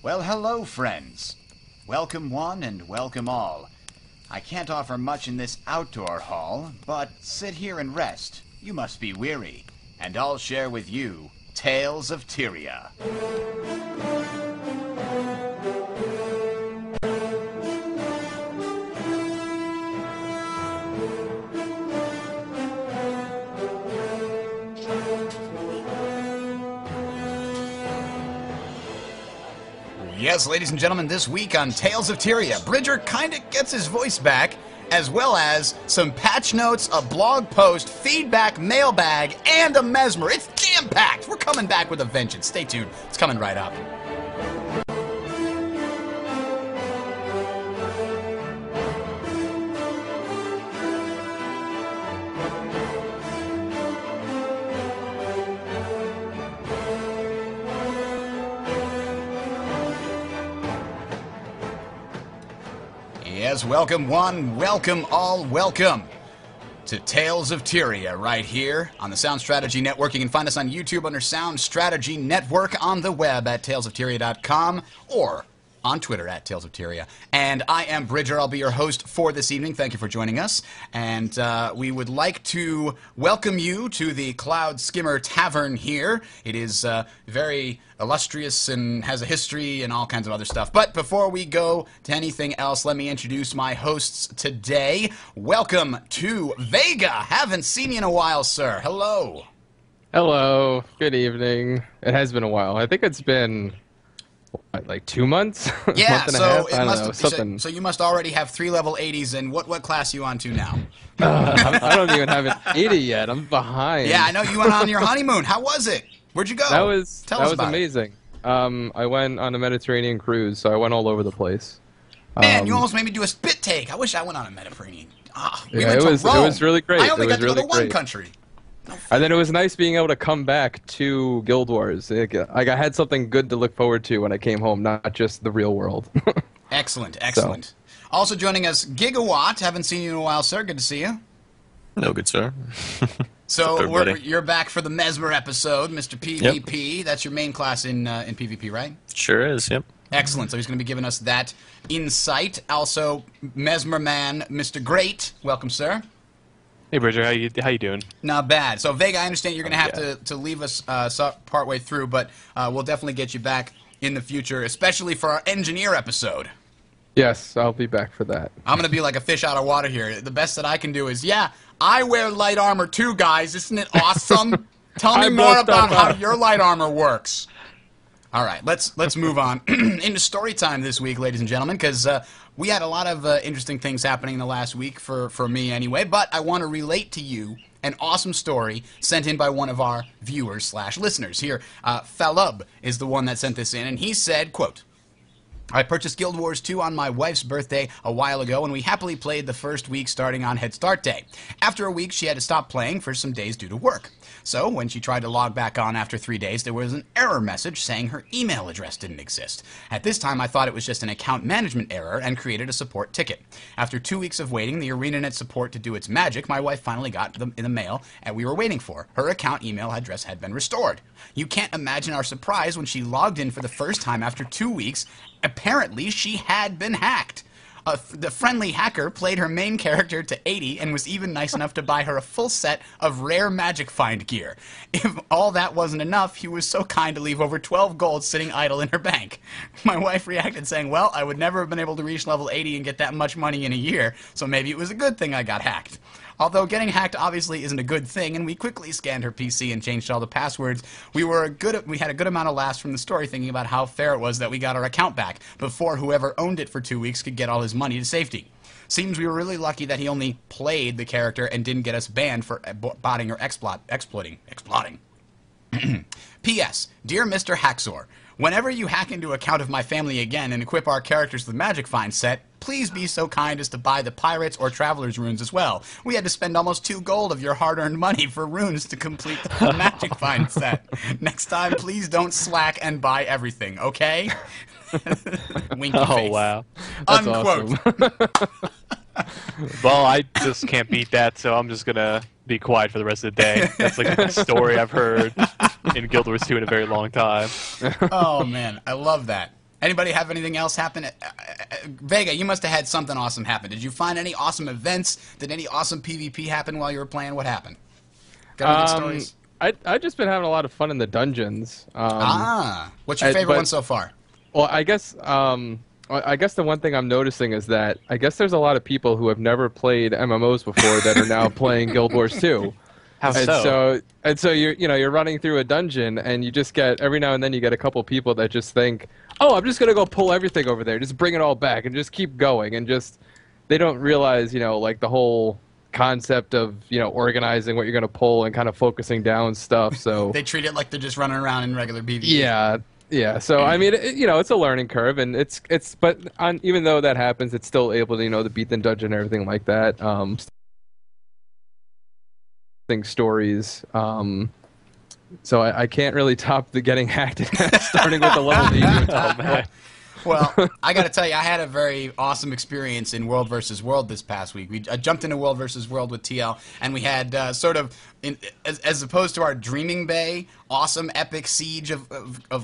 Well, hello, friends. Welcome one and welcome all. I can't offer much in this outdoor hall, but sit here and rest. You must be weary, and I'll share with you Tales of Tyria. Yes, ladies and gentlemen, this week on Tales of Tyria, Bridger kinda gets his voice back, as well as some patch notes, a blog post, feedback, mailbag, and a Mesmer. It's jam-packed! We're coming back with a vengeance. Stay tuned. It's coming right up. Yes, welcome one, welcome all, welcome to Tales of Tyria right here on the Sound Strategy Network. You can find us on YouTube under Sound Strategy Network, on the web at talesoftyria.com, or on Twitter at Tales of Tyria. And I am Bridger. I'll be your host for this evening. Thank you for joining us. And we would like to welcome you to the Cloud Skimmer Tavern here. It is very illustrious and has a history and all kinds of other stuff. But before we go to anything else, let me introduce my hosts today. Welcome to Vega. Haven't seen you in a while, sir. Hello. Hello. Good evening. It has been a while. I think it's been like 2 months? Yeah, month and so a half? it I don't must know, have, something. so you must already have 3 level 80s, and what class are you on to now? I don't even have an 80 yet. I'm behind. Yeah, I know you went on your honeymoon. How was it? Where'd you go? That was amazing. I went on a Mediterranean cruise, so I went all over the place. Man, you almost made me do a spit take. I wish I went on a Mediterranean. We went to Rome. It was really great. I only got to really go to one great. country. And then it was nice being able to come back to Guild Wars. Like, I had something good to look forward to when I came home, not just the real world. Excellent, excellent. So. Also joining us, Gigawatt. Haven't seen you in a while, sir. Good to see you. No, good sir. So you're back for the Mesmer episode, Mr. PvP. Yep. That's your main class in PvP, right? Sure is, yep. Excellent. So he's going to be giving us that insight. Also, Mesmer Man, Mr. Great. Welcome, sir. Hey, Bridger, how you doing? Not bad. So, Vega, I understand you're going to have to leave us partway through, but we'll definitely get you back in the future, especially for our engineer episode. Yes, I'll be back for that. I'm going to be like a fish out of water here. The best that I can do is, I wear light armor too, guys. Isn't it awesome? Tell me more about how your light armor works. All right, let's move on into story time this week, ladies and gentlemen, because we had a lot of interesting things happening in the last week for me anyway, but I want to relate to you an awesome story sent in by one of our viewers/listeners here. Falub is the one that sent this in, and he said, quote, I purchased Guild Wars 2 on my wife's birthday a while ago, and we happily played the first week starting on Head Start Day. After a week, she had to stop playing for some days due to work. So, when she tried to log back on after 3 days, there was an error message saying her email address didn't exist. At this time, I thought it was just an account management error and created a support ticket. After 2 weeks of waiting the ArenaNet support to do its magic, my wife finally got them in the mail, and we were waiting for. Her account email address had been restored. You can't imagine our surprise when she logged in for the first time after 2 weeks. Apparently, she had been hacked. The friendly hacker played her main character to 80 and was even nice enough to buy her a full set of rare magic find gear. If all that wasn't enough, he was so kind to leave over 12 gold sitting idle in her bank. My wife reacted saying, well, I would never have been able to reach level 80 and get that much money in a year, so maybe it was a good thing I got hacked. Although getting hacked obviously isn't a good thing, and we quickly scanned her PC and changed all the passwords, we had a good amount of laughs from the story thinking about how fair it was that we got our account back before whoever owned it for 2 weeks could get all his money to safety. Seems we were really lucky that he only played the character and didn't get us banned for botting or exploiting. P.S. Dear Mr. Haxor, whenever you hack into an account of my family again and equip our characters with the Magic Find set, please be so kind as to buy the Pirates or Traveler's runes as well. We had to spend almost 2 gold of your hard-earned money for runes to complete the Magic Find set. Next time, please don't slack and buy everything, okay? Winky face. Oh, wow. That's Unquote. Awesome. Well, I just can't beat that, so I'm just going to be quiet for the rest of the day. That's like a story I've heard in Guild Wars 2 in a very long time. Oh, man. I love that. Anybody have anything else happen? Vega, you must have had something awesome happen. Did you find any awesome events? Did any awesome PvP happen while you were playing? What happened? Got any good stories? I just been having a lot of fun in the dungeons. What's your favorite one so far? Well, I guess the one thing I'm noticing is that I guess there's a lot of people who have never played MMOs before that are now playing Guild Wars 2. How so? And so you're running through a dungeon and you just get every now and then you get a couple people that just think, "Oh, I'm just going to go pull everything over there. Just bring it all back and just keep going." And just they don't realize, like the whole concept of, organizing what you're going to pull and kind of focusing down stuff. So they treat it like they're just running around in regular PvP. Yeah. So I mean, it's a learning curve, and but even though that happens, it's still able to to beat the dungeon and everything like that. Stories. So I can't really top the getting hacked starting with the level 80. Oh man. Well, I got to tell you, I had a very awesome experience in World versus World this past week. I jumped into World versus World with TL, and we had as opposed to our Dreaming Bay, awesome epic siege of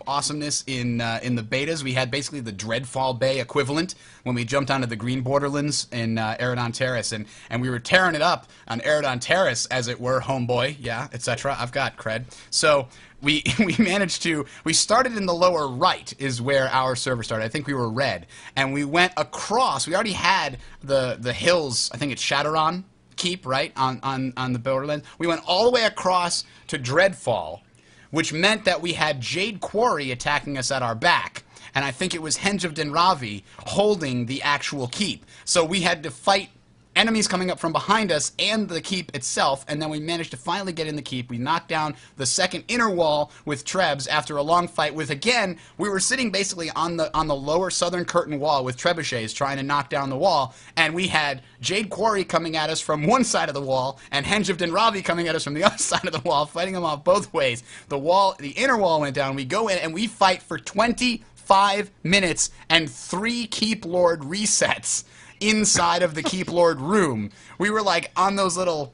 awesomeness in the betas, we had basically the Dreadfall Bay equivalent when we jumped onto the Green Borderlands in Eridon Terrace, and we were tearing it up on Eridon Terrace, as it were, homeboy, yeah, etc. I've got cred. So we managed to, we started in the lower right is where our server started. I think we were red. And we went across, we already had the hills, I think it's Shadowrun Keep, right, on the Borderlands. We went all the way across to Dreadfall, which meant that we had Jade Quarry attacking us at our back. And I think it was Henge of Dinravi holding the actual keep. So we had to fight enemies coming up from behind us and the keep itself, and then we managed to finally get in the keep. We knocked down the second inner wall with Trebs after a long fight with, again, we were sitting basically on the lower southern curtain wall with trebuchets trying to knock down the wall, and we had Jade Quarry coming at us from one side of the wall and Henge of Dinravi coming at us from the other side of the wall, fighting them off both ways. The inner wall went down, we go in and we fight for 25 minutes and 3 Keep Lord resets inside of the Keep Lord room. We were like on those little,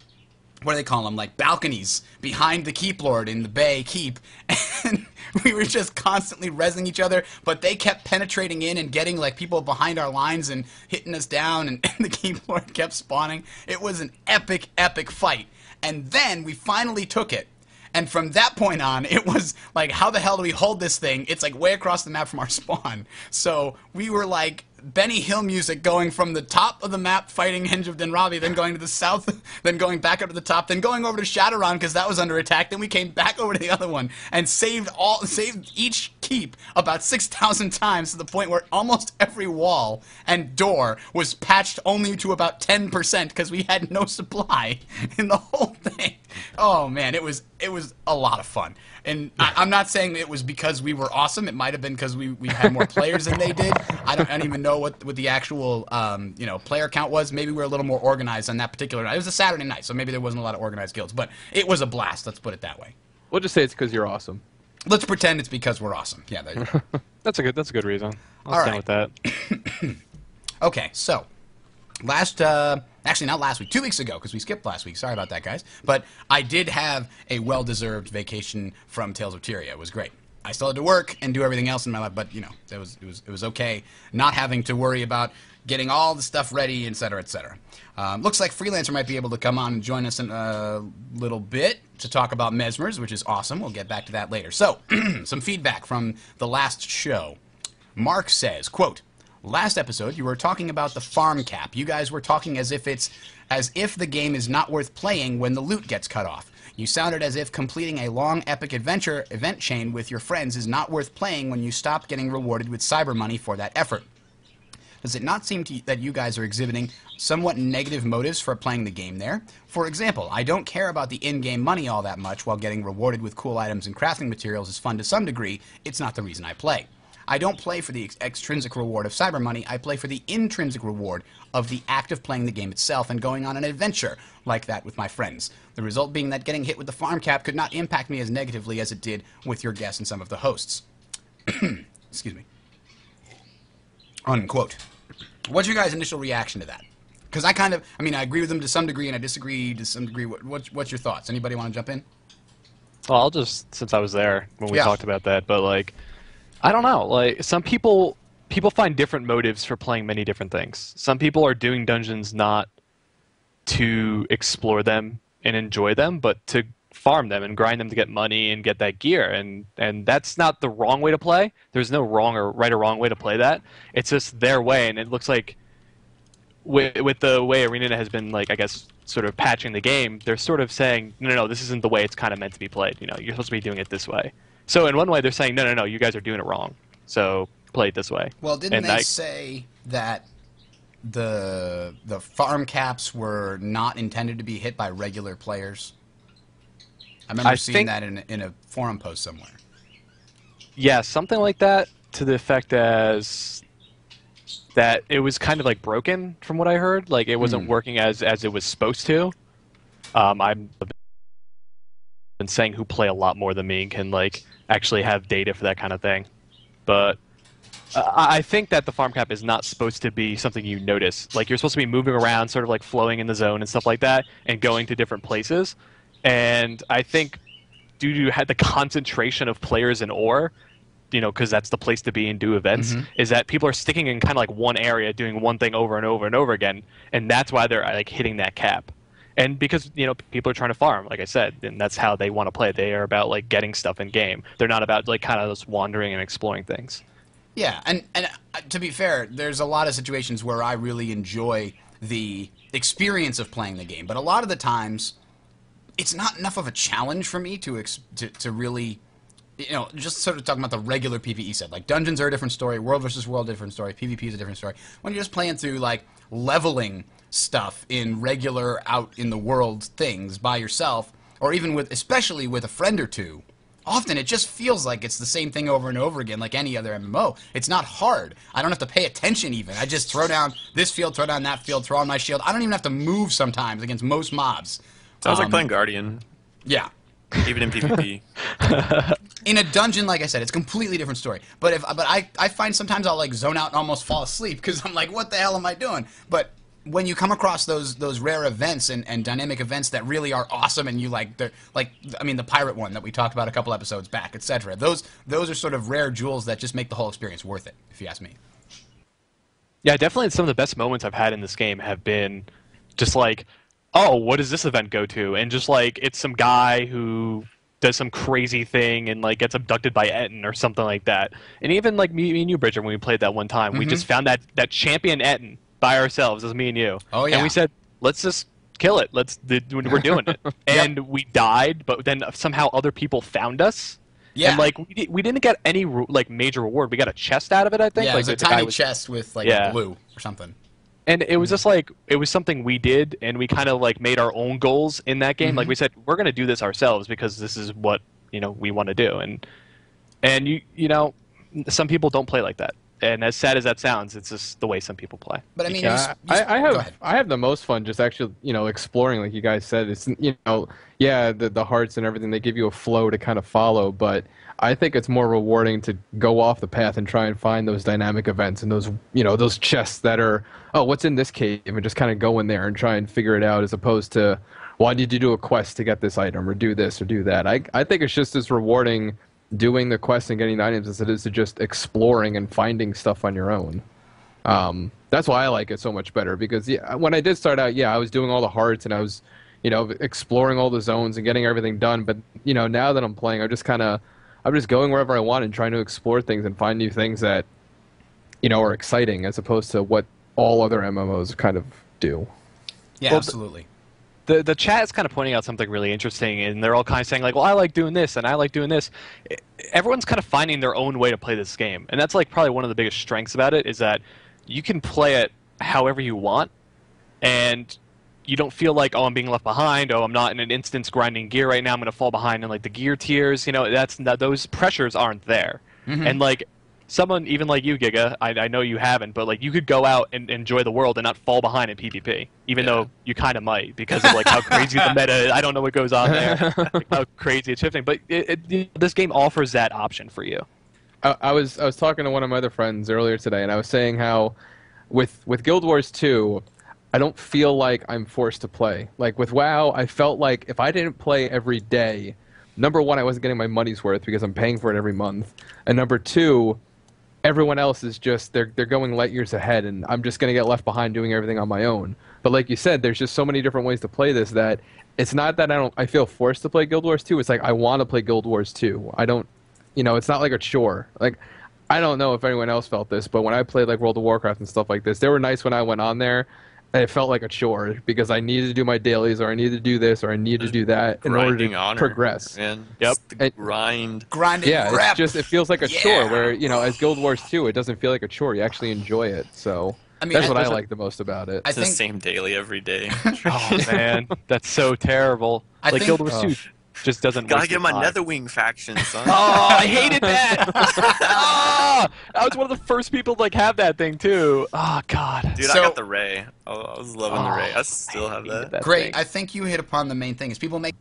what do they call them, like balconies behind the Keep Lord in the Bay Keep, and we were just constantly rezzing each other, but they kept penetrating in and getting like people behind our lines and hitting us down, and the Keep Lord kept spawning. It was an epic, epic fight. And then we finally took it. And from that point on, it was like, how the hell do we hold this thing? It's like way across the map from our spawn. So we were like Benny Hill music going from the top of the map fighting Henge of Dinravi, then going to the south, then going back up to the top, then going over to Shadowrun because that was under attack. Then we came back over to the other one and saved each keep about 6,000 times to the point where almost every wall and door was patched only to about 10% because we had no supply in the whole thing. Oh man, it was a lot of fun. And I'm not saying it was because we were awesome. It might have been because we had more players than they did. I don't even know what the actual player count was. Maybe we were a little more organized on that particular night. It was a Saturday night, so maybe there wasn't a lot of organized guilds. But it was a blast. Let's put it that way. We'll just say it's because you're awesome. Let's pretend it's because we're awesome. Yeah, there you go. That's a good reason. I'll stand with that. Okay, so actually not last week, 2 weeks ago, because we skipped last week. Sorry about that, guys. But I did have a well-deserved vacation from Tales of Tyria. It was great. I still had to work and do everything else in my life, but it was okay not having to worry about getting all the stuff ready, etc., etc. Looks like Freelancer might be able to come on and join us in a little bit to talk about Mesmers, which is awesome. We'll get back to that later. So, some feedback from the last show. Mark says, quote, "Last episode, you were talking about the farm cap. You guys were talking as if the game is not worth playing when the loot gets cut off. You sounded as if completing a long epic event chain with your friends is not worth playing when you stop getting rewarded with cyber money for that effort. Does it not seem that you guys are exhibiting somewhat negative motives for playing the game there? For example, I don't care about the in-game money all that much while getting rewarded with cool items and crafting materials is fun to some degree. It's not the reason I play. I don't play for the extrinsic reward of cyber money. I play for the intrinsic reward of the act of playing the game itself and going on an adventure like that with my friends. The result being that getting hit with the farm cap could not impact me as negatively as it did with your guests and some of the hosts." Excuse me. Unquote. What's your guys' initial reaction to that? Because I agree with them to some degree and I disagree to some degree. What's your thoughts? Anybody want to jump in? Well, I'll just, since I was there when we talked about that, but like, I don't know. Like some people find different motives for playing many different things. Some people are doing dungeons not to explore them and enjoy them, but to farm them and grind them to get money and get that gear. And that's not the wrong way to play. There's no wrong or wrong way to play that. It's just their way, and it looks like with the way Arena has been, like, I guess, sort of patching the game, they're sort of saying, no, this isn't the way it's kind of meant to be played. You know, you're supposed to be doing it this way. So in one way, they're saying, no, you guys are doing it wrong. So play it this way. Well, didn't they say that the farm caps were not intended to be hit by regular players? I remember seeing that in a forum post somewhere. Yeah, something like that, to the effect as that it was kind of like broken, from what I heard. Like it wasn't working as it was supposed to. I've been saying who play a lot more than me and can like actually have data for that kind of thing. But I think that the farm cap is not supposed to be something you notice. Like you're supposed to be moving around, sort of like flowing in the zone and stuff like that, and going to different places. And I think due to the concentration of players in ore, you know, because that's the place to be and do events, is that people are sticking in kind of like one area, doing one thing over and over and over again, and that's why they're like hitting that cap. And because, you know, people are trying to farm, like I said, and that's how they want to play. They are about like getting stuff in game. They're not about like kind of just wandering and exploring things. Yeah, and to be fair, there's a lot of situations where I really enjoy the experience of playing the game, but a lot of the times it's not enough of a challenge for me to really, you know, just sort of talking about the regular PvE set. Like, dungeons are a different story, world versus world, different story, PvP is a different story. When you're just playing through, like, leveling stuff in regular out-in-the-world things by yourself, or even with, especially with a friend or two, often it just feels like it's the same thing over and over again, like any other MMO. It's not hard. I don't have to pay attention even. I just throw down this field, throw down that field, throw on my shield. I don't even have to move sometimes against most mobs. Sounds like playing Guardian. Yeah. Even in PvP. In a dungeon, like I said, it's a completely different story. But I find sometimes I'll like zone out and almost fall asleep because I'm like, what the hell am I doing? But when you come across those rare events and dynamic events that really are awesome, and you like the pirate one that we talked about a couple episodes back, etc. Those are sort of rare jewels that just make the whole experience worth it, if you ask me. Yeah, definitely some of the best moments I've had in this game have been just like, oh, what does this event go to? And just like it's some guy who does some crazy thing and like gets abducted by Etten or something like that. And even like me and you, Bridger, when we played that one time, we just found that champion Etten by ourselves, as me and you. Oh yeah. And we said, let's just kill it. We're doing it. And we died, but then somehow other people found us. Yeah. And like we didn't get any like major reward. We got a chest out of it, I think. Yeah, like, it was a tiny chest with like blue or something. And it was just like, it was something we did, and we kind of like made our own goals in that game. Like we said, we're going to do this ourselves because this is what, you know, we want to do. And you know, some people don't play like that. And as sad as that sounds, it's just the way some people play. But I mean, I have the most fun just actually, you know, exploring, like you guys said. It's, you know, yeah, the hearts and everything, they give you a flow to kind of follow, but I think it's more rewarding to go off the path and try and find those dynamic events and those, you know, those chests that are, oh, what's in this cave, and just kind of go in there and try and figure it out, as opposed to, why did you do a quest to get this item or do this or do that? I think it's just as rewarding doing the quests and getting the items as it is to just exploring and finding stuff on your own. That's why I like it so much better, because when I did start out, I was doing all the hearts and I was, you know, exploring all the zones and getting everything done. But, you know, now that I'm playing, I'm just going wherever I want and trying to explore things and find new things that, you know, are exciting, as opposed to what all other MMOs kind of do. Yeah, well, absolutely. The chat is kind of pointing out something really interesting, and they're all kind of saying like, well, I like doing this and I like doing this. Everyone's kind of finding their own way to play this game, and that's like probably one of the biggest strengths about it, is that you can play it however you want, and you don't feel like, oh, I'm being left behind, oh, I'm not in an instance grinding gear right now, I'm going to fall behind in like the gear tiers. You know, those pressures aren't there. And like someone even like you, Giga, I know you haven't, but like you could go out and enjoy the world and not fall behind in PvP, even though you kind of might, because of like how crazy the meta is. I don't know what goes on there, like how crazy it's shifting, but this game offers that option for you. I was talking to one of my other friends earlier today, and I was saying how with Guild Wars 2, I don't feel like I'm forced to play. Like with WoW, I felt like if I didn't play every day, number one, I wasn't getting my money's worth because I'm paying for it every month, and number two, everyone else is just they're going light years ahead, and I'm just going to get left behind doing everything on my own. But like you said, there's just so many different ways to play this that it's not that I feel forced to play Guild Wars 2. It's like I want to play Guild Wars 2. I don't, it's not like a chore. Like I don't know if anyone else felt this, but when I played like World of Warcraft and stuff like this, they were nice when I went on there. And it felt like a chore because I needed to do my dailies, or I needed to do this, or I needed to do that in order to progress. Man. Yep. The grind. Grinding Yeah, rep. it feels like a chore where, as Guild Wars 2, it doesn't feel like a chore. You actually enjoy it. So that's what I like the most about it. It's the same daily every day. Oh, man. That's so terrible. Like Guild Wars 2 just doesn't Gotta get my Netherwing faction, son. Oh, I hated that. I was one of the first people to have that thing too. Oh God. Dude, I got the Ray. I was loving the Ray. I still have that. Great. I think you hit upon the main thing. Is people make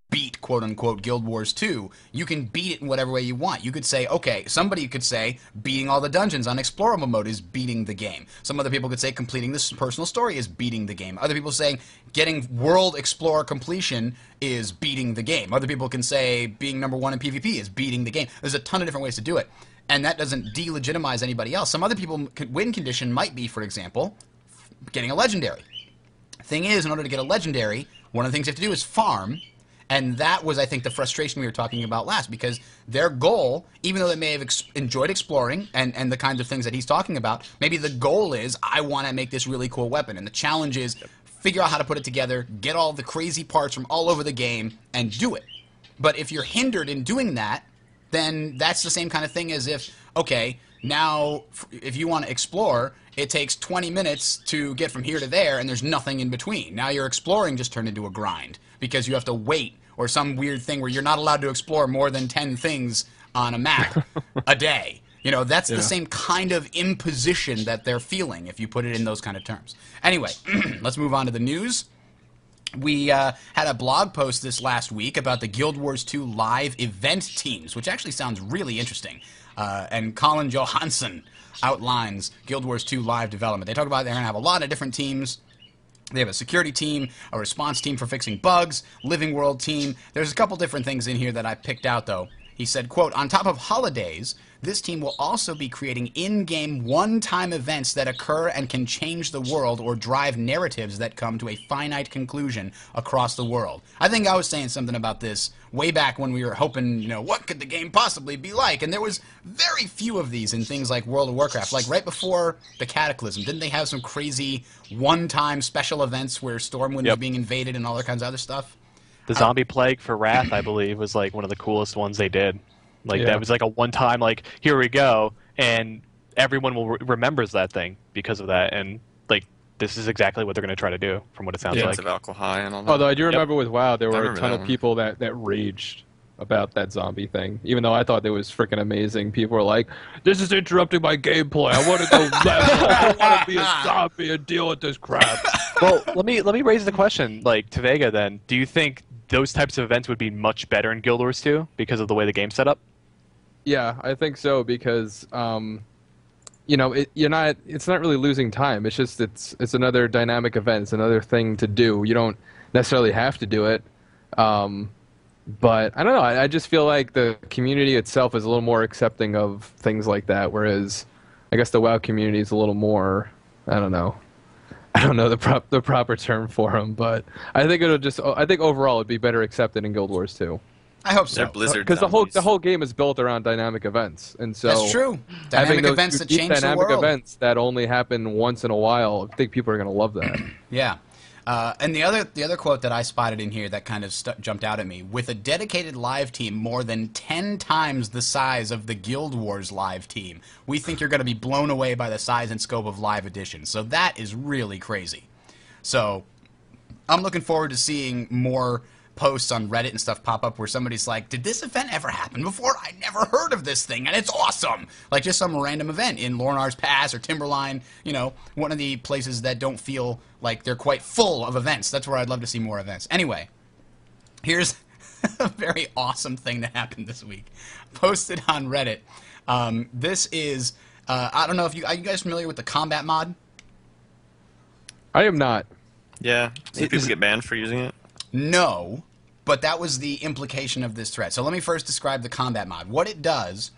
beat quote unquote Guild Wars 2, you can beat it in whatever way you want. You could say, okay, somebody could say beating all the dungeons on explorable mode is beating the game. Some other people could say completing this personal story is beating the game. Other people say getting world explorer completion is beating the game. Other people can say being number one in PvP is beating the game. There's a ton of different ways to do it, and that doesn't delegitimize anybody else. Some other people win condition might be, for example, getting a legendary. Thing is, in order to get a legendary, one of the things you have to do is farm. And that was, I think, the frustration we were talking about last, because their goal, even though they may have enjoyed exploring and the kinds of things that he's talking about, maybe the goal is, I want to make this really cool weapon. And the challenge is, figure out how to put it together, get all the crazy parts from all over the game, and do it. But if you're hindered in doing that, then that's the same kind of thing as if, okay, now if you want to explore, it takes 20 minutes to get from here to there, and there's nothing in between. Now your exploring just turned into a grind, because you have to wait, or some weird thing where you're not allowed to explore more than 10 things on a map a day. That's the same kind of imposition that they're feeling if you put it in those kind of terms. Anyway, let's move on to the news. We had a blog post this last week about the Guild Wars 2 live event teams, which actually sounds really interesting. And Colin Johansson outlines Guild Wars 2 live development. They talk about they're going to have a lot of different teams. They have a security team, a response team for fixing bugs, living world team. There's a couple different things in here that I picked out, though. He said, quote, on top of holidays, this team will also be creating in-game one-time events that occur and can change the world or drive narratives that come to a finite conclusion across the world. I think I was saying something about this way back when we were hoping, what could the game possibly be like? And there was very few of these in things like World of Warcraft. Like right before the Cataclysm, didn't they have some crazy one-time special events where Stormwind was being invaded and all that kinds of other stuff? The Zombie Plague for Wrath, I believe, was one of the coolest ones they did. That was a one-time, here we go, and everyone remembers that thing because of that. And this is exactly what they're going to try to do, from what it sounds like. Of alcohol and all that. Although I do remember with WoW, there were a ton of people that raged about that zombie thing. Even though I thought it was freaking amazing, people were like, "This is interrupting my gameplay. I want to go left. I don't want to be a zombie and deal with this crap." Well, let me raise the question, to Vega. Then, do you think those types of events would be much better in Guild Wars 2 because of the way the game's set up? Yeah, I think so, because it's not really losing time. It's just it's another dynamic event. It's another thing to do. You don't necessarily have to do it. But I don't know. I just feel like the community itself is a little more accepting of things like that, whereas I guess the WoW community is a little more, I don't know the proper term for them, but I think overall it'd be better accepted in Guild Wars 2. I hope so. They're Blizzard because the whole game is built around dynamic events, and so that's true. Dynamic events that change the world. Dynamic events that only happen once in a while. I think people are going to love that. Yeah. And the other quote that I spotted in here that kind of jumped out at me: with a dedicated live team more than 10 times the size of the Guild Wars live team, we think you're going to be blown away by the size and scope of live editions. So that is really crazy. So I'm looking forward to seeing more posts on Reddit and stuff pop up where somebody's like, did this event ever happen before? I never heard of this thing, and it's awesome. Like just some random event in Lornar's Pass or Timberline, one of the places that don't feel like they're quite full of events. That's where I'd love to see more events. Anyway, here's a very awesome thing that happened this week. Posted on Reddit. This is, I don't know if are you guys familiar with the combat mod? I am not. Yeah. Some people get banned for using it. No, but that was the implication of this threat. So let me first describe the combat mod. What it does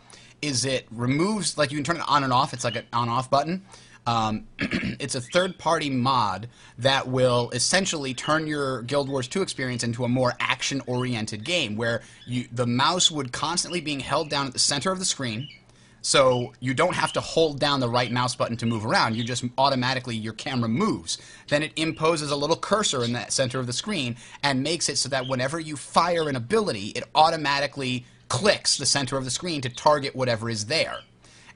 is it removes, like you can turn it on and off. It's like an on-off button. It's a third-party mod that will essentially turn your Guild Wars 2 experience into a more action-oriented game where the mouse would constantly being held down at the center of the screen, so you don't have to hold down the right mouse button to move around. You just automatically, your camera moves. Then it imposes a little cursor in the center of the screen and makes it so that whenever you fire an ability, it automatically clicks the center of the screen to target whatever is there.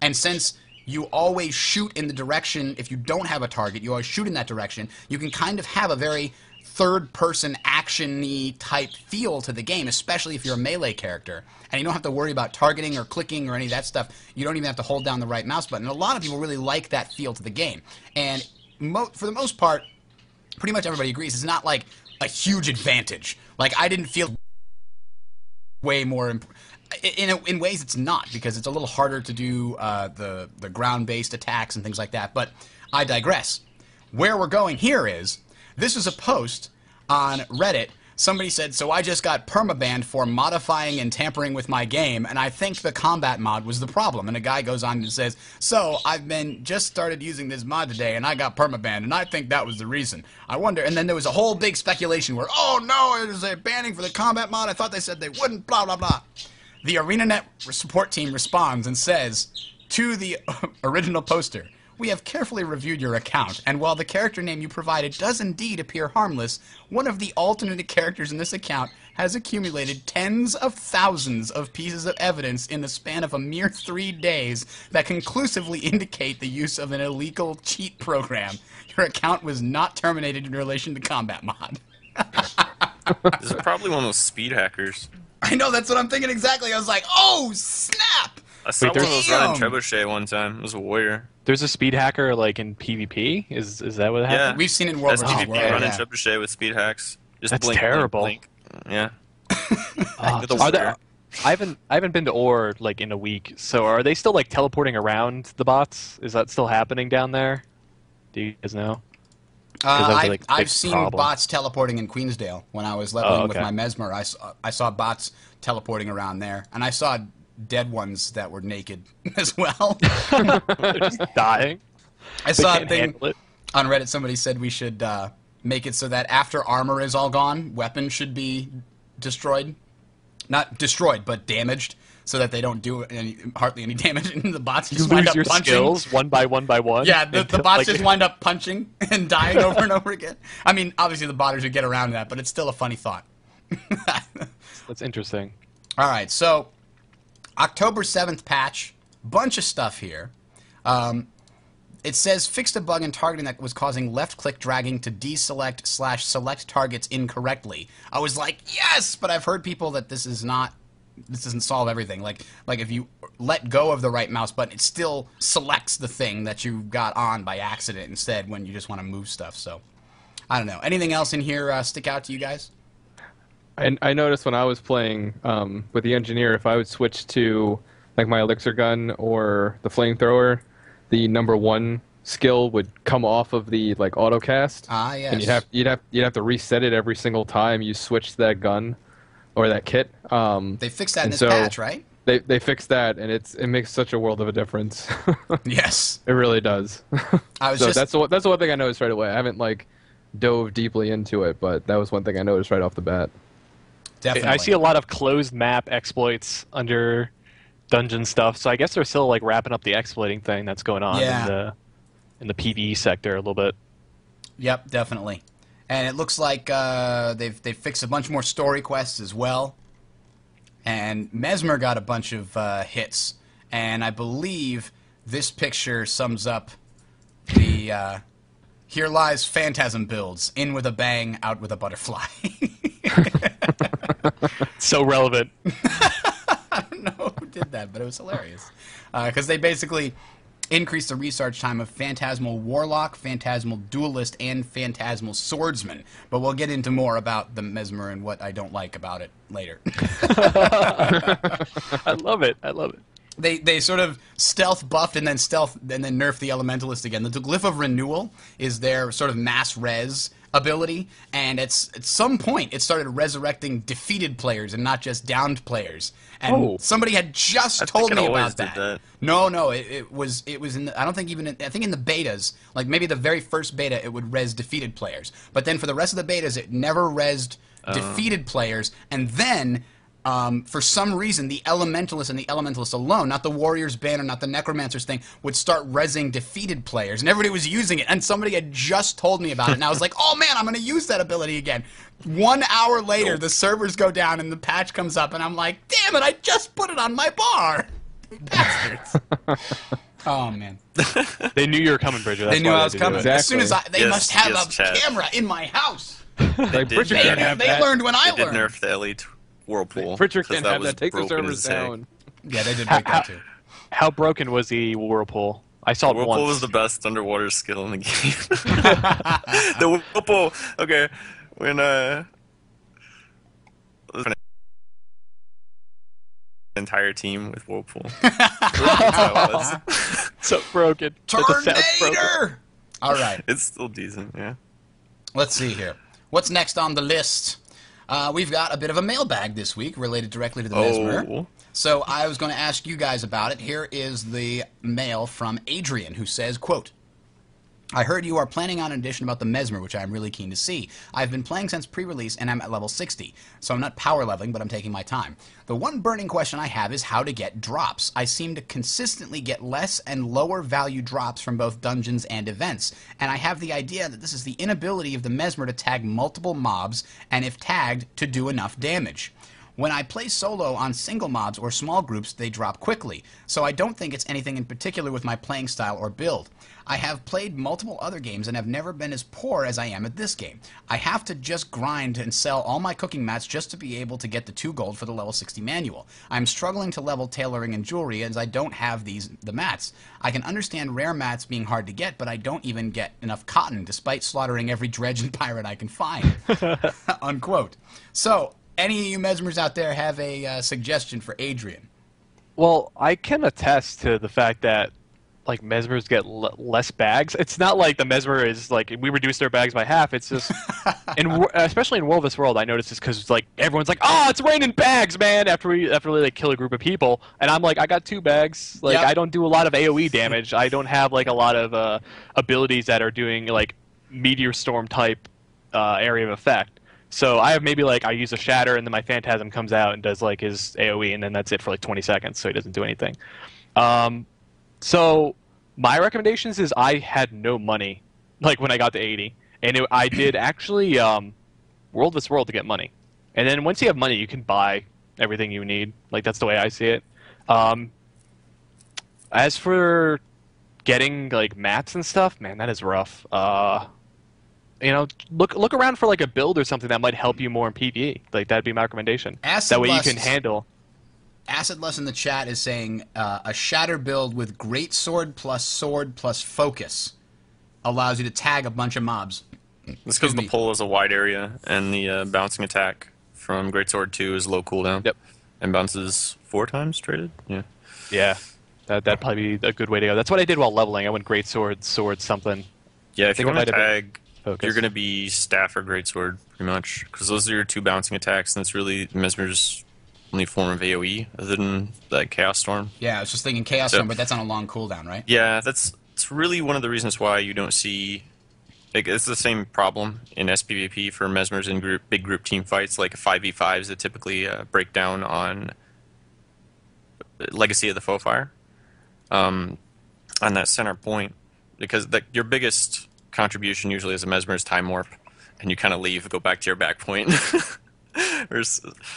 And since you always shoot in the direction, if you don't have a target, you always shoot in that direction, you can kind of have a very third-person action-y type feel to the game, especially if you're a melee character. And you don't have to worry about targeting or clicking or any of that stuff. You don't even have to hold down the right mouse button. And a lot of people really like that feel to the game. And for the most part, pretty much everybody agrees, it's not like a huge advantage. Like, I didn't feel way more... In ways it's not, because it's a little harder to do the ground-based attacks and things like that. But I digress. Where we're going here is... This is a post on Reddit. Somebody said, so I just got permabanned for modifying and tampering with my game, and I think the combat mod was the problem. And a guy goes on and says, so I've just started using this mod today, and I got permabanned, and I think that was the reason. I wonder, and then there was a whole big speculation where, oh no, there's a banning for the combat mod. I thought they said they wouldn't, blah, blah, blah. The ArenaNet support team responds and says to the original poster, we have carefully reviewed your account, and while the character name you provided does indeed appear harmless, one of the alternate characters in this account has accumulated tens of thousands of pieces of evidence in the span of a mere 3 days that conclusively indicate the use of an illegal cheat program. Your account was not terminated in relation to combat mod. This is probably one of those speed hackers. I know, that's what I'm thinking exactly. I was like, oh, snap! I saw one of those running trebuchet one time. It was a warrior. There's a speed hacker like in PvP. Is that what happened? Yeah, we've seen it in World That's vs. PvP World. running Yeah. trebuchet with speed hacks. Just That's blink, terrible. Blink, blink. Yeah. Are With a warrior. I haven't been to Ore like in a week. So are they still like teleporting around the bots? Is that still happening down there? Do you guys know? I've seen bots teleporting in Queensdale when I was leveling with my Mesmer. I saw bots teleporting around there, and I saw dead ones that were naked as well. They're just dying. I saw a thing on Reddit. Somebody said we should make it so that after armor is all gone, weapons should be destroyed. Not destroyed, but damaged, so that they don't do hardly any damage, and the bots just wind up punching. Skills one by one by one. Yeah, the bots just wind up punching and dying over and over again. I mean, obviously the botters would get around that, but it's still a funny thought. That's interesting. All right, so October 7th patch, bunch of stuff here. It says fixed a bug in targeting that was causing left-click dragging to deselect / select targets incorrectly. I was like, yes, but I've heard people that this doesn't solve everything. Like if you let go of the right mouse button, it still selects the thing that you got on by accident instead when you just want to move stuff. So I don't know. Anything else in here stick out to you guys? And I noticed when I was playing with the engineer, if I would switch to like my elixir gun or the flamethrower, the #1 skill would come off of the like autocast. Ah, yes. And you'd have to reset it every single time you switched that gun or that kit. They fixed that in this patch, right? They fixed that, and it makes such a world of a difference. Yes, it really does. That's the one thing I noticed right away. I haven't like dove deeply into it, but that was one thing I noticed right off the bat. Definitely. I see a lot of closed map exploits under dungeon stuff, so I guess they're still like wrapping up the exploiting thing that's going on in the PvE sector a little bit. Yep, definitely. And it looks like they've fixed a bunch more story quests as well. And Mesmer got a bunch of hits, and I believe this picture sums up the here lies Phantasm builds, in with a bang, out with a butterfly. So relevant. I don't know who did that, but it was hilarious. Because they basically increased the research time of Phantasmal Warlock, Phantasmal Duelist, and Phantasmal Swordsman. But we'll get into more about the Mesmer and what I don't like about it later. I love it. I love it. They sort of stealth buffed and then nerfed the Elementalist again. The Glyph of Renewal is their sort of mass res ability, and at some point it started resurrecting defeated players and not just downed players. And somebody had just told me about that. No, it was in the, I don't think even I think in the betas, like maybe the very first beta, it would res defeated players, but then for the rest of the betas, it never resed defeated players, and then. For some reason, the Elementalists and the Elementalists alone, not the Warriors banner, not the Necromancers thing, would start rezzing defeated players, and everybody was using it, and somebody had just told me about it, and I was like, oh man, I'm going to use that ability again. 1 hour later, the servers go down, and the patch comes up, and I'm like, damn it, I just put it on my bar. Bastards. Oh, man. They knew you were coming, Bridger. That's they knew I was coming. Exactly. As soon as they must have a camera in my house. Like, They learned when I They did learned. nerf the Elite Whirlpool. Pritchard can't have was that. Take the broken servers as heck. down. Yeah, they did break that too. How broken was the Whirlpool? I saw it Whirlpool once. was the best underwater skill in the game. The Whirlpool. Okay, when entire team with Whirlpool. That's how it was. So broken. That just sounds broken. Tornado! All right. It's still decent, yeah. Let's see here. What's next on the list? We've got a bit of a mailbag this week related directly to the Mesmer. So I was going to ask you guys about it. Here is the mail from Adrian, who says, quote, I heard you are planning on an edition about the Mesmer, which I'm really keen to see. I've been playing since pre-release, and I'm at level 60, so I'm not power leveling, but I'm taking my time. The one burning question I have is how to get drops. I seem to consistently get less and lower value drops from both dungeons and events, and I have the idea that this is the inability of the Mesmer to tag multiple mobs, and if tagged, to do enough damage. When I play solo on single mobs or small groups, they drop quickly, so I don't think it's anything in particular with my playing style or build. I have played multiple other games and have never been as poor as I am at this game. I have to just grind and sell all my cooking mats just to be able to get the 2 gold for the level 60 manual. I'm struggling to level tailoring and jewelry as I don't have the mats. I can understand rare mats being hard to get, but I don't even get enough cotton despite slaughtering every dredge and pirate I can find. Unquote. So, any of you Mesmers out there have a suggestion for Adrian? Well, I can attest to the fact that like Mesmers get less bags. It's not like the Mesmer is like we reduced their bags by half. It's just, especially in World of this World, I noticed this because like everyone's like, oh, it's raining bags, man. After we like kill a group of people, and I'm like, I got 2 bags. Like I don't do a lot of AOE damage. I don't have like a lot of abilities that are doing like meteor storm type area of effect. So I have maybe like I use a shatter and then my phantasm comes out and does like his AOE and then that's it for like 20 seconds. So he doesn't do anything. So my recommendations is I had no money like when I got to 80, and I did actually World vs. World to get money, and then once you have money, you can buy everything you need. Like that's the way I see it. As for getting like mats and stuff, man, that is rough. You know, look around for like a build or something that might help you more in PvE. Like that'd be my recommendation. That way you can handle. Acid Lust in the chat is saying a shatter build with great sword plus focus allows you to tag a bunch of mobs. It's because the pull is a wide area, and the bouncing attack from Greatsword 2 is low cooldown. Yep. And bounces 4 times traded? Yeah. Yeah. That'd probably be a good way to go. That's what I did while leveling. I went Greatsword, sword, something. Yeah, if you want to tag, focus. you're going to be Staff or Greatsword, pretty much. Because those are your 2 bouncing attacks, and it's really Mesmer's only form of AoE other than like Chaos Storm. Yeah, I was just thinking Chaos Storm, but that's on a long cooldown, right? Yeah, it's really one of the reasons why you don't see. Like, it's the same problem in SPVP for Mesmers in big group team fights, like 5v5s that typically break down on Legacy of the Foefire. On that center point, because your biggest contribution usually as a Mesmer is Time Warp, and you kind of leave, go back to your back point. Or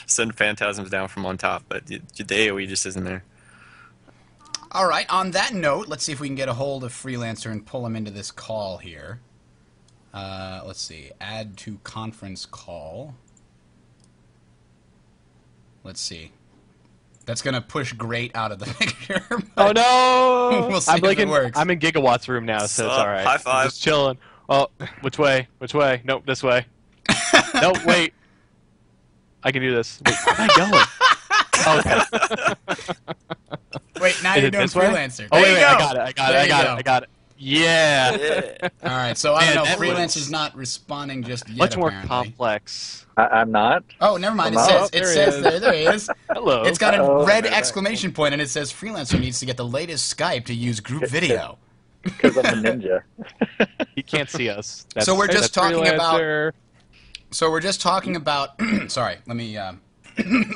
send phantasms down from on top, but the AoE just isn't there. All right, on that note, let's see if we can get a hold of Freelancer and pull him into this call here. Let's see, add to conference call. Let's see. That's going to push Great out of the picture. Oh, no! We'll see if it works. I'm in Gigawatt's room now, so it's all right. High five. I'm just chilling. Oh, which way? Which way? Nope, this way. Nope, wait. I can do this. Wait, where am I going? Okay. Wait, now you're doing Freelancer. Oh, there wait, you go. I got it. Yeah. All right, so I don't Man, know. that Freelance was is not responding just yet. Much more apparently. complex. I'm not. Oh, never mind. It Oh, says there he there. is. There he is. Hello. It's got a Uh-oh. red exclamation point, and it says Freelancer needs to get the latest Skype to use group video. Because I'm a ninja. He can't see us. So we're just talking about. Freelancer. So we're just talking about. Sorry, let me.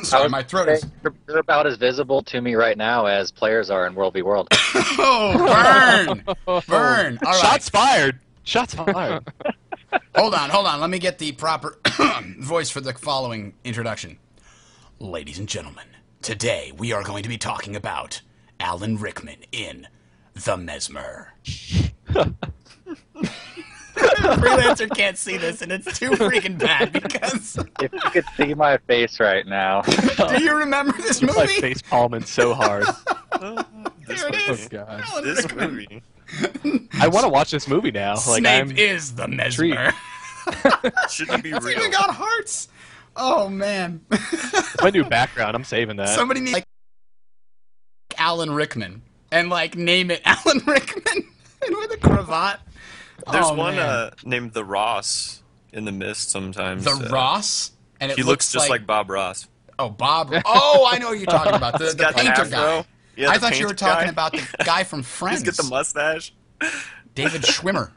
Sorry, my throat is. You're about as visible to me right now as players are in World v World. Oh, burn! Burn! All right. Shots fired. Shots fired. Hold on. Let me get the proper voice for the following introduction. Ladies and gentlemen, today we are going to be talking about Alan Rickman in The Mesmer. Freelancer can't see this, and it's too freaking bad because... If you could see my face right now. Do you remember this My movie? face palming so hard. This There it movie. is. Oh, God. Alan This Rickman. movie. I want to watch this movie now. Like Snape I'm. is The Mesmer. Shouldn't be It's even real. got hearts. Oh, man. It's my new background. I'm saving that. Somebody needs like Alan Rickman and like name it Alan Rickman and with a cravat. There's Oh, one man. named the Ross in the Mist sometimes. The Ross, and it He looks just like Bob Ross. oh Bob. Oh, I know what you're talking about. The got the painter afro. guy. Yeah, I the thought you were painter talking guy. about the guy from Friends. He's got the mustache. David Schwimmer.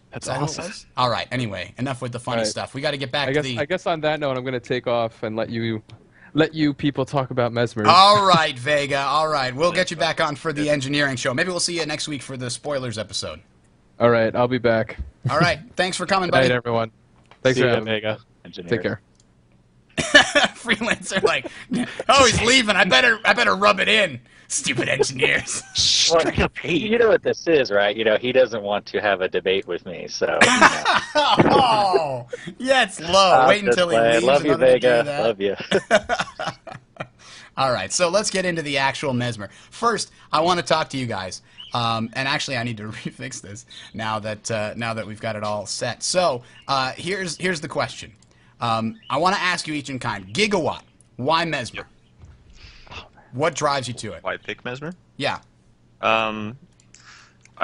That's Is that who it awesome. was? All right. Anyway, enough with the funny All right. stuff. We got to get back I to guess the. I guess on that note, I'm going to take off and let you people talk about Mesmer. All right, Vega. All right, we'll get you back on for the engineering show. Maybe we'll see you next week for the spoilers episode. All right, I'll be back. All right. Thanks for coming, Good night, buddy. everyone. Thanks See for ya, having me. Vega. Take care. Freelancer like, oh, he's leaving. I better rub it in. Stupid engineers. Well, you know what this is, right? You know, he doesn't want to have a debate with me, so. Oh, yeah, it's low. Wait until he leaves. Love you, in order to do Vega. that. Love you. All right, so let's get into the actual Mesmer. First, I want to talk to you guys. And actually, I need to refix this now that we've got it all set. So here's the question. I want to ask you each in kind. Gigawatt. Why Mesmer? What drives you to it? Why pick Mesmer? Yeah. I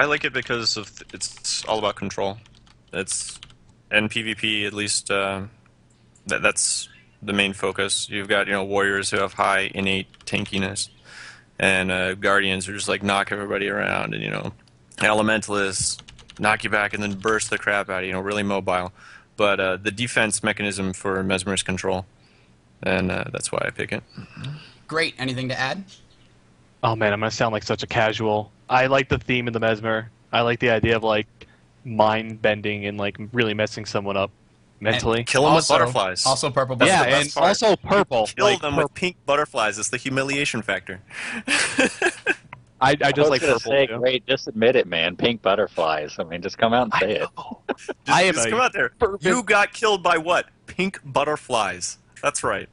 like it because of it's all about control. It's and PvP at least. That's the main focus. You've got warriors who have high innate tankiness, and guardians who just like knock everybody around, and elementalists knock you back and then burst the crap out of you. Really mobile. But the defense mechanism for Mesmer is control, and that's why I pick it. Great. Anything to add? Oh man, I'm gonna sound like such a casual. I like the theme of the Mesmer. I like the idea of like mind bending and like really messing someone up mentally. Kill them with Also- butterflies. Also purple. That's yeah, the butterflies. best and part. also purple. Kill Like, them with pink butterflies. It's the humiliation factor. I I just was like gonna purple say, too. great, just admit it, man. Pink butterflies. I mean, just come out and say it. I am Just a come out there. fervent- You got killed by what? Pink butterflies. That's right.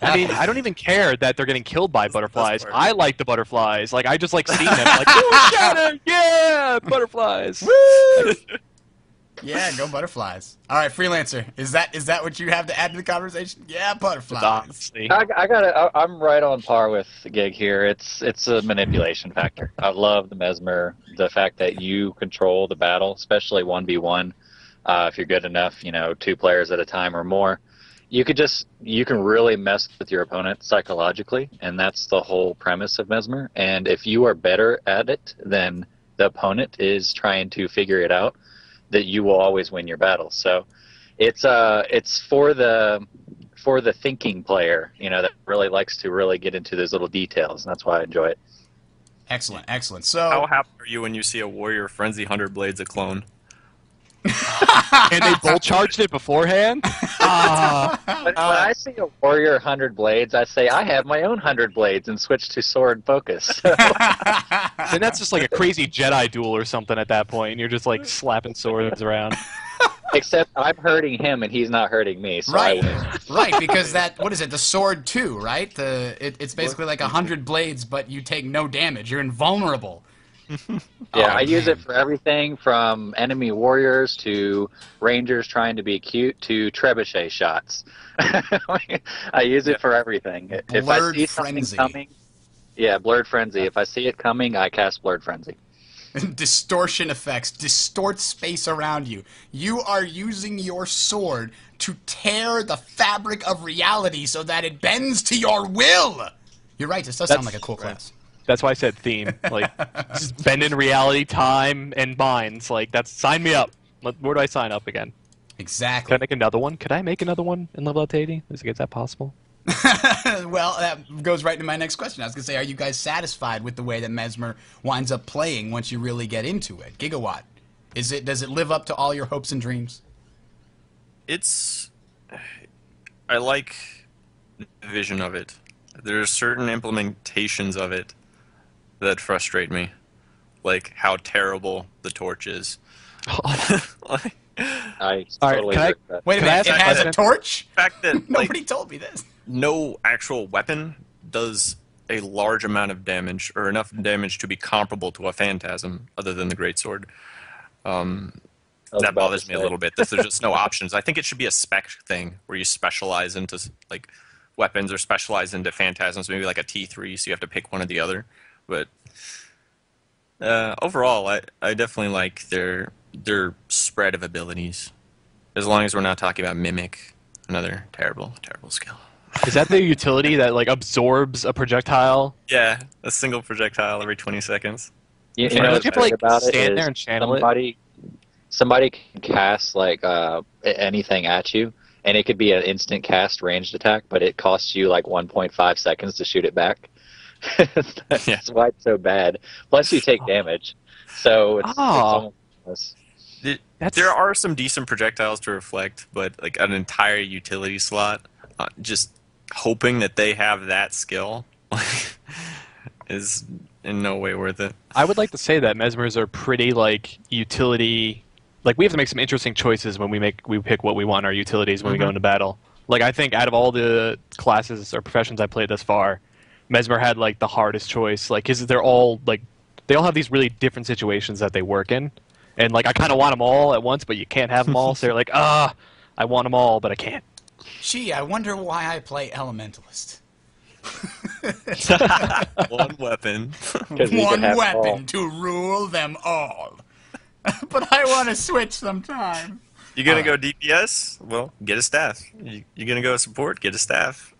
I mean, I don't even care that they're getting killed by That's the best butterflies. part. I like the butterflies. Like I just like seeing them. Like, ooh, shatter! Yeah, butterflies. Yeah, go butterflies. All right, Freelancer. Is that what you have to add to the conversation? Yeah, butterflies. Honestly. I'm right on par with the Gig here. It's a manipulation factor. I love the Mesmer, the fact that you control the battle, especially 1v1. If you're good enough, 2 players at a time or more, you can really mess with your opponent psychologically, and that's the whole premise of Mesmer. And if you are better at it than the opponent is trying to figure it out, that you will always win your battle. So it's for the thinking player, that really likes to really get into those little details, and that's why I enjoy it. Excellent. How So, happy are you when you see a warrior frenzy 100 blades a clone? And they bolt charged it beforehand. When I see a warrior 100 blades, I say I have my own 100 blades and switch to sword focus. Then that's just like a crazy Jedi duel or something at that point. And you're just like slapping swords around. Except I'm hurting him and he's not hurting me. So I win. right, because what is it? The sword 2, right? It's basically like 100 blades, but you take no damage. You're invulnerable. Yeah, Oh, I use man. it for everything from enemy warriors to rangers trying to be cute to trebuchet shots. I use it for everything. If I Blurred see something Frenzy. coming, yeah, Blurred Frenzy. If I see it coming, I cast Blurred Frenzy. Distortion effects. Distort space around you. You are using your sword to tear the fabric of reality so that it bends to your will. You're right. This does sound like a cool class. That's why I said theme. Like, just bend in reality, time, and binds. Like, sign me up. Where do I sign up again? Exactly. Can I make another one? Could I make another one and level up to 80? Is that possible? Well, that goes right into my next question. I was going to say, are you guys satisfied with the way that Mesmer winds up playing once you really get into it? Gigawatt, does it live up to all your hopes and dreams? I like the vision of it. There are certain implementations of it that frustrate me, like how terrible the torch is. I All right, totally can I- agree with that. Wait a Can I minute, it ask a has a question? torch? The fact that Nobody told me this. no actual weapon does a large amount of damage, or enough damage to be comparable to a phantasm, other than the greatsword. That bothers me a little bit. That there's just no options. I think it should be a spec thing where you specialize into like weapons or specialize into phantasms, maybe like a T3, so you have to pick one or the other. But overall, I definitely like their spread of abilities, as long as we're not talking about mimic, another terrible skill. Is that the utility that like absorbs a projectile? Yeah, a single projectile every 20 seconds. You Don't know you what's have to, like, great about it stand is there and channel it? somebody can cast like anything at you, and it could be an instant cast ranged attack, but it costs you like 1.5 seconds to shoot it back. That's why it's so bad. Plus, you take damage, so it's almost. There are some decent projectiles to reflect, but like an entire utility slot, just hoping that they have that skill is in no way worth it. I would like to say that Mesmers are pretty like utility. Like, we have to make some interesting choices when we pick what we want our utilities when we go into battle. Like, I think out of all the classes or professions I played thus far, Mesmer had like the hardest choice. Like, because they all have these really different situations that they work in, and like I kind of want them all at once, but you can't have them all. So you're like, I want them all, but I can't. Gee, I wonder why I play Elementalist. One weapon. One weapon to rule them all. But I want to switch sometime. You gonna go DPS? Well, get a staff. You gonna go support? Get a staff.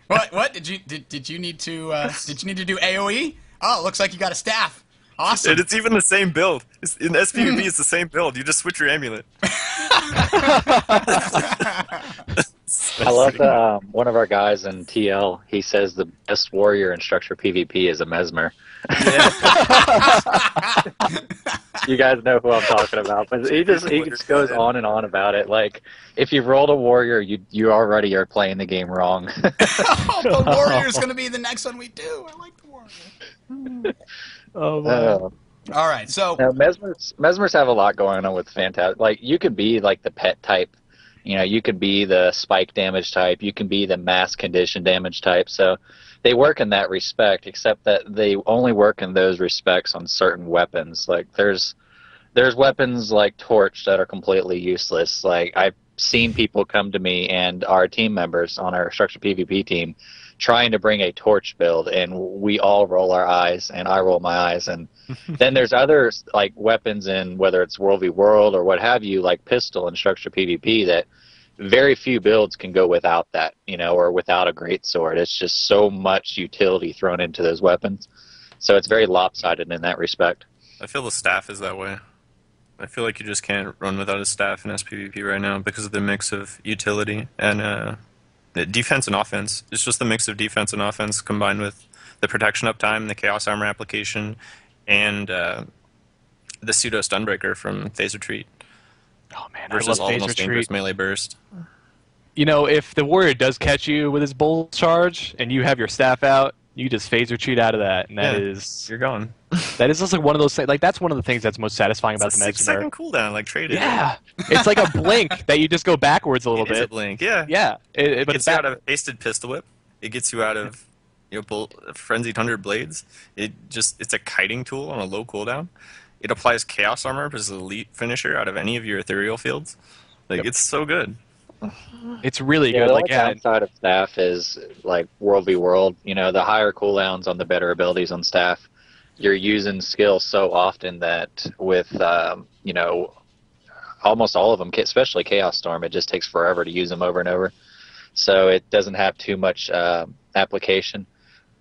What did you need to do AOE? Oh, it looks like you got a staff. Awesome. And it's even the same build. In SPVP, it's the same build. You just switch your amulet. I love that one of our guys in TL. He says the best warrior in structure PvP is a Mesmer. You guys know who I'm talking about, but he just goes on and on about it. Like, if you've rolled a warrior, you already are playing the game wrong. The warrior's gonna be the next one we do. I like the warrior. Oh wow. All right, so Now, Mesmers have a lot going on with Phantasm. Like, you could be like the pet type. You know, you could be the spike damage type. You can be the mass condition damage type. So they work in that respect, except that they only work in those respects on certain weapons. Like, there's weapons like Torch that are completely useless. Like, I've seen people come to me and our team members on our structured PvP team trying to bring a Torch build, and we all roll our eyes, and I roll my eyes. And then there's other like weapons in, whether it's World v World or what have you, like Pistol and structured PvP, that very few builds can go without that, you know, or without a great sword. It's just so much utility thrown into those weapons. So it's very lopsided in that respect. I feel the staff is that way. I feel like you just can't run without a staff in SPVP right now because of the mix of utility and defense and offense. It's just the mix of defense and offense combined with the protection uptime, the Chaos Armor application, and the pseudo Stunbreaker from Phase Retreat. Oh man, Versus I love Phase almost dangerous Retreat. melee burst. You know, if the warrior does catch you with his bull charge and you have your staff out, you just Phase Retreat out of that, and You're gone. that is just like one of those things. Like, that's one of the things that's most satisfying about It's the a Mesmer. 6-second cooldown, like traded. Yeah, it's like a blink that you just go backwards a little It is a bit. blink. Yeah. Yeah, but It it's gets you out of hasted pistol whip. It gets you out of frenzied 100 blades. It's a kiting tool on a low cooldown. It applies Chaos Armor as an elite finisher out of any of your ethereal fields. Like, it's so good. It's really Yeah, good. the Like, only downside of staff is like World v World. You know, the higher cooldowns on the better abilities on staff you're using skills so often that with almost all of them, especially Chaos Storm, it just takes forever to use them over and over. So it doesn't have too much application.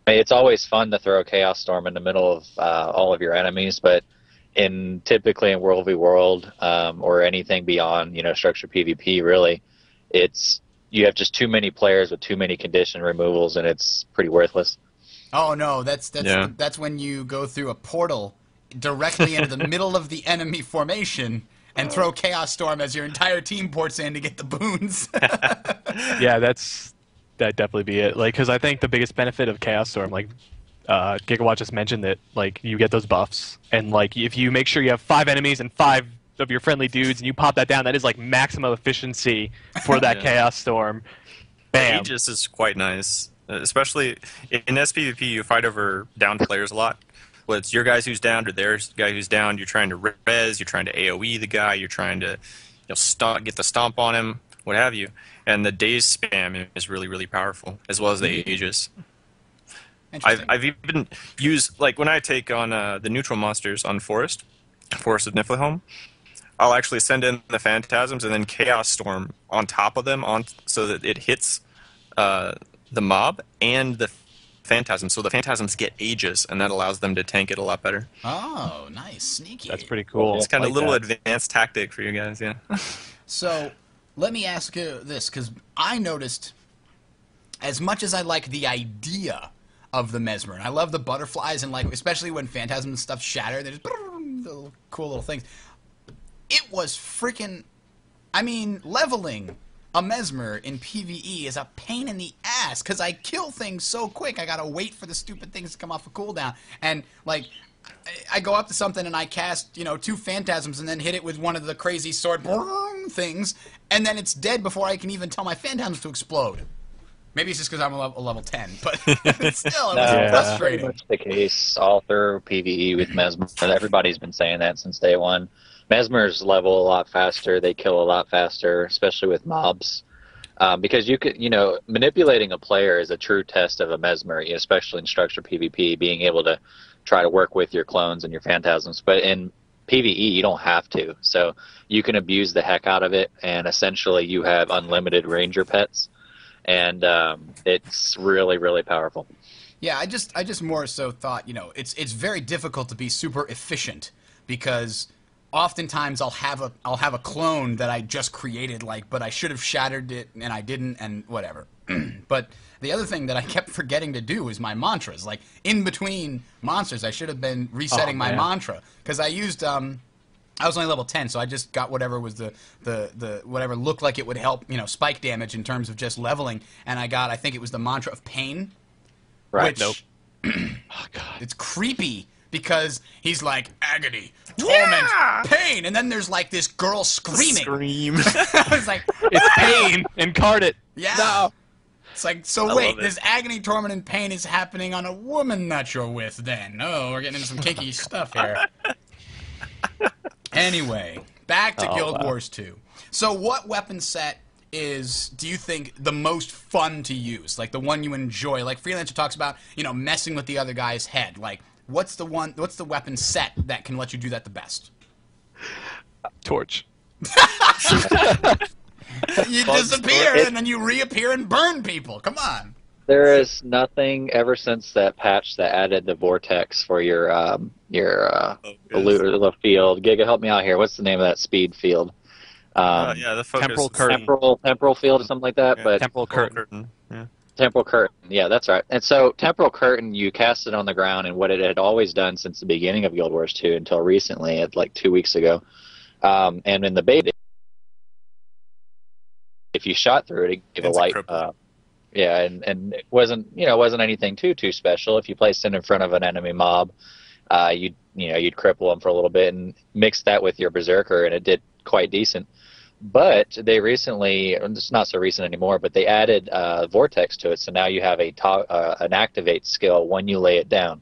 I mean, it's always fun to throw Chaos Storm in the middle of all of your enemies, but typically in World v World or anything beyond, structured PvP, really, you have just too many players with too many condition removals, and it's pretty worthless. Oh no, that's when you go through a portal directly into the middle of the enemy formation and throw Chaos Storm as your entire team ports in to get the boons. Yeah, that'd definitely be it. Like, because I think the biggest benefit of Chaos Storm, like Gigawatt just mentioned, that like you get those buffs, and like if you make sure you have 5 enemies and 5 of your friendly dudes, and you pop that down, that is like maximum efficiency for that Chaos Storm. Bam. Aegis is quite nice, especially in SPVP. You fight over downed players a lot. Well, it's your guys who's down or their guy who's down. You're trying to res, you're trying to AoE the guy, you're trying to get the stomp on him, what have you. And the daze spam is really, really powerful, as well as the Aegis. I've even used, like when I take on the neutral monsters on Forest of Niflheim, I'll actually send in the Phantasms and then Chaos Storm on top of them so that it hits the mob and the Phantasms. So the Phantasms get Aegis, and that allows them to tank it a lot better. Oh, nice. Sneaky. That's pretty cool. It's kind of a little advanced tactic for you guys, yeah. So let me ask you this, because I noticed, as much as I like the idea of the Mesmer, and I love the butterflies, and like especially when Phantasm and stuff shatter, they're just little, cool little things. It was freaking, leveling a Mesmer in PvE is a pain in the ass, because I kill things so quick. I gotta wait for the stupid things to come off a cooldown, and like I go up to something and I cast 2 Phantasms and then hit it with one of the crazy sword things, and then it's dead before I can even tell my Phantasms to explode. Maybe it's just because I'm a level 10, but still, it was frustrating. That's pretty much the case all through PvE with Mesmer. Everybody's been saying that since day one. Mesmers level a lot faster. They kill a lot faster, especially with mobs. Because you could, manipulating a player is a true test of a Mesmer, especially in structured PvP, being able to try to work with your clones and your Phantasms. But in PvE, you don't have to. So you can abuse the heck out of it, and essentially you have unlimited ranger pets. And it's really, really powerful. Yeah, I just more so thought, it's very difficult to be super efficient, because oftentimes I'll have a clone that I just created, but I should have shattered it and I didn't, and whatever. But the other thing that I kept forgetting to do is my mantras. Like in between monsters, I should have been resetting my mantra, because I used I was only level 10, so I just got whatever was the whatever looked like it would help, spike damage in terms of just leveling, and I think it was the mantra of pain. Right. Which, oh god, it's creepy, because he's like agony, torment, pain, and then there's like this girl screaming. Scream. I was like, it's pain incarnate. Yeah. No. It's like, so wait, this agony, torment, and pain is happening on a woman that you're with then. Oh, we're getting into some kinky stuff here. Anyway, back to Guild Wars 2. So what weapon set do you think the most fun to use? Like the one you enjoy? Like Freelancer talks about, messing with the other guy's head. Like, what's the weapon set that can let you do that the best? Torch. You disappear and then you reappear and burn people. Come on. There is nothing ever since that patch that added the vortex for your little field. Giga, help me out here. What's the name of that speed field? The focus. Temporal curtain. Temporal field or something like that. Yeah, but temporal curtain. Yeah. Temporal curtain. Yeah, that's right. And so temporal curtain, you cast it on the ground, and what it had always done since the beginning of Guild Wars 2 until recently, like 2 weeks ago, and in the beta, if you shot through it, it gave a light. Yeah, and it wasn't anything too special. If you placed it in front of an enemy mob, you'd cripple them for a little bit and mix that with your berserker, and it did quite decent. But they recently, it's not so recent anymore, but they added vortex to it, so now you have an activate skill when you lay it down.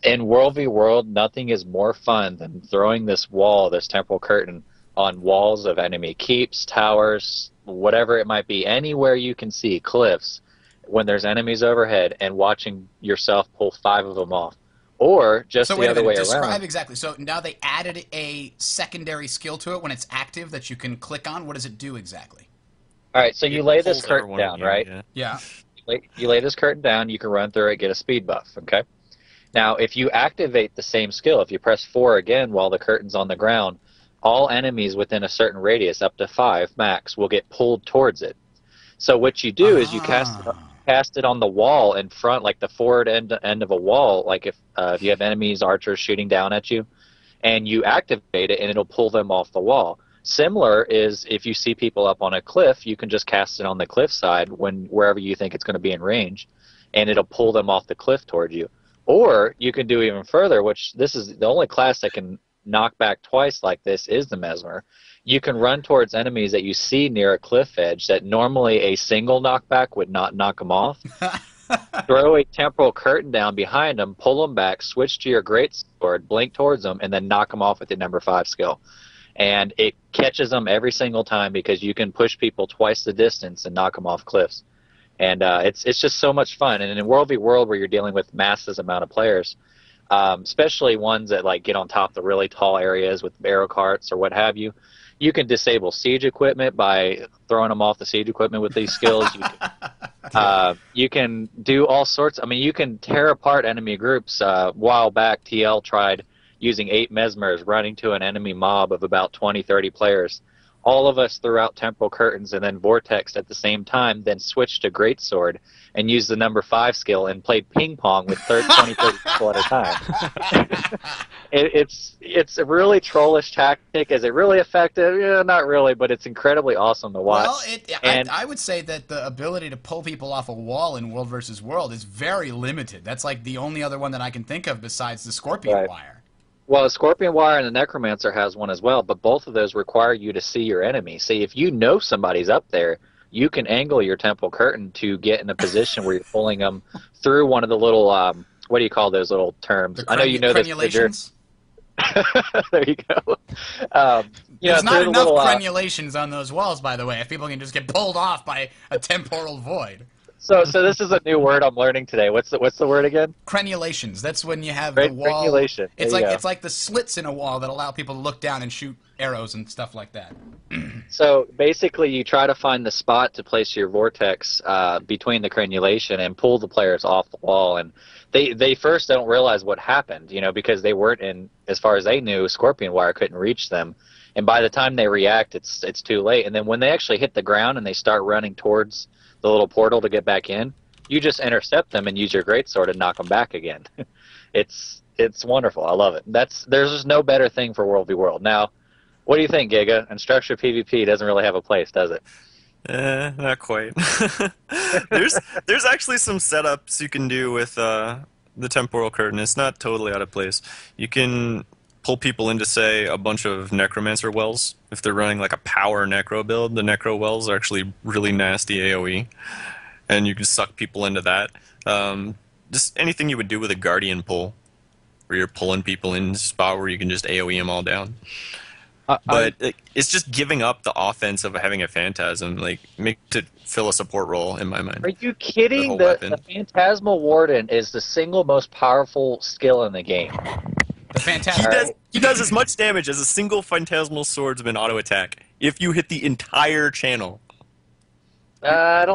In World v World, nothing is more fun than throwing this temporal curtain, on walls of enemy keeps, towers, whatever it might be, anywhere you can see, cliffs, when there's enemies overhead, and watching yourself pull 5 of them off. or just So the wait a other minute, way describe around. exactly. So now they added a secondary skill to it when it's active that you can click on. What does it do exactly? All right, so you It lay this pulls curtain everyone with down, you. right? Yeah. Yeah. You lay this curtain down, you can run through it, get a speed buff, okay? Now, if you activate the same skill, if you press 4 again while the curtain's on the ground, all enemies within a certain radius, up to 5 max, will get pulled towards it. So what you do is you cast it on the wall in front, like the forward end of a wall, like if you have enemies, archers shooting down at you, and you activate it and it'll pull them off the wall. Similar is if you see people up on a cliff, you can just cast it on the cliff side wherever you think it's going to be in range, and it'll pull them off the cliff towards you. Or you can do even further, which this is the only class that can knock back twice like this is the Mesmer. You can run towards enemies that you see near a cliff edge that normally a single knockback would not knock them off. Throw a temporal curtain down behind them, pull them back, switch to your greatsword, blink towards them, and then knock them off with the number 5 skill. And it catches them every single time because you can push people twice the distance and knock them off cliffs. And it's just so much fun. And in World v. World, where you're dealing with massive amount of players, especially ones that like get on top of the really tall areas with arrow carts or what have you, you can disable siege equipment by throwing them off the siege equipment with these skills. You can do all sorts. I mean, you can tear apart enemy groups. A while back, TL tried using 8 Mesmers running to an enemy mob of about 20, 30 players. All of us threw out temporal curtains and then vortex at the same time, then switched to greatsword and used the number 5 skill and played ping pong with 20, 30 people at a time. It's a really trollish tactic. Is it really effective? Yeah, not really, but it's incredibly awesome to watch. Well, I would say that the ability to pull people off a wall in World versus World is very limited. That's like the only other one that I can think of besides the Scorpion Wire. Well, the Scorpion Wire and the Necromancer has one as well, but both of those require you to see your enemy. See, if you know somebody's up there, you can angle your temple curtain to get in a position where you're pulling them through one of the little, what do you call those little terms? I know you know this. There you go. There's not enough crenulations on those walls, by the way, if people can just get pulled off by a temporal void. So this is a new word I'm learning today. What's the word again? Crenulations. That's when you have the wall. Crenulation. It's like the slits in a wall that allow people to look down and shoot arrows and stuff like that. So basically, you try to find the spot to place your vortex between the crenulation and pull the players off the wall. And they first don't realize what happened, because they weren't in. As far as they knew, Scorpion Wire couldn't reach them. And by the time they react, it's too late. And then when they actually hit the ground and they start running towards the little portal to get back in, you just intercept them and use your greatsword and knock them back again. It's wonderful. I love it. There's just no better thing for World v. World. Now, what do you think, Giga? Unstructured PvP doesn't really have a place, does it? Not quite. There's actually some setups you can do with the temporal curtain. It's not totally out of place. You can pull people into, say, a bunch of Necromancer wells. If they're running like a power Necro build, the Necro wells are actually really nasty AoE, and you can suck people into that. Just anything you would do with a Guardian pull, where you're pulling people in a spot where you can just AoE them all down. But it's just giving up the offense of having a Phantasm, like make it fill a support role in my mind. Are you kidding? The Phantasmal Warden is the single most powerful skill in the game. He does as much damage as a single Phantasmal Swordsman auto attack if you hit the entire channel. Yeah,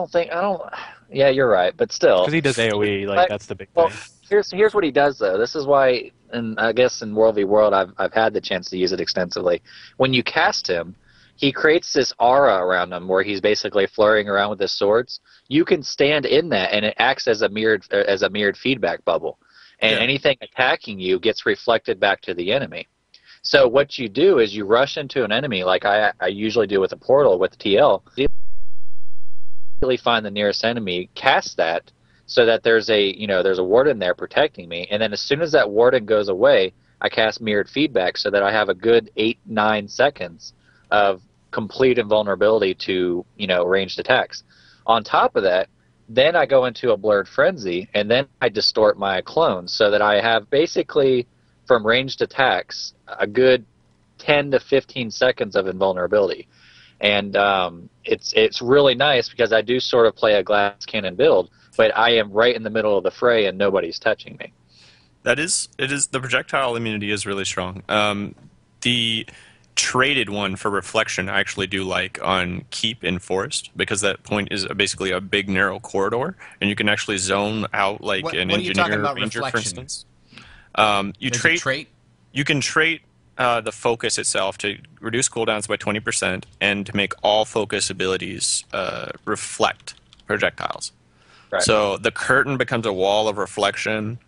you're right, but still. Because he does AoE, that's the big thing. Here's what he does, though. This is why, and I guess in World v. World, I've had the chance to use it extensively. When you cast him, he creates this aura around him where he's basically flurrying around with his swords. You can stand in that, and it acts as a mirrored feedback bubble. And anything attacking you gets reflected back to the enemy. So what you do is you rush into an enemy, like I usually do with a portal with TL. Really find the nearest enemy, cast that, so that there's a warden there protecting me, and then as soon as that warden goes away, I cast mirrored feedback so that I have a good 8-9 seconds of complete invulnerability to ranged attacks. On top of that, then I go into a blurred frenzy, and then I distort my clones so that I have basically, from ranged attacks, a good 10 to 15 seconds of invulnerability. And it's really nice because I do sort of play a glass cannon build, but I am right in the middle of the fray and nobody's touching me. It is the projectile immunity is really strong. The traded one for reflection I actually do like on keep in forest because that point is basically a big narrow corridor and you can actually zone out like What an are you talking engineer about ranger, for reflection? instance. There's a trait? You can trait the focus itself to reduce cooldowns by 20% and to make all focus abilities reflect projectiles. Right. So the curtain becomes a wall of reflection.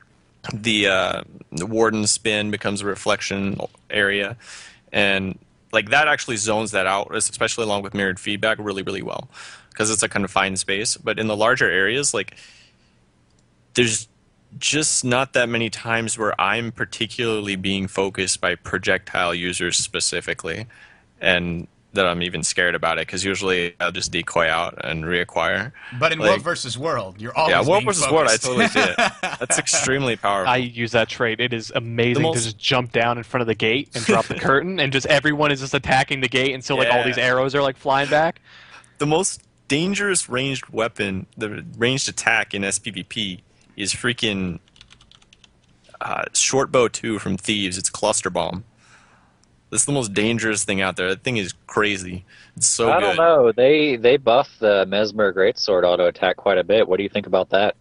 The warden spin becomes a reflection area, and like that actually zones that out, especially along with mirrored feedback, really, really well because it's a confined space. But in the larger areas, like there's just not that many times where I'm particularly being focused by projectile users specifically, and that I'm even scared about it because usually I'll just decoy out and reacquire. But in Like, World versus World, you're always World being versus World, I focused. totally see it. That's extremely powerful. I use that trait. It is amazing most- to just jump down in front of the gate and drop the curtain, and just everyone is just attacking the gate, and so like all Yeah. these arrows are like flying back. The most dangerous ranged weapon, the ranged attack in SPVP, is freaking short bow 2 from Thieves. It's cluster bomb. That's the most dangerous thing out there. That thing is crazy. It's so I good. don't know. They buffed the Mesmer Greatsword auto attack quite a bit. What do you think about that?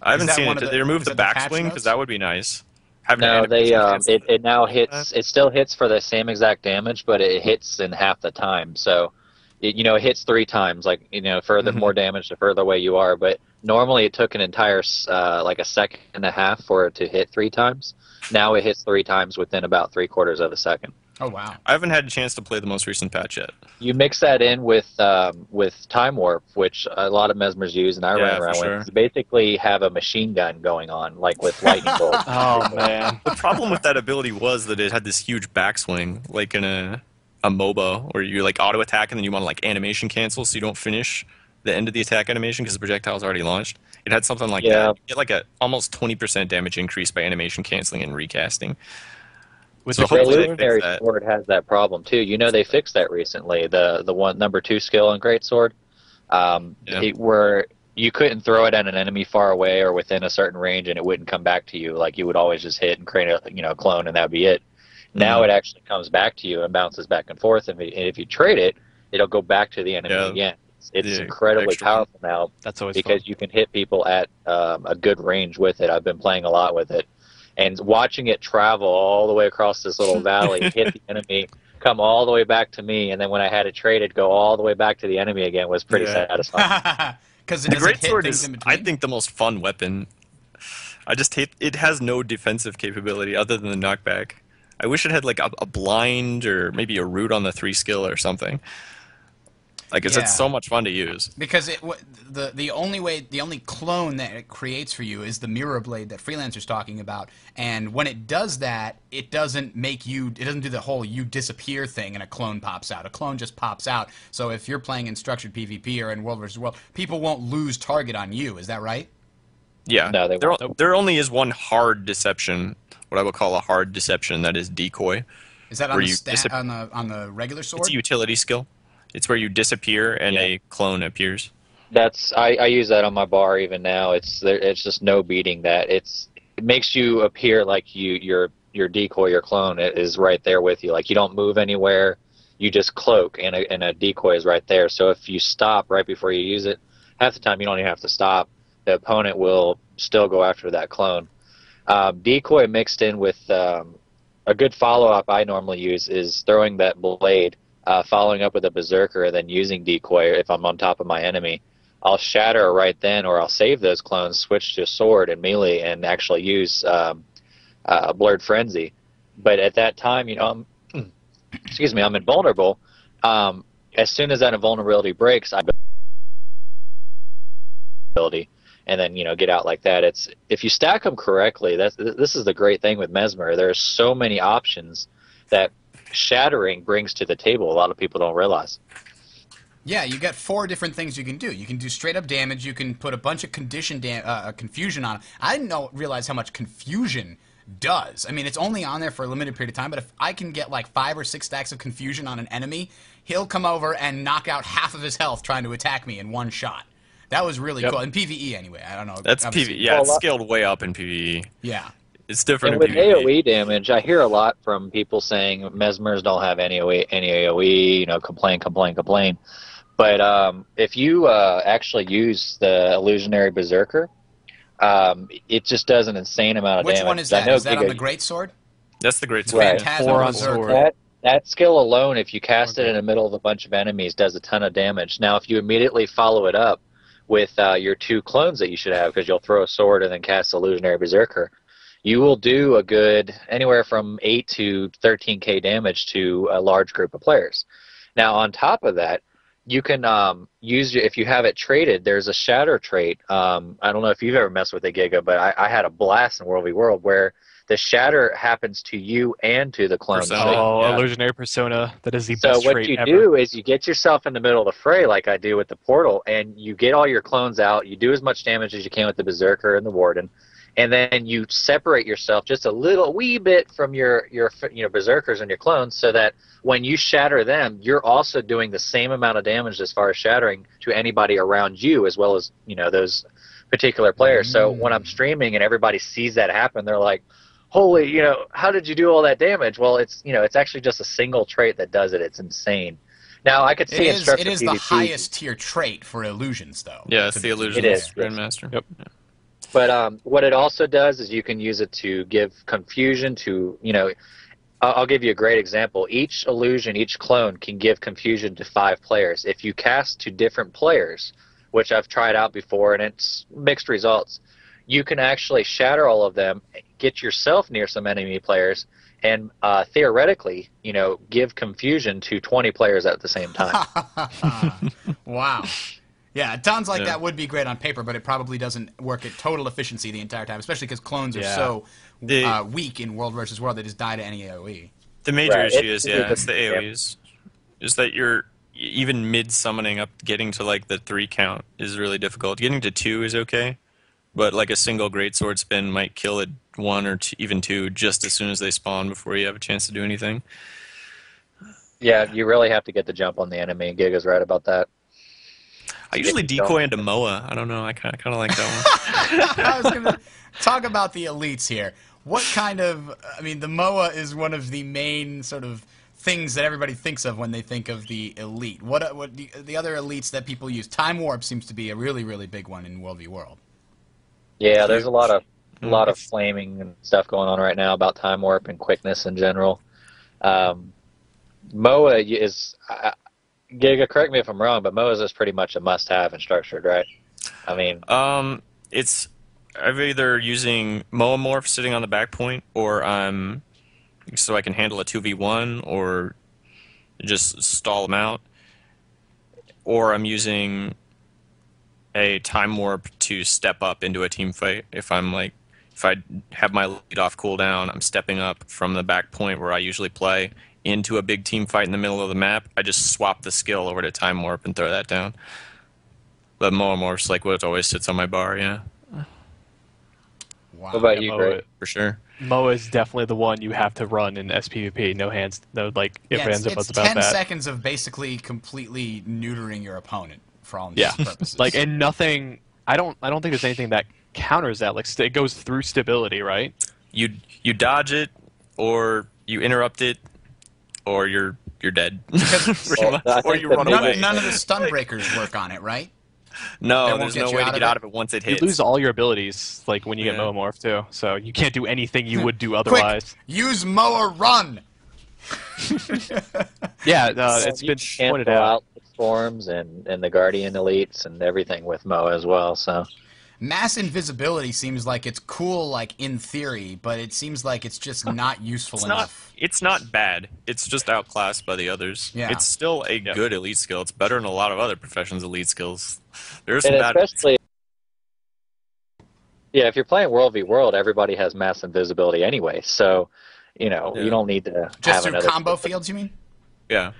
I haven't that seen one it. of Did the- they remove is the that the patch backswing? notes? Because that would be nice. Having No, animation cancel it now hits. that. It still hits for the same exact damage, but it hits in half the time. So, it hits 3 times. Like further more damage the further away you are. But normally it took an entire like a second and a half for it to hit 3 times. Now it hits 3 times within about 3/4 of a second. Oh, wow. I haven't had a chance to play the most recent patch yet. You mix that in with Time Warp, which a lot of Mesmers use, and I Yeah, ran for around sure. with. You basically have a machine gun going on, like with lightning bolts. Oh man. The problem with that ability was that it had this huge backswing, like in a MOBA, where you like auto attack and then you want to like animation cancel so you don't finish the end of the attack animation because the projectile's already launched. It had something like Yeah. that. You get like a almost 20% damage increase by animation canceling and recasting. With So the hopefully they Greatsword? fix Legendary that. Sword has that problem too. They fixed that recently. The one number 2 skill in Greatsword, Yeah. where you couldn't throw it at an enemy far away or within a certain range, and it wouldn't come back to you. Like you would always just hit and create a clone, and that'd be it. Now it actually comes back to you and bounces back and forth, and if you trade it, it'll go back to the enemy Yeah. again. It's The incredibly extra one. powerful now That's always because fun. you can hit people at a good range with it. I've been playing a lot with it, and watching it travel all the way across this little valley, hit the enemy, come all the way back to me, and then when I had it traded, go all the way back to the enemy again was pretty Yeah. satisfying. Because The it doesn't hit greatsword things is, in between. I think, the most fun weapon. I just hate it has no defensive capability other than the knockback. I wish it had like a blind or maybe a root on the 3 skill or something. Like it's Yeah. so much fun to use. Because the only clone that it creates for you is the mirror blade that Freelancer's talking about, and when it does that, it doesn't do the whole you disappear thing and a clone pops out. A clone just pops out. So if you're playing in structured PvP or in World vs. World, people won't lose target on you. Is that right? Yeah, No, they won't. there only is one hard deception, what I would call a hard deception, that is decoy. Is that Where on the you on the regular sword? It's a utility skill. It's where you disappear and a clone appears. I use that on my bar even now. It's just no beating that. It makes you appear like your decoy, your clone is right there with you. Like you don't move anywhere. You just cloak, and a decoy is right there. So if you stop right before you use it, half the time you don't even have to stop. The opponent will still go after that clone. Decoy mixed in with a good follow-up I normally use is throwing that blade, following up with a berserker, and then using decoy if I'm on top of my enemy. I'll shatter right then, or I'll save those clones, switch to sword and melee, and actually use Blurred Frenzy. But at that time, I'm I'm invulnerable. As soon as that invulnerability breaks, I ability, and then get out like that. It's if you stack them correctly. This is the great thing with Mesmer. There are so many options that shattering brings to the table. A lot of people don't realize. Yeah, you got 4 different things you can do. You can do straight up damage. You can put a bunch of confusion on it. I didn't realize how much confusion does. I mean, it's only on there for a limited period of time, but if I can get like 5 or 6 stacks of confusion on an enemy, he'll come over and knock out half of his health trying to attack me in one shot. That was really cool. In PvE, anyway. I don't know. That's obviously. PvE. Yeah, Well, it's scaled way up in PvE. Yeah. It's different And in with PvP. AoE damage, I hear a lot from people saying Mesmers don't have any AoE, complain. But if you actually use the Illusionary Berserker, it just does an insane amount of Which damage. one is I that? know Is that on Giga- the Greatsword? That's the great It's sword. Right. Yeah. Phantasm Or on Berserker. sword. that skill alone, if you cast it in the middle of a bunch of enemies, does a ton of damage. Now, if you immediately follow it up with your 2 clones that you should have, because you'll throw a sword and then cast Illusionary Berserker, you will do a good anywhere from 8 to 13k damage to a large group of players. Now, on top of that, you can use, if you have it traded, there's a shatter trait. I don't know if you've ever messed with a Giga, but I had a blast in World v World where the shatter happens to you and to the clones. Persona. Oh, Yeah. Illusionary Persona. That is the So best what trait you ever. do is you get yourself in the middle of the fray like I do with the portal, and you get all your clones out. You do as much damage as you can with the Berserker and the Warden, and then you separate yourself just a wee bit from your Berserkers and your clones, so that when you shatter them, you're also doing the same amount of damage as far as shattering to anybody around you, as well as those particular players. So when I'm streaming and everybody sees that happen, they're like, holy, how did you do all that damage? Well, it's actually just a single trait that does it. It's insane. Now, I could see It Instructor is the PvP, highest tier trait for illusions, though. Yeah, it's the illusions It is. Grandmaster. Yep. Yeah. but what it also does is you can use it to give confusion to, I'll give you a great example. Each illusion, each clone can give confusion to 5 players. If you cast to different players, which I've tried out before, and it's mixed results, you can actually shatter all of them, get yourself near some enemy players, and theoretically, give confusion to 20 players at the same time. Wow. Yeah, it sounds like Yeah. that would be great on paper, but it probably doesn't work at total efficiency the entire time, especially because clones are Yeah. so The- weak in World versus World, they just die to any AoE. The major Right. issue is, It's- it's the AoEs. Is that you're even mid summoning up, getting to like the 3 count is really difficult. Getting to 2 is okay, but like a single greatsword spin might kill it 1 or even 2 just as soon as they spawn before you have a chance to do anything. Yeah, you really have to get the jump on the enemy. Giga's right about that. I usually you don't- decoy into Moa. I don't know. I kind of like that one. I was going to talk about the elites here. What kind of, the MOA is one of the main sort of things that everybody thinks of when they think of the elite. What the other elites that people use? Time Warp seems to be a really, really big one in World v World. Yeah, there's a lot of flaming and stuff going on right now about time warp and quickness in general. MOA is, Giga, correct me if I'm wrong, but MOA is pretty much a must-have in Structured, right? It's I'm either using Moa Morph sitting on the back point, or I'm so I can handle a 2v1 or just stall them out, or I'm using a Time Warp to step up into a team fight. If I have my lead off cooldown, I'm stepping up from the back point where I usually play into a big team fight in the middle of the map. I just swap the skill over to Time Warp and throw that down. But Moa Morph's like what always sits on my bar, yeah, Wow. What about Yeah, you, MOA. Greg? for sure. MOA is definitely the one you have to run in SPVP. No hands, no like if Yeah, ands, if it's buts about 10 that. seconds of basically completely neutering your opponent for all Yeah, intents and purposes. like and nothing. I don't think there's anything that counters that. Like it goes through stability, right? You dodge it, or you interrupt it, or you're dead. Pretty Well, much. I Or think you the run big- away. none of the stun breakers work on it, right? They No, won't there's get no you way out to of get it? out of it once it You hits. lose all your abilities like when you get Yeah. MOA Morph too. So you can't do anything you would do otherwise. Quick, use Moa Run! Yeah, So it's you been can pointed pull out. the Storms and the Guardian Elites and everything with MOA as well, so... Mass invisibility seems like it's cool, like, in theory, but it seems like it's just not useful enough. It's not bad. It's just outclassed by the others. Yeah. It's still a Yep. good elite skill. It's better than a lot of other professions' elite skills. There's some And bad. especially... Yeah, if you're playing World v World, everybody has mass invisibility anyway, so, you don't need to Just have through another... combo fields, you mean? Yeah.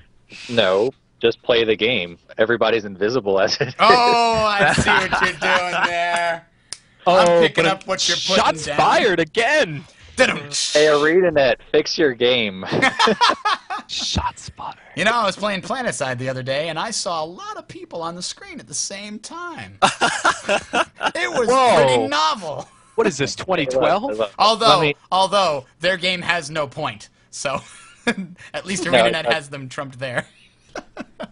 No, just play the game. Everybody's invisible as it is. Oh, I see what you're doing there. I'm picking but up what you're putting shots down. fired again. Hey, ArenaNet, fix your game. Shots fired. You know, I was playing PlanetSide the other day, and I saw a lot of people on the screen at the same time. It was Whoa. pretty novel. What is this, 2012? Although their game has no point, so at least ArenaNet has them trumped there.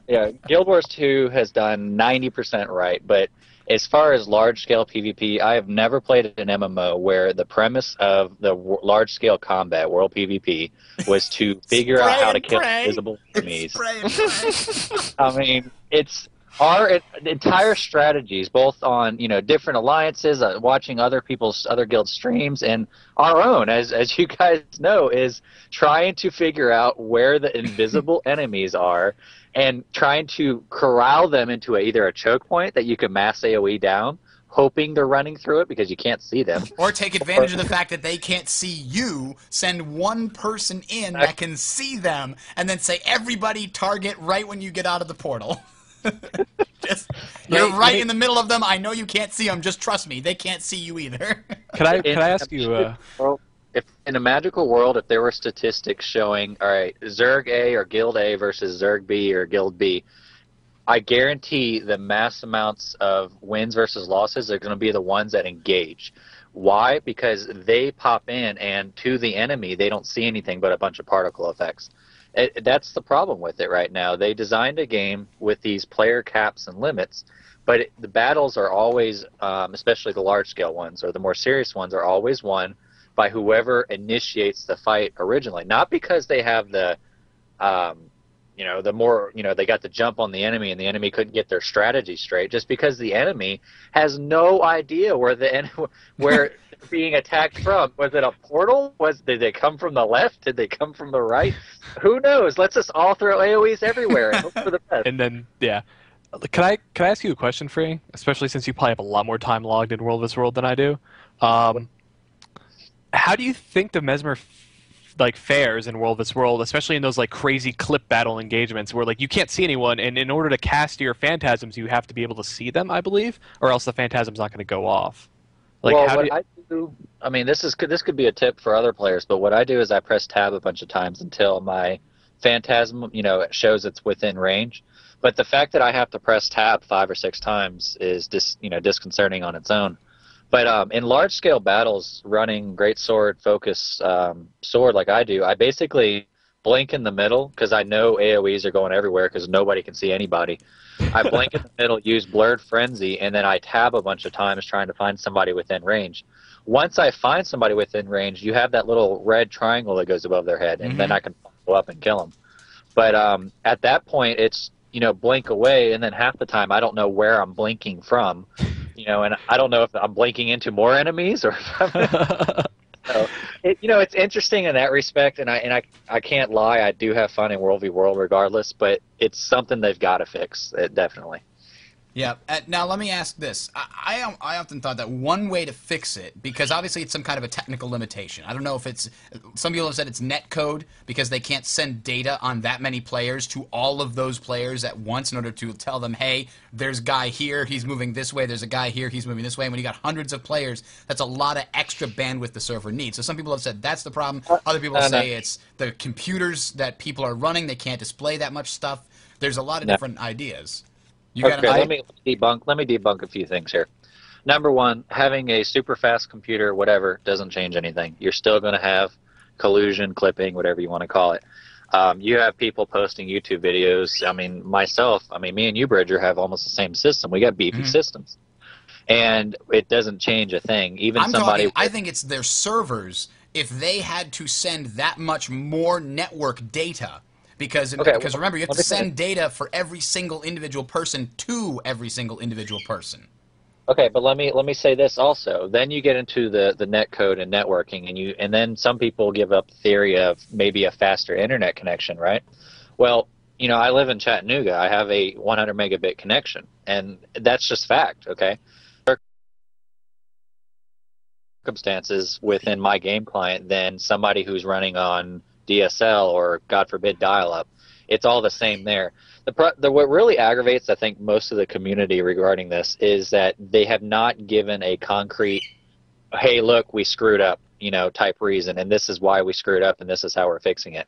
Yeah, Guild Wars 2 has done 90% right, but as far as large-scale PvP, I have never played an MMO where the premise of the large-scale combat, world PvP, was to figure out how to kill invisible enemies. I mean, it's our entire strategies, both on different alliances, watching other guild streams, and our own, as you guys know, is trying to figure out where the invisible enemies are and trying to corral them into either a choke point that you can mass AoE down, hoping they're running through it because you can't see them. Or take advantage of the fact that they can't see you, send one person in that can see them, and then say, everybody target right when you get out of the portal. You're right in the middle of them. I know you can't see them. Just trust me. They can't see you either. Can I ask you... If in a magical world, if there were statistics showing, all right, Zerg A or Guild A versus Zerg B or Guild B, I guarantee the mass amounts of wins versus losses are going to be the ones that engage. Why? Because they pop in, and to the enemy, they don't see anything but a bunch of particle effects. That's the problem with it right now. They designed a game with these player caps and limits, but the battles are always, especially the large-scale ones or the more serious ones, are always won by whoever initiates the fight originally. Not because they have the they got the jump on the enemy and the enemy couldn't get their strategy straight, just because the enemy has no idea where they're being attacked from. Was it a portal? Did they come from the left? Did they come from the right? Who knows? Let's just all throw AoEs everywhere and hope for the best. And then, yeah. Can I ask you a question, Free? Especially since you probably have a lot more time logged in World vs. World than I do. How do you think the Mesmer fares in World vs. World, especially in those crazy clip battle engagements where you can't see anyone, and in order to cast your phantasms, you have to be able to see them, I believe, or else the phantasm's not going to go off. I mean, this could be a tip for other players, but what I do is I press tab a bunch of times until my phantasm, shows it's within range. But the fact that I have to press tab 5 or 6 times is disconcerting on its own. But in large-scale battles, running Great Sword, Focus, Sword like I do, I basically blink in the middle because I know AoEs are going everywhere because nobody can see anybody. I blink in the middle, use Blurred Frenzy, and then I tab a bunch of times trying to find somebody within range. Once I find somebody within range, you have that little red triangle that goes above their head, and then I can go up and kill them. But at that point, it's blink away, and then half the time I don't know where I'm blinking from. And I don't know if I'm blinking into more enemies or so it's interesting in that respect, and I can't lie, I do have fun in World v World regardless, but it's something they've got to fix, definitely. Yeah. Now let me ask this. I often thought that one way to fix it, because obviously it's some kind of a technical limitation. I don't know if it's, some people have said it's net code because they can't send data on that many players to all of those players at once in order to tell them, hey, there's a guy here, he's moving this way, there's a guy here, he's moving this way. And when you got hundreds of players, that's a lot of extra bandwidth the server needs. So some people have said that's the problem. Other people say it's the computers that people are running, they can't display that much stuff. There's a lot of different ideas. Let me debunk a few things here. Number one, having a super fast computer, whatever, doesn't change anything. You're still going to have collusion, clipping, whatever you want to call it. You have people posting YouTube videos. I mean, me and you, Bridger, have almost the same system. We got beefy systems. And it doesn't change a thing. I think it's their servers. If they had to send that much more network data, because remember, you have to send data for every single individual person to every single individual person. Okay, but let me say this also. Then you get into the net code and networking, and then some people give up the theory of maybe a faster internet connection, right? Well, I live in Chattanooga. I have a 100 megabit connection, and that's just fact. Okay. Circumstances within my game client than somebody who's running on DSL or, God forbid, dial-up. It's all the same there. What really aggravates, I think, most of the community regarding this is that they have not given a concrete, hey, look, we screwed up, type reason, and this is why we screwed up, and this is how we're fixing it.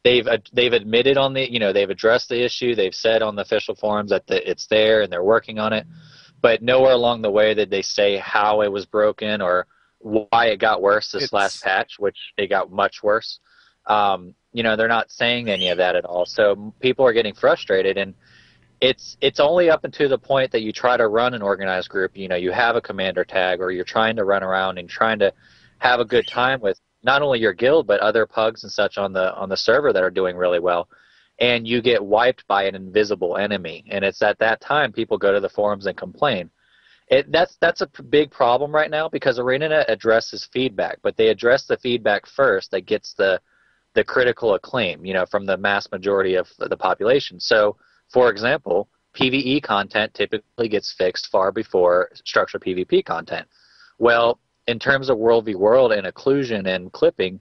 They've admitted on they've addressed the issue. They've said on the official forums that it's there and they're working on it, but nowhere along the way did they say how it was broken or why it got worse this It's- last patch, which it got much worse. You know, they're not saying any of that at all. So people are getting frustrated, and it's only up until the point that you try to run an organized group. You know, you have a commander tag, or you're trying to run around and trying to have a good time with not only your guild but other pugs and such on the server that are doing really well, and you get wiped by an invisible enemy. And it's at that time people go to the forums and complain. That's a big problem right now, because ArenaNet addresses feedback, but they address the feedback first that gets the critical acclaim, you know, from the mass majority of the population. So, for example, PvE content typically gets fixed far before structured PvP content. Well, in terms of World v World and occlusion and clipping,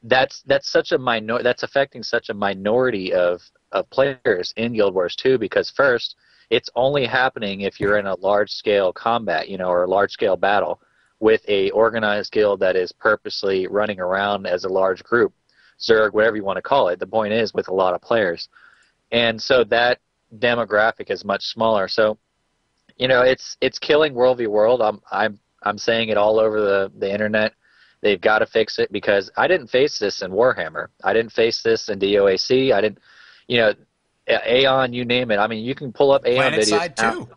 that's such a that's affecting such a minority of players in Guild Wars 2, because first, it's only happening if you're in a large-scale combat, you know, or a large-scale battle with a organized guild that is purposely running around as a large group, Zerg, whatever you want to call it. The point is with a lot of players. And so that demographic is much smaller. So, you know, it's killing World v World. I'm saying it all over the internet. They've got to fix it, because I didn't face this in Warhammer. I didn't face this in DOAC. I didn't, you know, Aeon, you name it. I mean, you can pull up Aeon videos. PlanetSide too.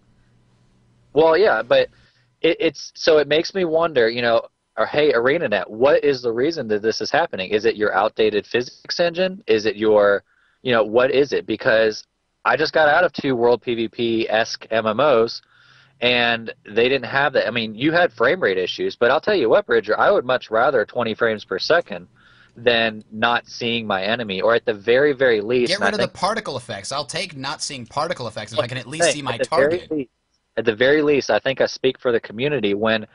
Well, yeah, but it's so it makes me wonder, you know, or hey, ArenaNet, what is the reason that this is happening? Is it your outdated physics engine? Is it your, you know, what is it? Because I just got out of 2 World PvP-esque MMOs, and they didn't have that. I mean, you had frame rate issues, but I'll tell you what, Bridger, I would much rather 20 frames per second than not seeing my enemy, or at the very, very least... Get rid of the particle effects. I'll take not seeing particle effects if I can at least see my target. At the very least, I think I speak for the community when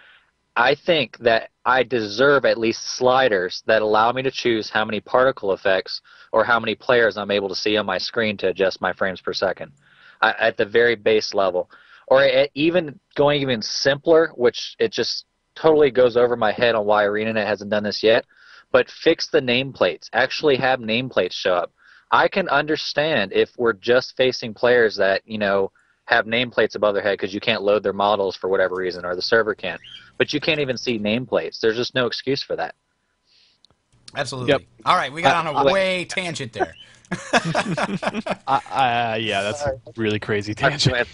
I think that I deserve at least sliders that allow me to choose how many particle effects or how many players I'm able to see on my screen to adjust my frames per second at the very base level. Or even going even simpler, which it just totally goes over my head on why ArenaNet hasn't done this yet, but fix the nameplates. Actually have nameplates show up. I can understand if we're just facing players that, you know, have nameplates above their head because you can't load their models for whatever reason, or the server can't. But you can't even see nameplates. There's just no excuse for that. Absolutely. Yep. All right, we got on a way tangent there. Yeah, that's a really crazy tangent.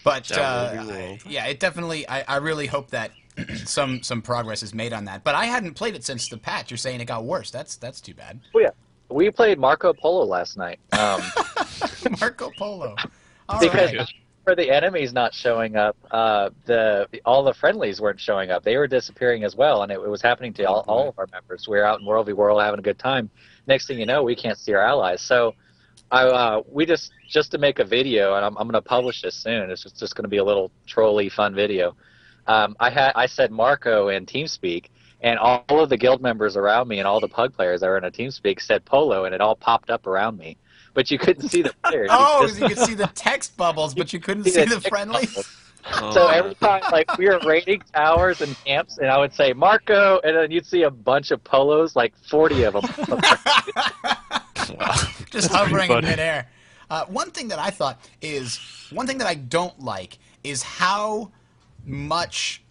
But yeah, it definitely. I really hope that some progress is made on that. But I hadn't played it since the patch. You're saying it got worse. That's too bad. Oh yeah, we played Marco Polo last night. Marco Polo. All because right. for the enemies not showing up, all the friendlies weren't showing up. They were disappearing as well, and it was happening to all of our members. We were out in World v World having a good time. Next thing you know, we can't see our allies. So we just to make a video, and I'm going to publish this soon. It's just going to be a little trolly fun video. I said Marco in TeamSpeak, and all of the guild members around me and all the pug players that were in a TeamSpeak said Polo, and it all popped up around me. But you couldn't see the players. You could see the text bubbles, but you couldn't see the friendlies. So every time, like, we were raiding towers and camps, and I would say Marco, and then you'd see a bunch of Polos, like 40 of them. Just hovering in midair. One thing that I don't like is how much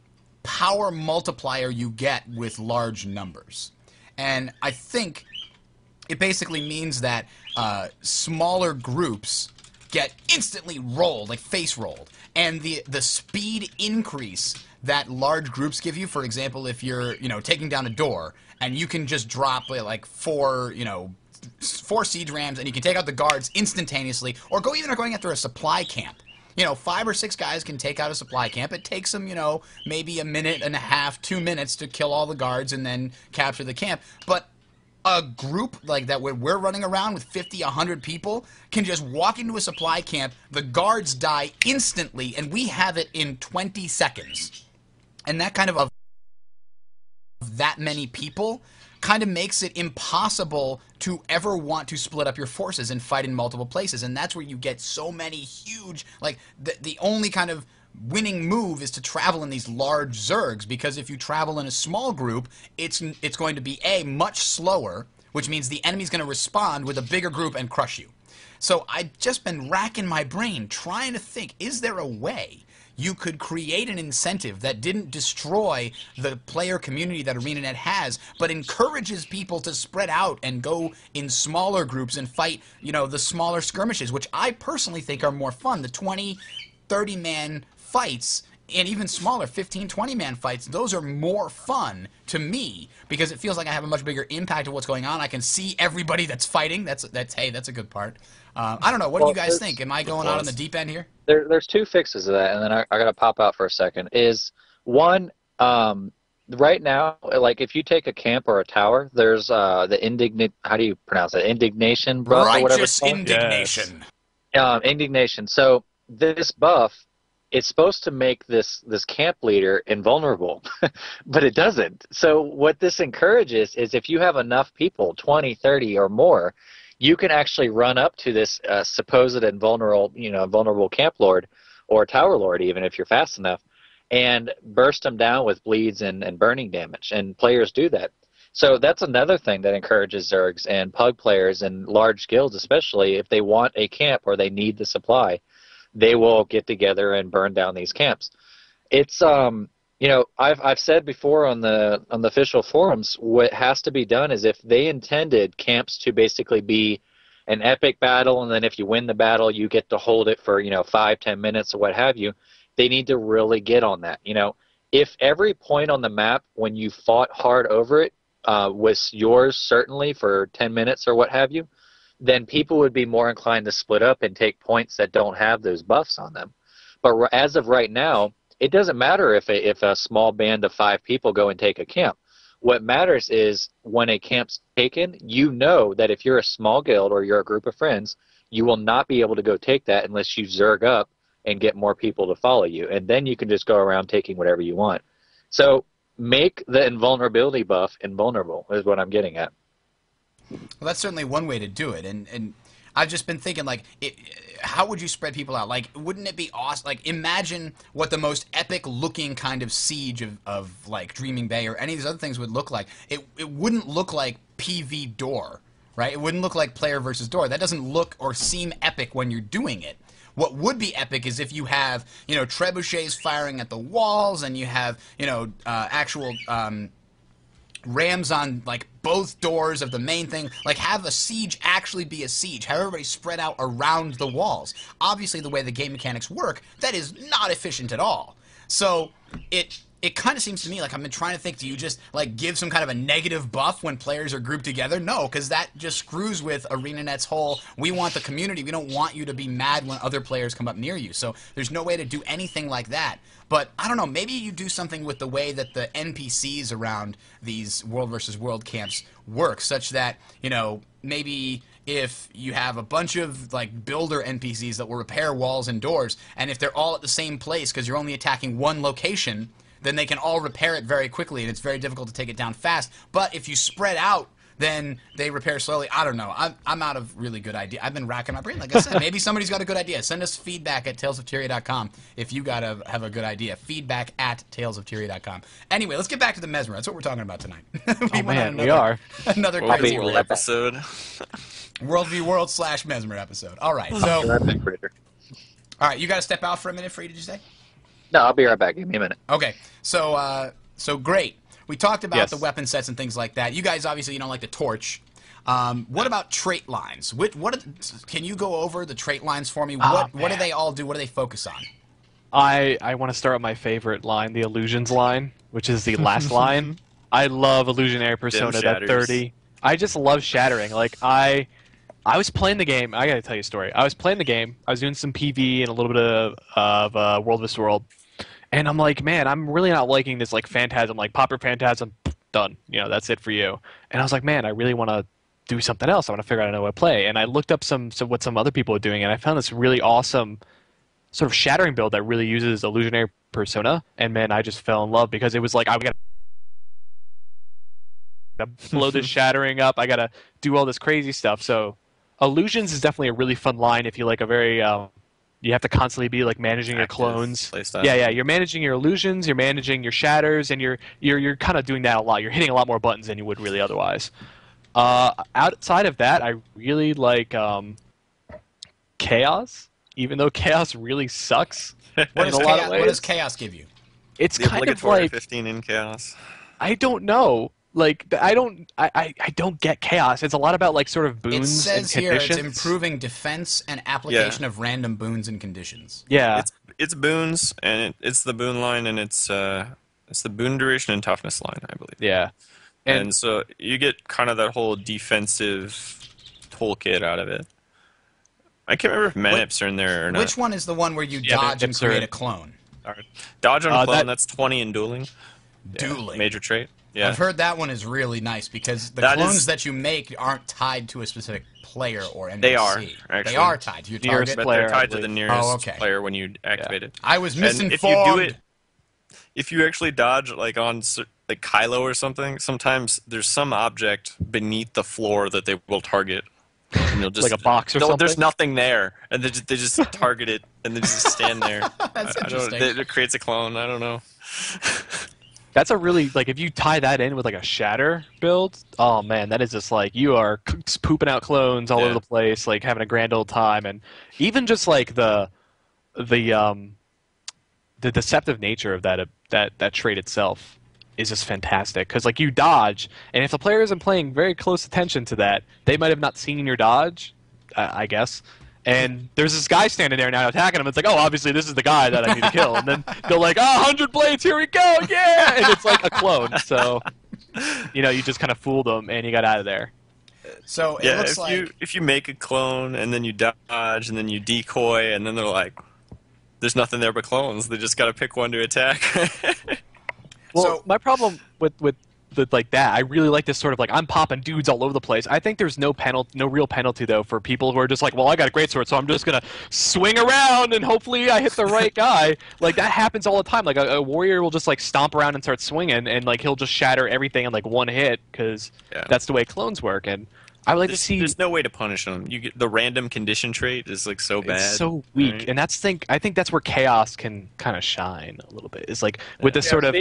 power multiplier you get with large numbers. And I think it basically means that smaller groups get instantly rolled, like face rolled. And the speed increase that large groups give you, for example, if you're, taking down a door, and you can just drop like four siege rams, and you can take out the guards instantaneously, or going after a supply camp. 5 or 6 guys can take out a supply camp. It takes them, maybe a minute and a half, 2 minutes to kill all the guards and then capture the camp. But a group like that where we're running around with 50, 100 people can just walk into a supply camp, the guards die instantly, and we have it in 20 seconds. And that kind of that many people kind of makes it impossible to ever want to split up your forces and fight in multiple places. And that's where you get so many huge, like, the only kind of winning move is to travel in these large zergs, because if you travel in a small group, it's going to be much slower, which means the enemy's going to respond with a bigger group and crush you. So I've just been racking my brain trying to think, is there a way you could create an incentive that didn't destroy the player community that ArenaNet has, but encourages people to spread out and go in smaller groups and fight, the smaller skirmishes, which I personally think are more fun. The 20, 30-man fights, and even smaller 15, 20-man fights, those are more fun to me because it feels like I have a much bigger impact of what's going on. I can see everybody that's fighting. That's a good part. I don't know. What do you guys think? Am I going out on the deep end here? There's two fixes to that, and then I got to pop out for a second. Is one, right now, like if you take a camp or a tower, there's how do you pronounce it? Indignation buff or whatever. Righteous indignation. Indignation. So this buff, it's supposed to make this camp leader invulnerable, but it doesn't. So what this encourages is if you have enough people, 20, 30 or more, you can actually run up to this supposed invulnerable camp lord or tower lord, even if you're fast enough, and burst them down with bleeds and burning damage. And players do that. So that's another thing that encourages Zergs and Pug players and large guilds, especially if they want a camp or they need the supply, they will get together and burn down these camps. It's I've said before on the official forums, what has to be done is if they intended camps to basically be an epic battle, and then if you win the battle, you get to hold it for 5-10 minutes or what have you, they need to really get on that. If every point on the map when you fought hard over it was yours certainly for 10 minutes or what have you, then people would be more inclined to split up and take points that don't have those buffs on them. But as of right now, it doesn't matter if a small band of 5 people go and take a camp. What matters is when a camp's taken, you know that if you're a small guild or you're a group of friends, you will not be able to go take that unless you Zerg up and get more people to follow you. And then you can just go around taking whatever you want. So make the invulnerability buff invulnerable is what I'm getting at. Well, that's certainly one way to do it, and I've just been thinking, like, how would you spread people out? Like, wouldn't it be awesome? Like, imagine what the most epic-looking kind of siege of like, Dreaming Bay or any of these other things would look like. It wouldn't look like PV Door, right? It wouldn't look like player versus door. That doesn't look or seem epic when you're doing it. What would be epic is if you have, trebuchets firing at the walls, and you have, actual rams on, like, both doors of the main thing. Like, have a siege actually be a siege. Have everybody spread out around the walls. Obviously, the way the game mechanics work, that is not efficient at all. So, it kind of seems to me like I've been trying to think, do you just, like, give some kind of a negative buff when players are grouped together? No, because that just screws with ArenaNet's whole, we want the community, we don't want you to be mad when other players come up near you. So there's no way to do anything like that. But, I don't know, maybe you do something with the way that the NPCs around these World versus World camps work, such that, maybe if you have a bunch of, like, builder NPCs that will repair walls and doors, and if they're all at the same place because you're only attacking one location, then they can all repair it very quickly, and it's very difficult to take it down fast. But if you spread out, then they repair slowly. I don't know. I'm out of really good idea. I've been racking my brain, like I said. Maybe somebody's got a good idea. Send us feedback at talesoftyria.com if you have a good idea. Feedback at talesoftyria.com. Anyway, let's get back to the Mesmer. That's what we're talking about tonight. We are. Another crazy World episode. World v. World / Mesmer episode. All right. So, all right, you got to step out for a minute, Free, did you say? No, I'll be right back. Give me a minute. Okay. So great. We talked about the weapon sets and things like that. You guys obviously don't like the torch. What about trait lines? Can you go over the trait lines for me? What do they all do? What do they focus on? I want to start with my favorite line, the illusions line, which is the last line. I love illusionary persona that 30. I just love shattering. Like I was playing the game. I got to tell you a story. I was playing the game. I was doing some PV and a little bit of World vs. World. And I'm like, man, I'm really not liking this, like, Phantasm, like, pop your Phantasm, done. That's it for you. And I was like, man, I really want to do something else. I want to figure out how to play. And I looked up what some other people are doing, and I found this really awesome sort of shattering build that really uses illusionary persona. And, man, I just fell in love because it was like, I got to blow this shattering up. I got to do all this crazy stuff. So illusions is definitely a really fun line if you like a very... you have to constantly be like managing your clones. Yeah. You're managing your illusions, you're managing your shatters, and you're kind of doing that a lot. You're hitting a lot more buttons than you would really otherwise. Outside of that, I really like chaos. even though chaos really sucks. What in does a lot of chaos, ways. what does chaos give you? It's The kind of obligatory like 15 in chaos. I don't know. Like I don't get chaos. It's a lot about like sort of It boons and says here conditions. it's improving defense and application of random boons and conditions. Yeah. It's boons, and it's the boon line, and it's the boon duration and toughness line, I believe. Yeah. And so you get kind of that whole defensive toolkit out of it. I can't remember if manips are in there or not. Which one is the one where you Yeah, dodge and manips are create in. a clone? All right. Dodge on a clone, that- that's 20 in dueling. Dueling. Major trait. Yeah. I've heard that one is really nice because the That clones is- that you make aren't tied to a specific player or NPC. They are, actually. They are tied to your Nearest target. But player, they're tied I to the believe. nearest Oh, okay. player when you activate it. I was And misinformed. if you do it, if you actually dodge like on like Kylo or something, sometimes there's some object beneath the floor that they will target. And you'll just, Like a box or something? There's nothing there, and they just target it, and they just stand there. That's I don't, interesting. it creates a clone. I don't know. That's a really like if you tie that in with like a shatter build, oh man, that is just like you are pooping out clones all over the place, like having a grand old time, and even just like the deceptive nature of that trait itself is just fantastic because like you dodge, and if the player isn't paying very close attention to that, they might have not seen your dodge, I guess. And there's this guy standing there now attacking him. It's like, oh, obviously this is the guy that I need to kill. And then they're like, oh, 100 blades, here we go, yeah! And it's like a clone. So, you just kind of fooled them, and you got out of there. So it Yeah, looks like if you make a clone and then you dodge and then you decoy and then they're like, there's nothing there but clones. They just got to pick one to attack. Well, So- my problem with like that, I really like this sort of like I'm popping dudes all over the place. I think there's no real penalty though for people who are just like, well, I got a great sword, so I'm just gonna swing around and hopefully I hit the right guy. Like that happens all the time. Like a warrior will just like stomp around and start swinging, and like he'll just shatter everything in like one hit because that's the way clones work. And I would like to see. There's no way to punish them. You get the random condition trait is like so bad. It's so weak, right? and I think that's where chaos can kind of shine a little bit. Is like with this sort of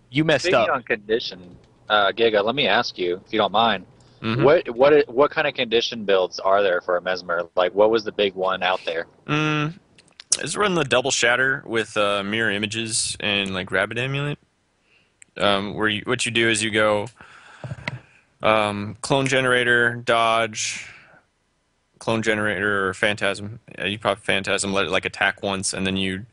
you messed Speaking up. on condition, Giga, let me ask you, if you don't mind, Mhm. what kind of condition builds are there for a Mesmer? Like, what was the big one out there? Is run the double shatter with mirror images and like rabbit amulet. What you do is you go clone generator, dodge, clone generator or phantasm. You pop phantasm, let it like attack once, and then you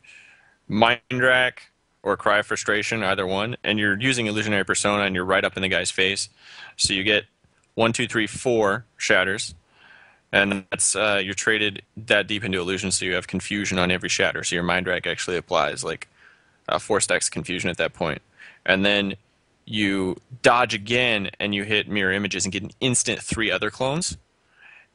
mind rack or cry of frustration, either one, and you're using illusionary persona and you're right up in the guy's face. So you get 1, 2, 3, 4 shatters. And that's you're traded that deep into illusion, so you have confusion on every shatter. So your mind rack actually applies like 4 stacks of confusion at that point. And then you dodge again, and you hit mirror images and get an instant 3 other clones.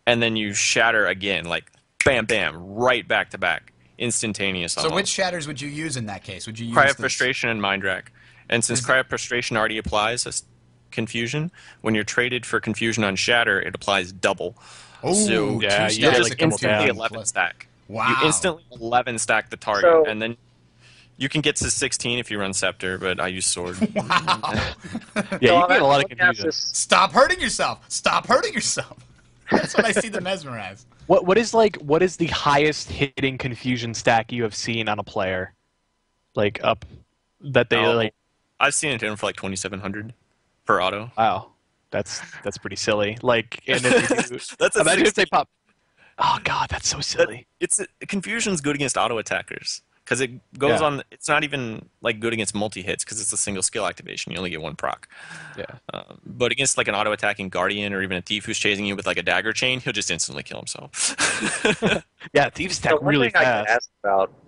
And then you shatter again, like bam, bam, right back to back, instantaneous. So almost. which shatters would you use in that case? Would you use Cry of the- frustration and mind rack? And since cry of frustration already applies as confusion, when you're traded for confusion on shatter, it applies double. Oh, So yeah, two you stacks get just of double instantly down. 11 stack. Wow. You instantly 11 stack the target, So- and then you can get to 16 if you run scepter, but I use sword. Wow. Yeah, So you I'm get a lot of let me ask confusion. this- Stop hurting yourself. Stop hurting yourself. That's what I see the Mesmer as. What is the highest hitting confusion stack you have seen on a player? Like up that they Oh, like I've seen it in for like 2,700 per auto. wow. That's pretty silly. Like and if you do, That's a imagine if 16. they pop oh god, that's so silly. Confusion's good against auto attackers because it goes Yeah. on. It's not even like good against multi hits because it's a single skill activation. You only get 1 proc. Yeah. But against like an auto attacking guardian or even a thief who's chasing you with like a dagger chain, he'll just instantly kill himself. Yeah, thieves So stack really fast.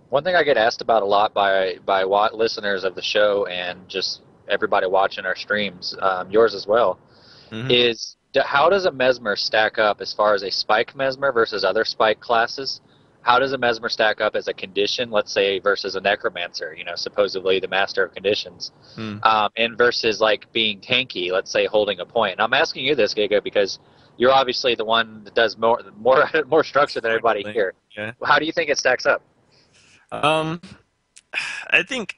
one thing I get asked about a lot by listeners of the show and just everybody watching our streams, yours as well, Mhm. is how does a Mesmer stack up as far as a spike Mesmer versus other spike classes? How does a Mesmer stack up as a condition, let's say, versus a Necromancer, supposedly the master of conditions, and versus like being tanky, let's say, holding a point? And I'm asking you this, Giga, because you're obviously the one that does more more structure than everybody here. Yeah. How do you think it stacks up? I think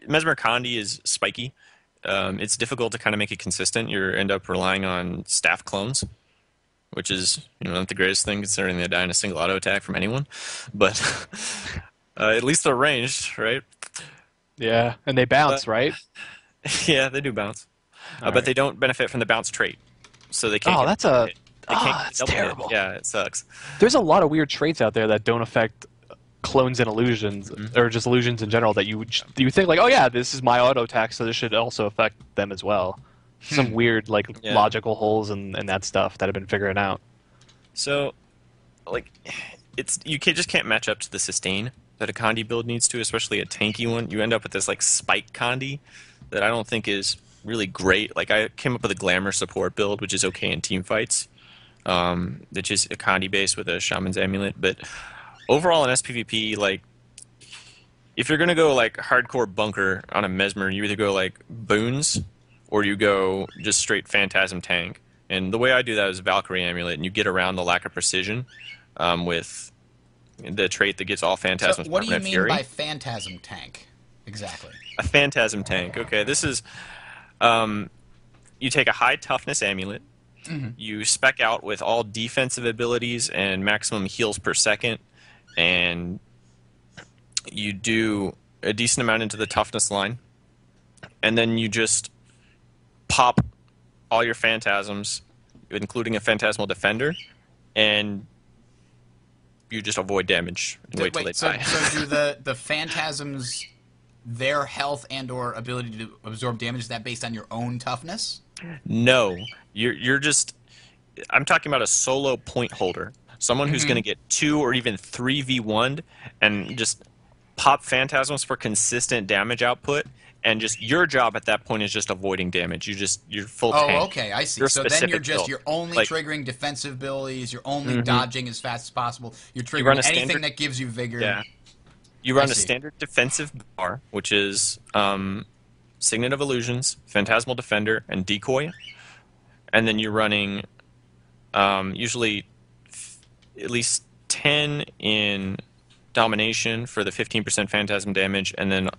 Mesmer Condi is spiky. It's difficult to kind of make it consistent. You end up relying on staff clones. which is not the greatest thing considering they die in a single auto attack from anyone, but at least they're ranged, right? Yeah, and they bounce, right? Yeah, they do bounce, but they don't benefit from the bounce trait, so they can't. Oh, get that's a. hit. They can't That's double hit. terrible. Yeah, it sucks. There's a lot of weird traits out there that don't affect clones and illusions, or just illusions in general. That you think like, oh yeah, this is my auto attack, so this should also affect them as well. Some weird logical holes and that stuff that have been figuring out. So, you can't match up to the sustain that a Condi build needs to, especially a tanky one. You end up with this spike Condi that I don't think is really great. Like I came up with a glamour support build, which is okay in team fights. Which is a Condi base with a Shaman's Amulet, but overall in SPVP, if you're gonna go hardcore bunker on a Mesmer, you either go boons or you go just straight Phantasm tank. And the way I do that is Valkyrie Amulet, and you get around the lack of precision with the trait that gets all Phantasms. So what do you permanent mean fury. by Phantasm tank? Exactly. A Phantasm tank. Okay, this is you take a high toughness amulet. You spec out with all defensive abilities and maximum heals per second, and you do a decent amount into the toughness line, and then you just pop all your phantasms, including a phantasmal defender, and you just avoid damage and wait till they die. So do the phantasms, their health and or ability to absorb damage, is that based on your own toughness? No, you're just. I'm talking about a solo point holder, someone who's going to get 2 or even 3v1'd and just pop phantasms for consistent damage output. And just your job at that point is just avoiding damage. You're full tank. Oh, okay, I see. Your So then you're only triggering defensive abilities. You're only dodging as fast as possible. You're triggering anything that gives you vigor. Yeah. You run a standard defensive bar, which is Signet of Illusions, Phantasmal Defender, and Decoy. And then you're running usually at least 10 in Domination for the 15% Phantasm damage, and then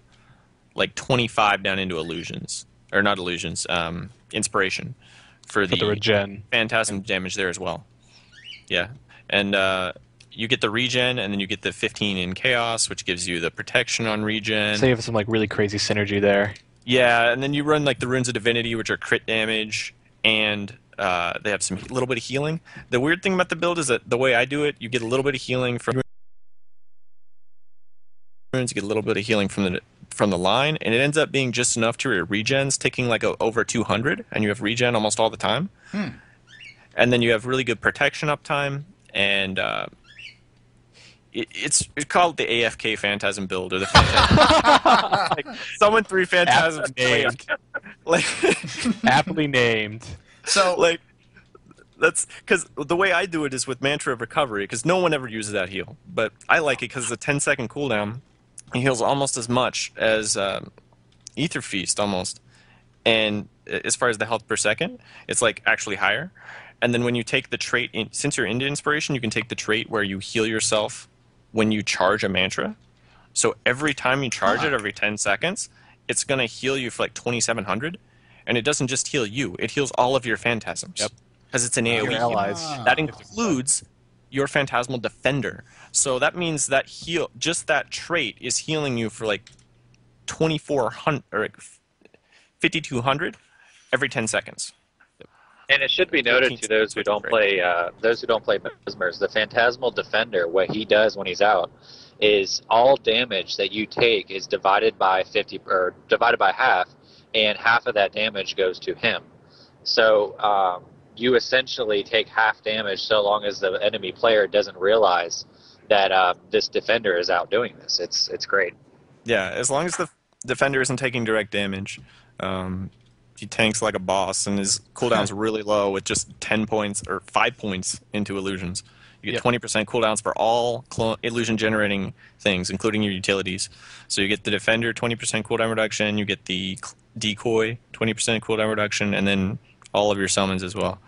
25 down into Illusions. Or not Illusions, Inspiration. For the regen. Phantasm damage there as well. Yeah. And you get the regen, and then you get the 15 in Chaos, which gives you the protection on regen. So you have some really crazy synergy there. Yeah, and then you run the Runes of Divinity, which are crit damage, and they have some little bit of healing. The weird thing about the build is that the way I do it, you get a little bit of healing from runes, you get a little bit of healing from the line, and it ends up being just enough to your regens taking over 200, and you have regen almost all the time. And then you have really good protection uptime, and it's called the AFK Phantasm build, or the Phantasm. Summon 3 Phantasms. Aptly named. So that's because the way I do it is with Mantra of Recovery, because no one ever uses that heal, but I like it because it's a 10-second cooldown. It heals almost as much as Ether Feast, almost. And as far as the health per second, it's actually higher. And then when you take the trait, since you're into Inspiration, you can take the trait where you heal yourself when you charge a mantra. So every time you charge it, every 10 seconds, it's going to heal you for 2,700. And it doesn't just heal you, it heals all of your phantasms. Yep. Because it's an AoE heal. allies. That includes your Phantasmal Defender. So that means that just that trait is healing you for 2,400 or 5,200 every 10 seconds. And it should be noted to those who don't play Mesmers, the Phantasmal Defender, what he does when he's out is all damage that you take is divided by 50 or divided by half, and half of that damage goes to him. So you essentially take half damage so long as the enemy player doesn't realize that this defender is out doing this. It's great. Yeah, as long as the defender isn't taking direct damage, he tanks like a boss, and his cooldown's really low with just 10 points or 5 points into illusions. You get 20% cooldowns for all illusion-generating things, including your utilities. So you get the defender 20% cooldown reduction, you get the decoy 20% cooldown reduction, and then all of your summons as well.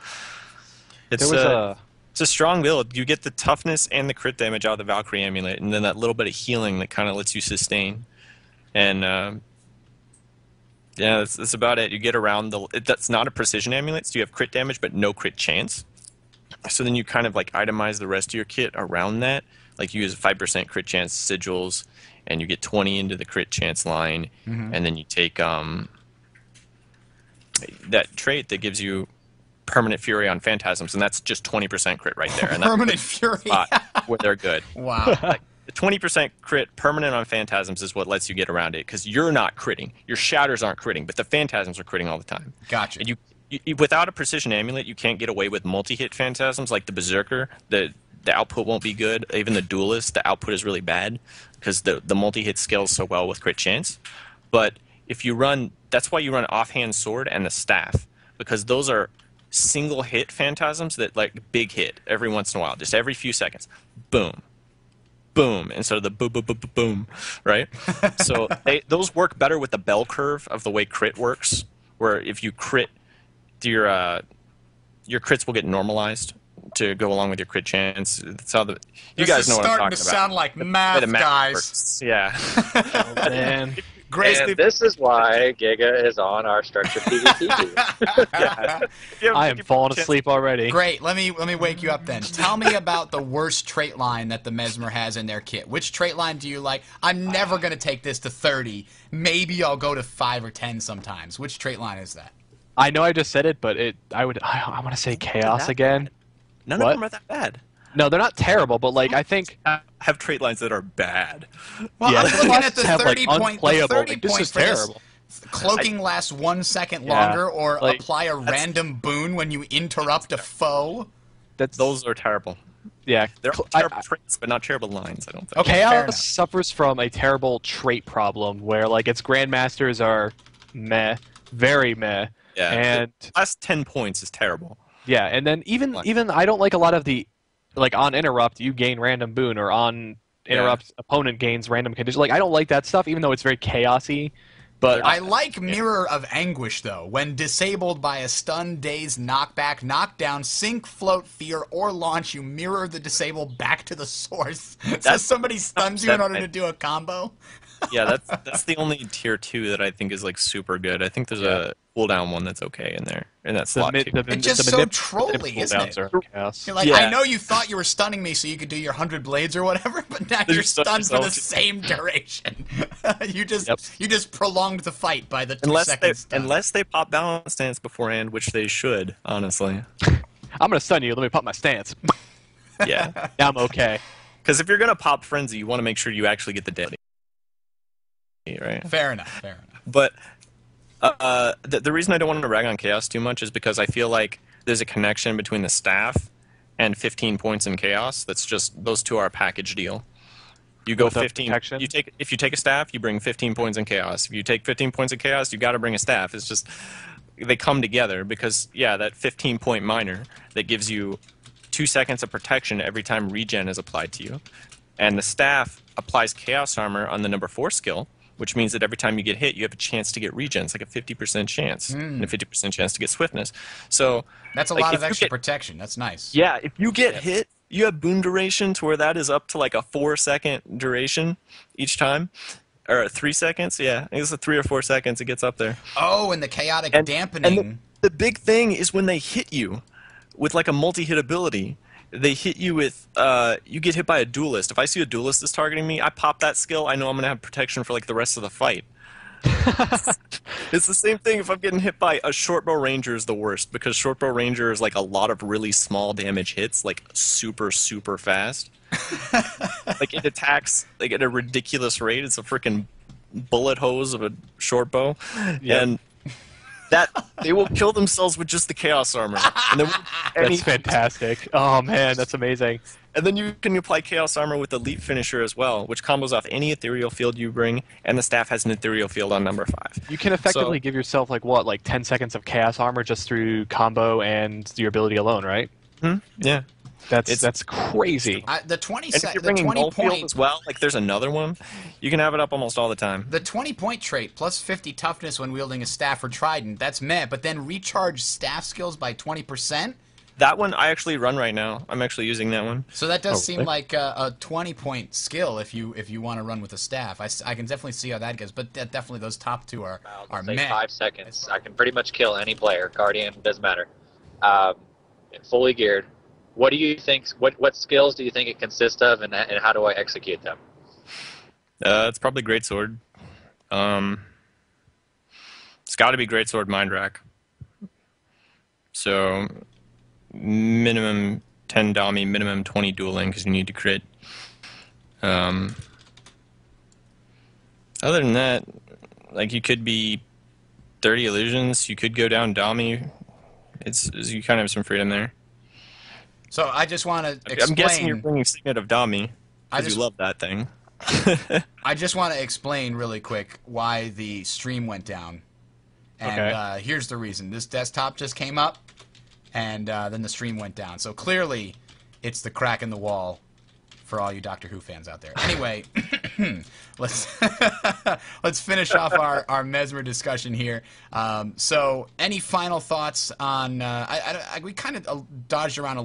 It's a strong build. You get the toughness and the crit damage out of the Valkyrie Amulet, and then that little bit of healing that kind of lets you sustain. And yeah, that's about it. You get around that's not a precision amulet, so you have crit damage but no crit chance. So then you kind of like itemize the rest of your kit around that. Like you use 5% crit chance sigils, and you get 20 into the crit chance line, and then you take that trait that gives you permanent fury on phantasms, and that's just 20% crit right there. And Permanent fury. Where they're good. Wow. Like, the 20% crit permanent on phantasms is what lets you get around it, because you're not critting. Your shatters aren't critting, but the phantasms are critting all the time. Gotcha. And you without a precision amulet, you can't get away with multi-hit phantasms like the berserker. The output won't be good. Even the duelist, the output is really bad because the multi-hit scales so well with crit chance. But if you run, that's why you run offhand sword and the staff, because those are single hit phantasms that like big hit every once in a while, just every few seconds. Boom. Boom, instead of the boom, boom, boom, boom, boom, right? So those work better with the bell curve of the way crit works, where if you crit, your crits will get normalized to go along with your crit chance. That's how you guys know what I'm talking about. This is starting to sound like math, The math guys. works. Yeah. Oh, man. Great. And this is why Giga is on our structured PvP. I am falling asleep already. Great. Let me wake you up then. Tell me about the worst trait line that the Mesmer has in their kit. Which trait line do you like? I'm never going to take this to 30. Maybe I'll go to 5 or 10 sometimes. Which trait line is that? I know I just said it, but I want to say chaos again. None What? of them are that bad. No, they're not terrible, but like I think Have trait lines that are bad. Well, Yeah, I'm looking at the have, like, 30 point. The unplayable. 30 Like, this point is for this. terrible. Cloaking lasts 1 second Yeah, longer, or like, apply a random boon when you interrupt a foe. Those are terrible. yeah. They're all terrible traits, but not terrible lines, I don't think. Okay, fair enough. Chaos suffers from a terrible trait problem where like its grandmasters are meh, very meh, Yeah. and The last 10 points is terrible. yeah, and then even I don't like a lot of the like on interrupt you gain random boon or on interrupt opponent gains random condition. Like I don't like that stuff, even though it's very chaosy. But I like Mirror of Anguish, though. When disabled by a stun, daze, knockback, knockdown, sink, float, fear, or launch, you mirror the disabled back to the source. So somebody stuns you in order to do a combo? Yeah, that's the only tier 2 that I think is like super good. I think there's a cooldown one that's okay in there, in that slot too. It's just so trolly, isn't it? You're like, Yeah. I know you thought you were stunning me so you could do your 100 blades or whatever, but now you're stunned for the same duration. You just prolonged the fight by the 2 seconds stun. Unless they pop balance stance beforehand, which they should, honestly. I'm gonna stun you. Let me pop my stance. Yeah. Now I'm okay. Because if you're gonna pop frenzy, you want to make sure you actually get the deadly. Right. Fair enough. But the reason I don't want to rag on Chaos too much is because I feel like there's a connection between the staff and 15 points in Chaos. That's just, those two are a package deal. You go 15. If you take a staff, you bring 15 points in Chaos. If you take 15 points in Chaos, you got to bring a staff. It's just they come together because that 15-point minor that gives you 2 seconds of protection every time regen is applied to you, and the staff applies Chaos Armor on the number 4 skill, which means that every time you get hit, you have a chance to get regen. It's like a 50% chance and a 50% chance to get swiftness. So that's a lot of extra protection. That's nice. Yeah, if you get hit, you have boon duration to where that is up to like a 4-second duration each time. Or 3 seconds, yeah. I think it's a 3 or 4 seconds it gets up there. Oh, and the chaotic dampening. And the big thing is when they hit you with like a multi-hit ability, they hit you with, you get hit by a duelist. If I see a duelist is targeting me, I pop that skill, I know I'm going to have protection for like the rest of the fight. It's the same thing if I'm getting hit by a shortbow ranger is the worst, because shortbow ranger is like a lot of really small damage hits, like super, super fast. Like it attacks like at a ridiculous rate. It's a freaking bullet hose of a shortbow. Yep. And that they will kill themselves with just the chaos armor. And then that's fantastic. Oh man, that's amazing. And then you can apply chaos armor with the leap finisher as well, which combos off any ethereal field you bring, and the staff has an ethereal field on number 5. You can effectively give yourself like 10 seconds of chaos armor just through combo and your ability alone, right? Yeah. That's crazy. The 20 and if you're bringing null field as well, like there's another one, you can have it up almost all the time. The 20-point trait, plus 50 toughness when wielding a staff or trident, that's meh, but then recharge staff skills by 20%? That one I actually run right now. I'm actually using that one. So that does seem like a 20-point skill if you want to run with a staff. I can definitely see how that goes, but definitely those top two are meh. 5 seconds. I can pretty much kill any player. Guardian, doesn't matter. Fully geared. What do you think? What skills do you think it consists of, and how do I execute them? It's probably Greatsword. It's got to be Greatsword Mind Rack. So minimum 10 Dami, minimum 20 dueling because you need to crit. Other than that, like you could be 30 illusions. You could go down Dami. You kind of have some freedom there. So I just want to explain. I'm guessing you're bringing Signet of Dami because you love that thing. I just want to explain really quick why the stream went down. And here's the reason. This desktop just came up, and then the stream went down. So clearly, it's the crack in the wall for all you Doctor Who fans out there. Anyway, let's finish off our Mesmer discussion here. So, any final thoughts on? We kind of dodged around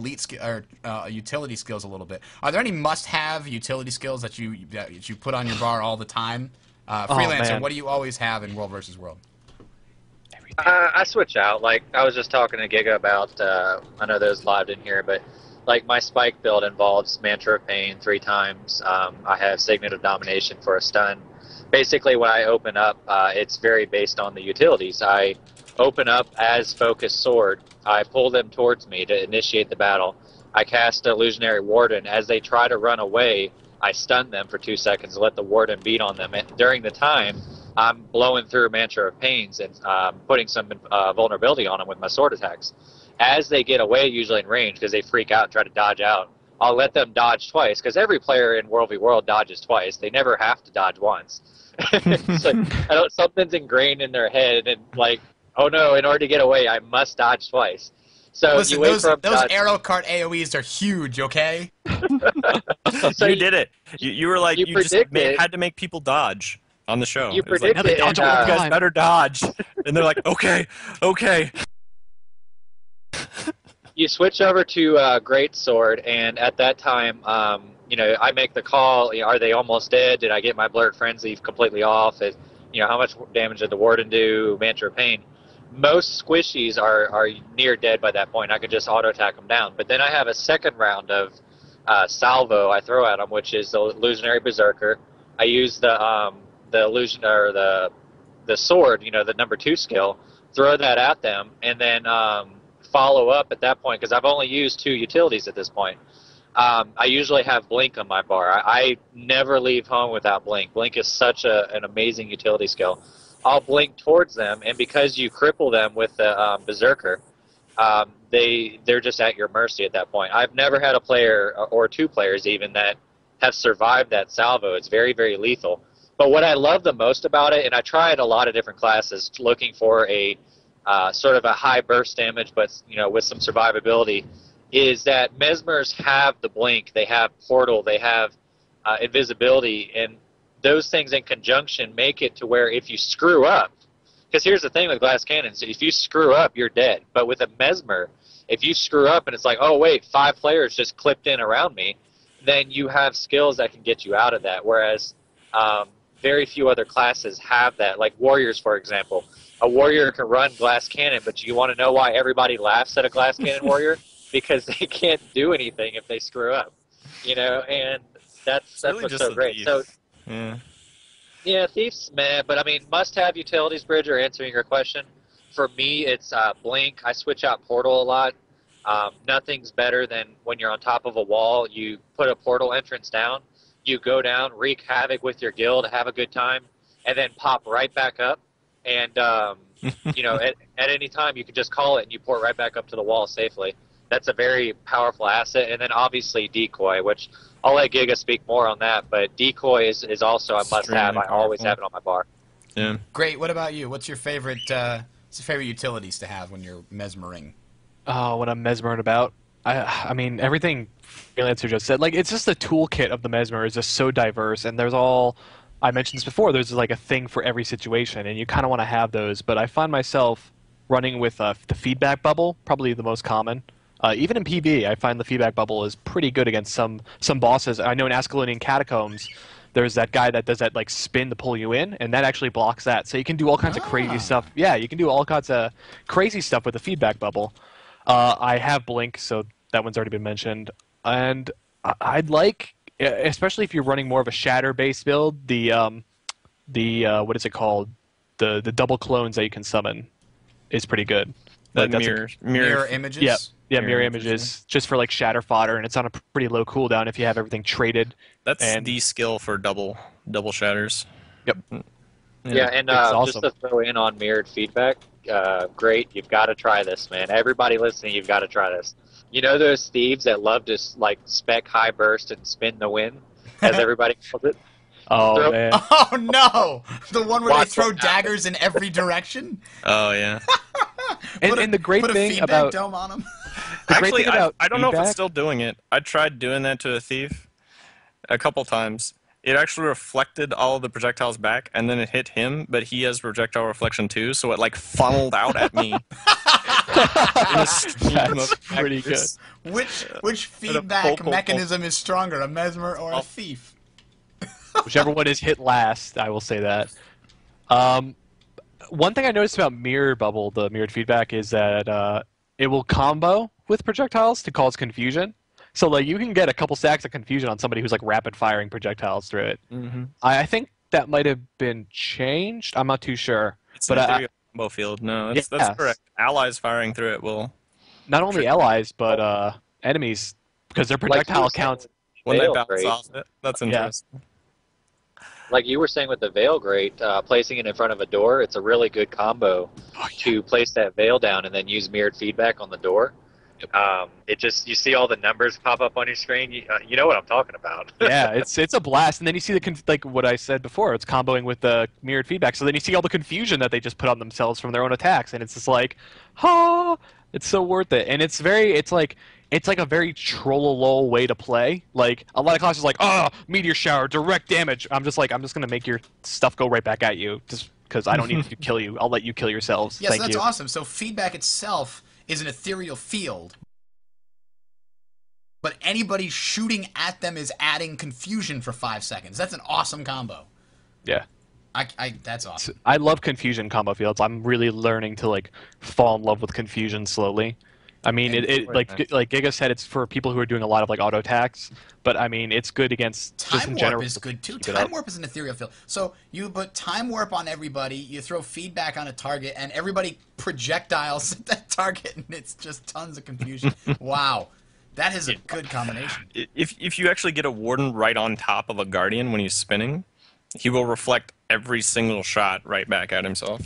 utility skills a little bit. Are there any must-have utility skills that you put on your bar all the time? Freelancer, what do you always have in World versus World? I switch out. Like I was just talking to Giga about. I know those live in here, but like my spike build involves Mantra of Pain 3 times. I have Signet of Domination for a stun. Basically, when I open up, it's very based on the utilities. I open up as Focused Sword. I pull them towards me to initiate the battle. I cast Illusionary Warden. As they try to run away, I stun them for 2 seconds and let the Warden beat on them. And during the time, I'm blowing through Mantra of Pains and putting some vulnerability on them with my sword attacks. As they get away, usually in range, because they freak out and try to dodge out, I'll let them dodge twice, because every player in World v. World dodges twice. They never have to dodge once. So, something's ingrained in their head, and like, oh no, in order to get away, I must dodge twice. So listen, you wait for those arrow cart AoEs are huge, okay? So you did it. You were like, you just had to make people dodge on the show. You it was like, predicted, you guys better dodge. And they're like, okay. You switch over to Greatsword, and at that time, I make the call. Are they almost dead? Did I get my Blurred Frenzy completely off? How much damage did the Warden do? Mantra of Pain. Most squishies are near dead by that point. I could just auto-attack them down. But then I have a second round of salvo I throw at them, which is the Illusionary Berserker. I use the illusion or the sword, the number 2 skill, throw that at them, and then follow up at that point, because I've only used 2 utilities at this point. I usually have Blink on my bar. I never leave home without Blink. Blink is such an amazing utility skill. I'll blink towards them, and because you cripple them with the Berserker, they're just at your mercy at that point. I've never had a player, or 2 players even, that have survived that salvo. It's very, very lethal. But what I love the most about it, and I tried a lot of different classes looking for a sort of a high burst damage, but with some survivability, is that Mesmers have the blink, they have portal, they have invisibility, and those things in conjunction make it to where if you screw up, because here's the thing with glass cannons, if you screw up, you're dead. But with a Mesmer, if you screw up and it's like, oh wait, 5 players just clipped in around me, then you have skills that can get you out of that. Whereas very few other classes have that. Like Warriors, for example. A Warrior can run glass cannon, but you want to know why everybody laughs at a glass cannon Warrior? Because they can't do anything if they screw up. And that's really what's just so great. Thief. So yeah, Thief's meh, but I mean, must-have utilities, Bridger, answering your question. For me, it's Blink. I switch out Portal a lot. Nothing's better than when you're on top of a wall, you put a portal entrance down, you go down, wreak havoc with your guild, have a good time, and then pop right back up. And, at any time, you can just call it and you port right back up to the wall safely. That's a very powerful asset. And then, obviously, Decoy, which I'll let Giga speak more on that. But Decoy is also a must-have. I always have it on my bar. Yeah. Great. What about you? What's your favorite utilities to have when you're mesmering? When I'm mesmering about, I mean, everything Freelancer just said. Like, it's just the toolkit of the Mesmer is just so diverse, and there's all. I mentioned this before. There's like a thing for every situation, and you kind of want to have those. But I find myself running with the feedback bubble, probably the most common. Even in PvE, I find the feedback bubble is pretty good against some bosses. I know in Ascalonian Catacombs, there's that guy that does that like spin to pull you in, and that actually blocks that. So you can do all kinds of crazy stuff. Yeah, you can do all kinds of crazy stuff with the feedback bubble. I have Blink, so That one's already been mentioned. And I'd like, especially if you're running more of a shatter-based build, the what is it called? The double clones that you can summon is pretty good. Like That's Mirror images? yeah, mirror images, just for like shatter fodder, and it's on a pretty low cooldown if you have everything traded. That's the skill for double shatters. Yep. Yeah, and awesome. just to throw in on mirrored feedback, great, you've got to try this, man. Everybody listening, you've got to try this. You know those thieves that love to like spec high burst and spin the win, as everybody calls it? Oh, man. Oh, no! The one where they Watch throw what happens. daggers in every direction? Oh yeah. And the great put a thing feedback about dome on them? Actually, thing about I don't know if it's feedback- still doing it. I tried doing that to a thief a couple times. It actually reflected all of the projectiles back, and then it hit him, but he has projectile reflection too, so it like funneled out at me. That's pretty good. Which feedback mechanism is stronger, a mesmer or a thief? Whichever one is hit last, I will say that. One thing I noticed about Mirror Bubble, the mirrored feedback, is that it will combo with projectiles to cause confusion. So like you can get a couple stacks of confusion on somebody who's like rapid firing projectiles through it. Mm-hmm. I think that might have been changed. I'm not too sure. It's But a combo field. No, that's correct. Allies firing through it will. not only allies, but enemies, because their projectile counts. When they Veil bounce grate. off it. That's interesting. Like you were saying with the veil grate, placing it in front of a door, it's a really good combo to place that veil down and then use mirrored feedback on the door. It just, you see all the numbers pop up on your screen. You know what I'm talking about. Yeah, it's a blast, and then you see like what I said before. It's comboing with the mirrored feedback, so then you see all the confusion that they just put on themselves from their own attacks, and it's just like, it's so worth it, and it's like a very trollolol way to play. Like a lot of classes, like meteor shower, direct damage. I'm just gonna make your stuff go right back at you, just because I don't need to kill you. I'll let you kill yourselves. Yes, Thank that's you. awesome. So feedback itself is an ethereal field, but anybody shooting at them is adding confusion for 5 seconds. That's an awesome combo. Yeah. That's awesome. I love confusion combo fields. I'm really learning to like fall in love with confusion slowly. I mean, like Giga said, it's for people who are doing a lot of like auto attacks, but I mean, it's good against just Time in warp general. is good too. Keep it Time up. warp is an ethereal field. So you put time warp on everybody, you throw feedback on a target, and everybody projectiles at that target, and it's just tons of confusion. Wow, that is a good combination. If you actually get a warden right on top of a guardian when he's spinning, he will reflect every single shot right back at himself.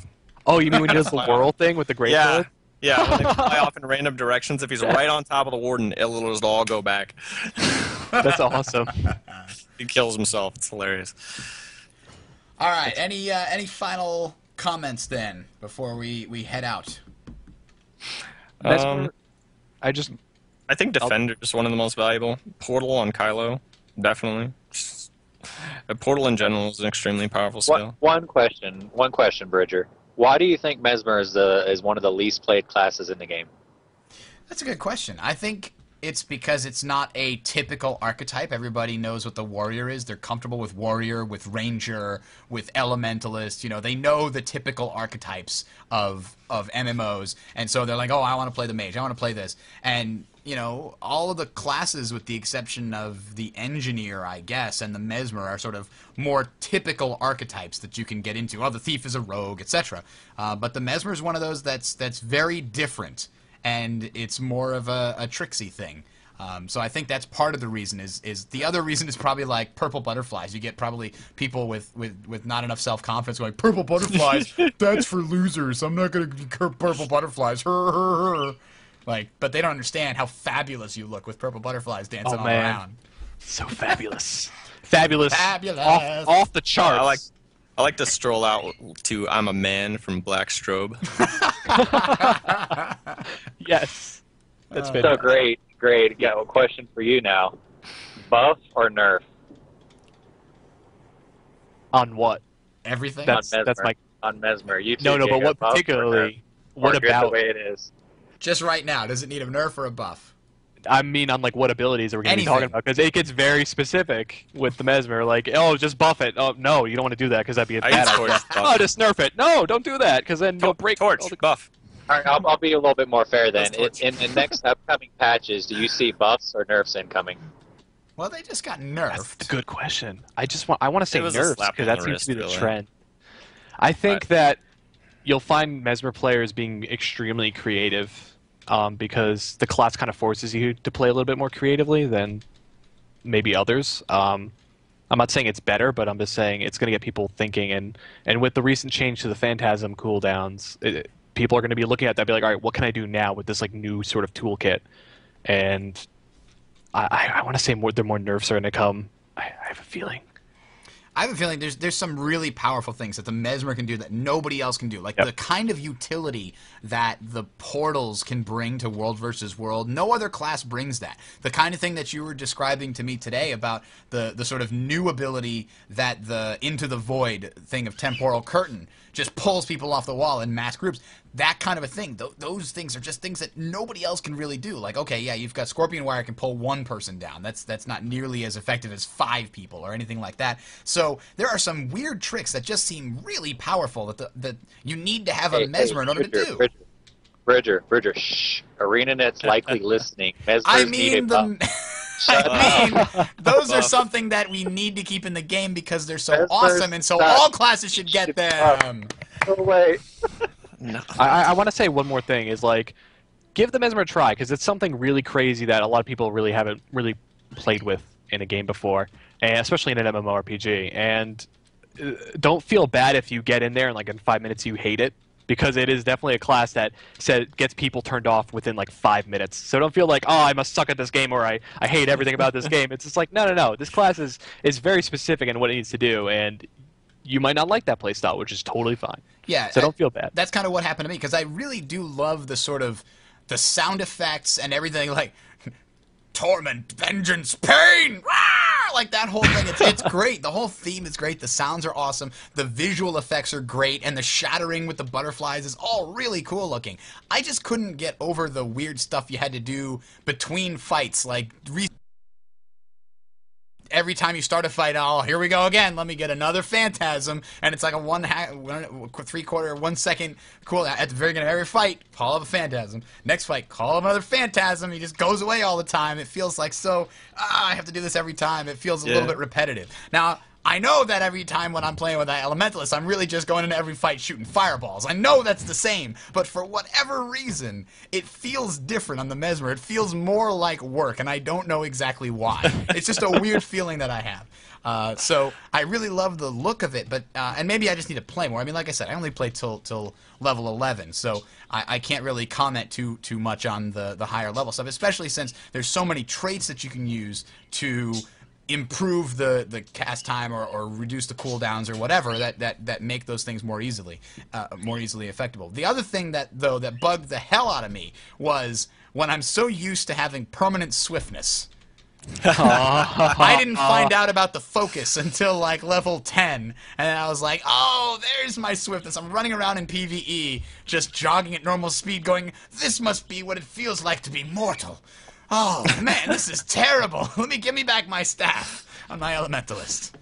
Oh, you mean when he does the whirl thing with the great sword? Yeah, when they fly off in random directions, if he's right on top of the warden, it'll just all go back. That's awesome. He kills himself. It's hilarious. All right, any final comments then before we head out? Mesmer, I think Defender is one of the most valuable. Portal on Kylo, definitely. Portal in general is an extremely powerful skill. One question, Bridger. Why do you think Mesmer is one of the least played classes in the game? That's a good question. I think it's because it's not a typical archetype. Everybody knows what the warrior is. They're comfortable with warrior, with ranger, with elementalist. You know, they know the typical archetypes of MMOs, and so they're like, oh, I want to play the mage. I want to play this. And you know, all of the classes, with the exception of the engineer, I guess, and the mesmer, are sort of more typical archetypes that you can get into. Oh, the thief is a rogue, etc. But the mesmer is one of those that's very different, and it's more of a tricksy thing. So I think that's part of the reason. Is the other reason is probably like purple butterflies. You get probably people with not enough self-confidence going, purple butterflies, that's for losers. I'm not going to be purple butterflies. Like, but they don't understand how fabulous you look with purple butterflies dancing all around. So fabulous. Fabulous. Off the charts. I like to stroll out to "I'm a Man" from Black Strobe. Yes. That's So great. Got a question for you now. Buff or nerf? On what? Everything? That's my... On Mesmer. You No, two, but what buff or particularly... nerf? What Or good about... the way it is? Just right now, does it need a nerf or a buff? I mean, on like what abilities are we going to be talking about? Because it gets very specific with the Mesmer. Like, oh, just buff it. Oh, no, you don't want to do that because that'd be a bad idea. Oh, just nerf it. No, don't do that because then you'll break. Torch, buff. All right, I'll be a little bit more fair then. Let's In the next upcoming patches, do you see buffs or nerfs incoming? Well, they just got That's nerfed. a good question. I want to say It was a nerfs slap because on that the seems wrist, to be the really. trend. I think that you'll find Mesmer players being extremely creative because the class kind of forces you to play a little bit more creatively than maybe others. I'm not saying it's better, but I'm just saying it's going to get people thinking. And with the recent change to the Phantasm cooldowns, people are going to be looking at that and be like, all right, what can I do now with this like new sort of toolkit? And I want to say there more nerfs are going to come. I have a feeling. I have a feeling there's some really powerful things that the Mesmer can do that nobody else can do. Like the kind of utility that the portals can bring to World versus World, no other class brings that. The kind of thing that you were describing to me today about the sort of new ability that the Into the Void thing of Temporal Curtain just pulls people off the wall in mass groups. That kind of a thing. Those things are just things that nobody else can really do. Like, okay, yeah, you've got Scorpion Wire can pull one person down. That's not nearly as effective as 5 people or anything like that. So there are some weird tricks that just seem really powerful that you need to have a Mesmer in order to do. Bridger, shh. ArenaNet's likely listening. Mesmer's need a buff. Those are something that we need to keep in the game because they're so Mesmer's awesome, and so all classes should get them. No way. No. I want to say one more thing is like, give the Mesmer a try because it's something really crazy that a lot of people really haven't really played with in a game before, and especially in an MMORPG. And don't feel bad if you get in there and like in 5 minutes you hate it, because it is definitely a class that gets people turned off within like 5 minutes. So don't feel like, oh, I must suck at this game or I hate everything about this game. It's just like, no. This class is very specific in what it needs to do, and you might not like that playstyle, which is totally fine. Yeah, so don't feel bad. That's kind of what happened to me because I really do love the sort of the sound effects and everything, like torment, vengeance, pain, rah! Like that whole thing. It's great. The whole theme is great. The sounds are awesome. The visual effects are great, and the shattering with the butterflies is all really cool looking. I just couldn't get over the weird stuff you had to do between fights, like every time you start a fight, oh, here we go again. Let me get another Phantasm, and it's like a 1 second cool. At the very beginning of every fight, call up a Phantasm. Next fight, call up another Phantasm. He just goes away all the time. It feels like I have to do this every time. It feels a little bit repetitive. Now, I know that every time when I'm playing with that Elementalist, I'm really just going into every fight shooting fireballs. I know that's the same, but for whatever reason, it feels different on the Mesmer. It feels more like work, and I don't know exactly why. It's just a weird feeling that I have. So I really love the look of it, but and maybe I just need to play more. I mean, like I said, I only played till level 11, so I can't really comment too much on the higher level stuff, especially since there's so many traits that you can use to improve the cast time or reduce the cooldowns or whatever that make those things more easily effectable. The other thing that bugged the hell out of me was when I'm so used to having permanent swiftness. I didn't find out about the focus until like level 10, and I was like, oh, there's my swiftness. I'm running around in PvE just jogging at normal speed going, this must be what it feels like to be mortal. Oh, man, this is terrible. Give me back my staff on my Elementalist.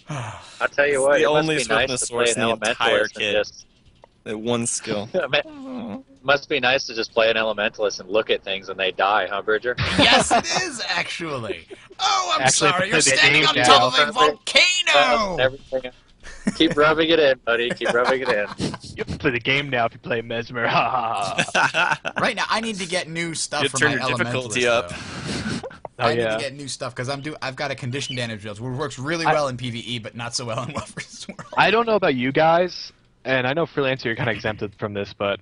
I'll tell you what, the it only must be nice to play source an in the entire Elementalist kit. and just... That one skill. Must be nice to just play an Elementalist and look at things and they die, huh, Bridger? Yes, it is, actually. Oh, I'm Actually, sorry. You're the standing game on now. top of a volcano! Everything. Keep rubbing it in, buddy. Keep rubbing it in. You have to play the game now if you play Mesmer. Right now, I need to get new stuff You for turn my your difficulty Elementalist, up. though. Oh, I need yeah. to get new stuff because I've got a conditioned damage drills, which works really well in PvE, but not so well in World vs. World. I don't know about you guys, and I know Freelancer, you're kind of exempted from this, but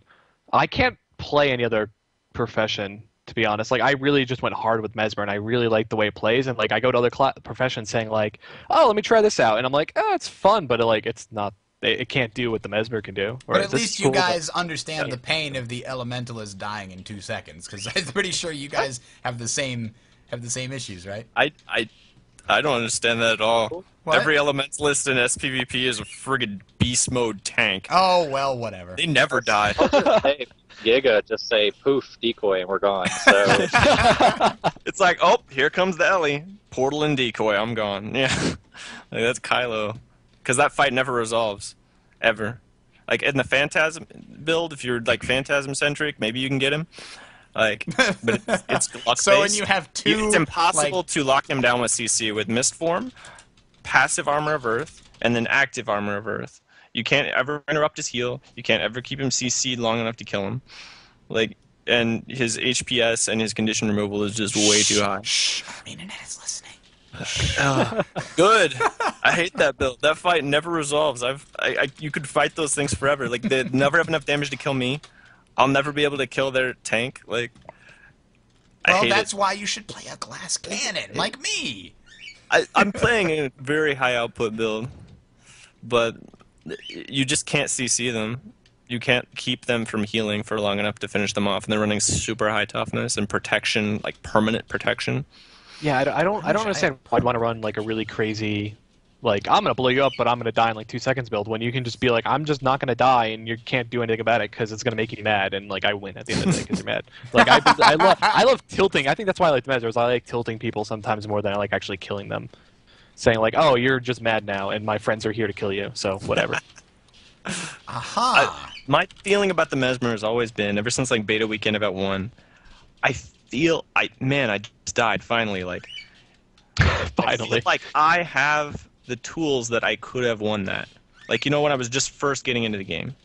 I can't play any other profession, to be honest. Like, I really just went hard with Mesmer, and I really like the way it plays, and like I go to other professions saying like, oh, let me try this out, and I'm like, oh, it's fun, but it's not. It can't do what the Mesmer can do. But at least you guys understand the pain of the Elementalist dying in 2 seconds, because I'm pretty sure you guys have the same issues, right? I don't understand that at all. What? Every Elementalist in SPVP is a friggin' beast mode tank. Oh, well, whatever. They never die. Hey, Giga, just say poof, decoy, and we're gone. So It's like, oh, here comes the Ellie. Portal and decoy, I'm gone. Yeah. Like, that's Kylo. Because that fight never resolves. Ever. Like in the Phantasm build, if you're like Phantasm centric, maybe you can get him. Like, but it's luck So when based. you have two, it's impossible to lock him down with CC with Mist Form, passive Armor of Earth, and then active Armor of Earth. You can't ever interrupt his heal. You can't ever keep him CC'd long enough to kill him. Like, and his HPS and his condition removal is just way too high. Shh, our internet is listening. Good. I hate that build. That fight never resolves. You could fight those things forever. Like they never have enough damage to kill me. I'll never be able to kill their tank. Like, well, that's why you should play a glass cannon like me. I'm playing a very high output build, but you just can't CC them. You can't keep them from healing for long enough to finish them off, and they're running super high toughness and protection, like permanent protection. Yeah, I don't understand why I'd want to run like a really crazy, like I'm gonna blow you up, but I'm gonna die in like 2 seconds build. When you can just be like, I'm just not gonna die, and you can't do anything about it because it's gonna make you mad, and like I win at the end of the day because you're mad. Like I love tilting. I think that's why I like the Mesmers. I like tilting people sometimes more than I like actually killing them. Saying like, oh, you're just mad now, and my friends are here to kill you, so whatever. Aha. My feeling about the Mesmer has always been, ever since like beta weekend about 1, I just died finally. Like, Finally. I feel like I have the tools that I could have won that. Like, when I was just first getting into the game,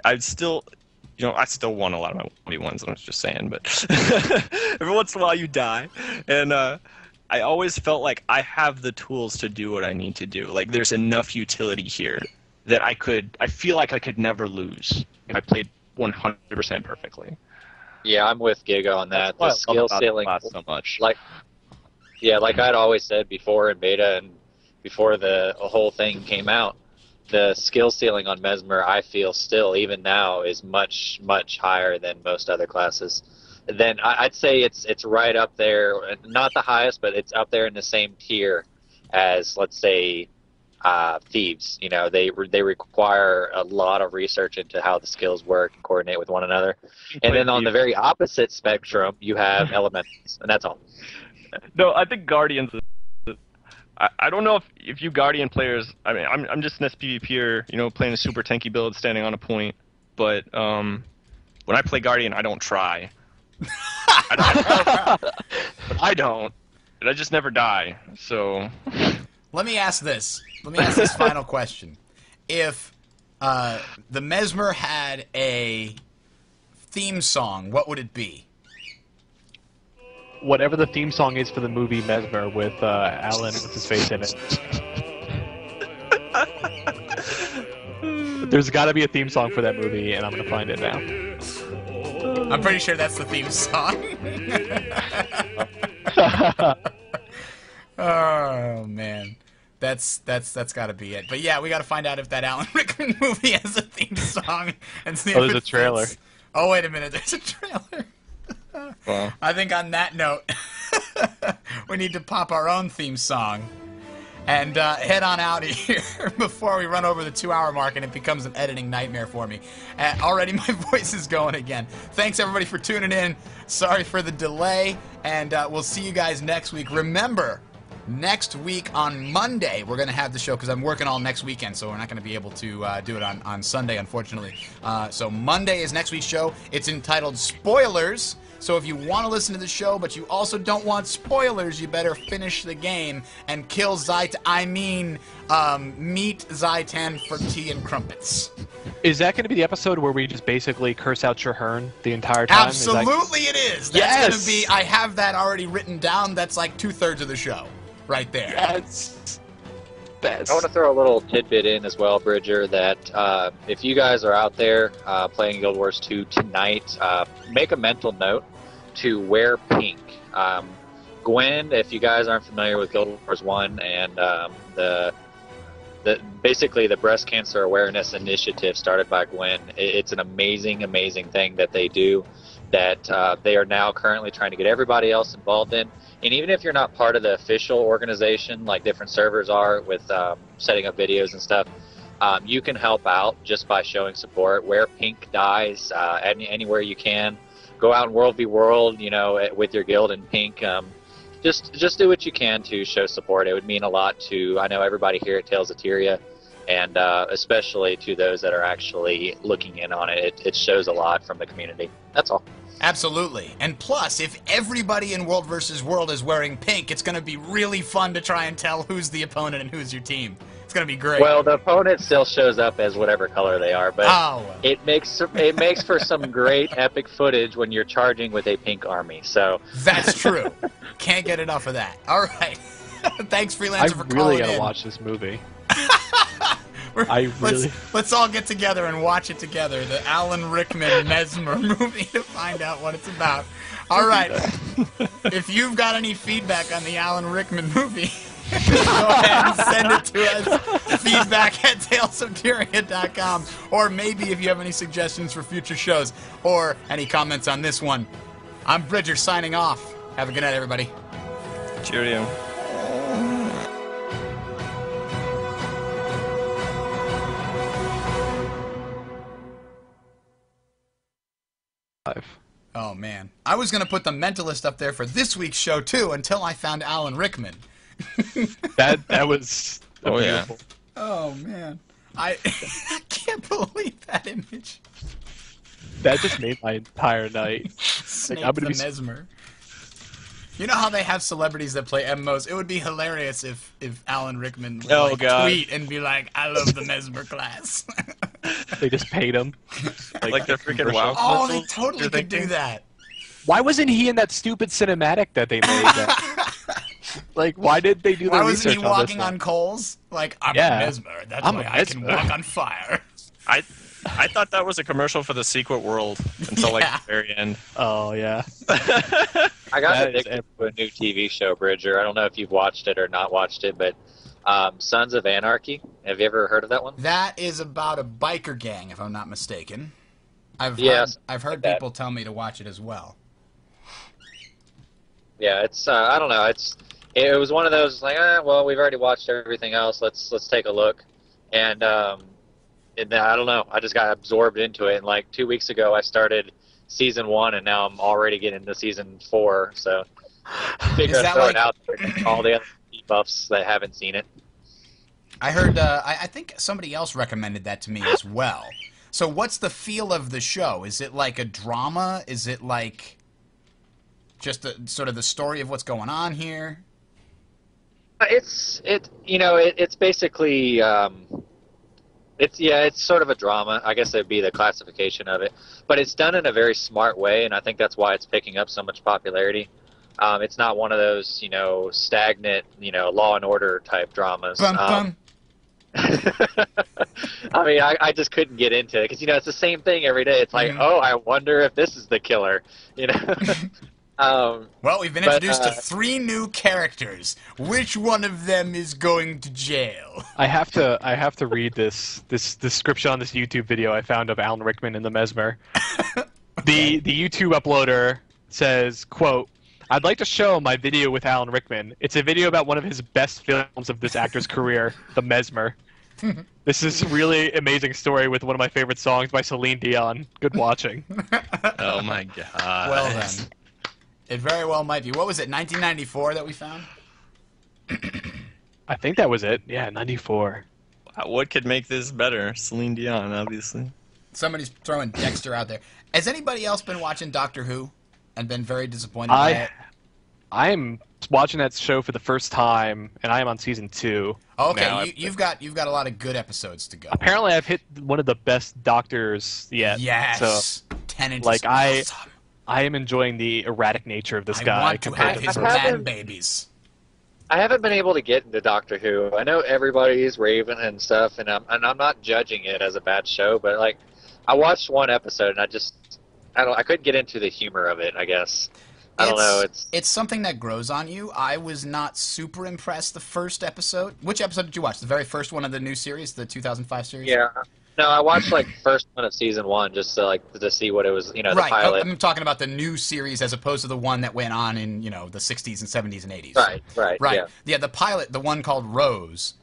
I still won a lot of my 1v1s. I was just saying, but every once in a while you die, and I always felt like I have the tools to do what I need to do. Like, there's enough utility here that I feel like I could never lose if I played 100% perfectly. Yeah, I'm with Giga on that. The skill ceiling, so much. like I'd always said before in beta and before the whole thing came out, the skill ceiling on Mesmer, I feel still, even now, is much, much higher than most other classes. Then I'd say it's right up there, not the highest, but it's up there in the same tier as, let's say, thieves. They require a lot of research into how the skills work and coordinate with one another. And then on the very opposite spectrum, you have elementals, and that's all. No, I think Guardians. I don't know if you Guardian players. I mean, I'm just an SPVPer, playing a super tanky build, standing on a point. But when I play Guardian, I don't try. But I don't. And I just never die. So. Let me ask this final question. If the Mesmer had a theme song, what would it be? Whatever the theme song is for the movie Mesmer with Alan with his face in it. There's got to be a theme song for that movie, and I'm going to find it now. I'm pretty sure that's the theme song. Oh man, that's got to be it. But yeah, we got to find out if that Alan Rickman movie has a theme song and see. Oh, there's a trailer. Oh wait a minute, there's a trailer. Wow. I think on that note, we need to pop our own theme song and head on out of here before we run over the 2-hour mark and it becomes an editing nightmare for me. Already my voice is going again. Thanks everybody for tuning in. Sorry for the delay, and we'll see you guys next week. Remember, next week on Monday, we're going to have the show because I'm working all next weekend, so we're not going to be able to do it on Sunday, unfortunately. So Monday is next week's show. It's entitled Spoilers. So if you want to listen to the show, but you also don't want spoilers, you better finish the game and kill meet Zaitan for tea and crumpets. Is that going to be the episode where we just basically curse out Traherne the entire time? Absolutely it is. That's going to be, I have that already written down. That's like 2/3 of the show right there. Yes. Best. I want to throw a little tidbit in as well, Bridger, that if you guys are out there playing Guild Wars 2 tonight, make a mental note to wear pink. Gwen, if you guys aren't familiar with Guild Wars 1 and basically the breast cancer awareness initiative started by Gwen, it's an amazing, amazing thing that they do that they are now currently trying to get everybody else involved in. And even if you're not part of the official organization, like different servers are with setting up videos and stuff, you can help out just by showing support. Wear pink dyes anywhere you can. Go out in World v World, with your guild in pink. Just do what you can to show support. It would mean a lot to, I know everybody here at Tales of Tyria And especially to those that are actually looking in on it, it shows a lot from the community. That's all. Absolutely. And plus, if everybody in World vs. World is wearing pink, it's going to be really fun to try and tell who's the opponent and who's your team. It's going to be great. Well, the opponent still shows up as whatever color they are, but well. it makes for some great epic footage when you're charging with a pink army. So That's true. Can't get enough of that. All right. Thanks, Freelancer, for I calling really gotta in. watch this movie. Let's all get together and watch it together. The Alan Rickman Mesmer movie to find out what it's about. All right. If you've got any feedback on the Alan Rickman movie, go ahead and send it to us. feedback@talesoftyria.com. Or maybe if you have any suggestions for future shows or any comments on this one. I'm Bridger signing off. Have a good night, everybody. Cheerio. Oh, man. I was going to put The Mentalist up there for this week's show, too, until I found Alan Rickman. That was beautiful. Oh, man. I can't believe that image. That just made my entire night. Snake I'm gonna the be- Mesmer. You know how they have celebrities that play MMOs? It would be hilarious if Alan Rickman would Oh, God. tweet and be like, I love the Mesmer class. They just paid him. Like the freaking commercial. WoW. Oh, they commercials totally you're could do thinking? that. Why wasn't he in that stupid cinematic that they made? Like, why did they do the Why wasn't research he on this walking one? on coals? Like, I'm Yeah. a Mesmer. That's I'm why a I can Mesmer. walk on fire. I thought that was a commercial for the Secret World until like Yeah. the very end. Oh yeah. I got That is addicted to a new TV show, Bridger. I don't know if you've watched it or not watched it, but Sons of Anarchy. Have you ever heard of that one? That is about a biker gang, if I'm not mistaken. I've Yes, heard that. people tell me to watch it as well. Yeah, it's I don't know. It was one of those like, well, we've already watched everything else. Let's take a look. And I don't know. I just got absorbed into it. And like 2 weeks ago, I started season 1, and now I'm already getting into season 4. So I figured Is I'd that throw like- it out there to all the other buffs that haven't seen it. I heard, I think somebody else recommended that to me as well. So what's the feel of the show? Is it like a drama? Is it like just sort of the story of what's going on here? It's basically it's sort of a drama. I guess it'd be the classification of it, but it's done in a very smart way, and I think that's why it's picking up so much popularity. It's not one of those stagnant Law and Order type dramas. Bum, bum. I mean, I just couldn't get into it because it's the same thing every day. It's like, oh, I wonder if this is the killer. Well, we've been introduced to 3 new characters. Which one of them is going to jail? I have to read this description on this YouTube video I found of Alan Rickman and the Mesmer. The YouTube uploader says, quote, "I'd like to show my video with Alan Rickman. It's a video about one of his best films of this actor's career, The Mesmer. This is a really amazing story with one of my favorite songs by Celine Dion. Good watching." Oh my god. Well then, it very well might be. What was it, 1994 that we found? I think that was it. Yeah, 94. What could make this better? Celine Dion, obviously. Somebody's throwing Dexter out there. Has anybody else been watching Doctor Who and been very disappointed by it? I'm watching that show for the first time, and I am on season 2. Okay, now. you've got a lot of good episodes to go. Apparently, I've hit one of the best doctors yet. Yes. So, Tennant like, is awesome. I am enjoying the erratic nature of this guy. I want to compared have to his the I first- haven't- man babies. I haven't been able to get into Doctor Who. I know everybody's raving and stuff, and I'm not judging it as a bad show, but like, I watched one episode and I couldn't get into the humor of it. I guess I don't know. It's something that grows on you. I was not super impressed the first episode. Which episode did you watch? The very first one of the new series, the 2005 series? Yeah. No, I watched like first one of season 1 just to see what it was. The Right. pilot. I'm talking about the new series as opposed to the one that went on in the 60s and 70s and 80s. Right. Right. Yeah. The pilot, the one called Rose.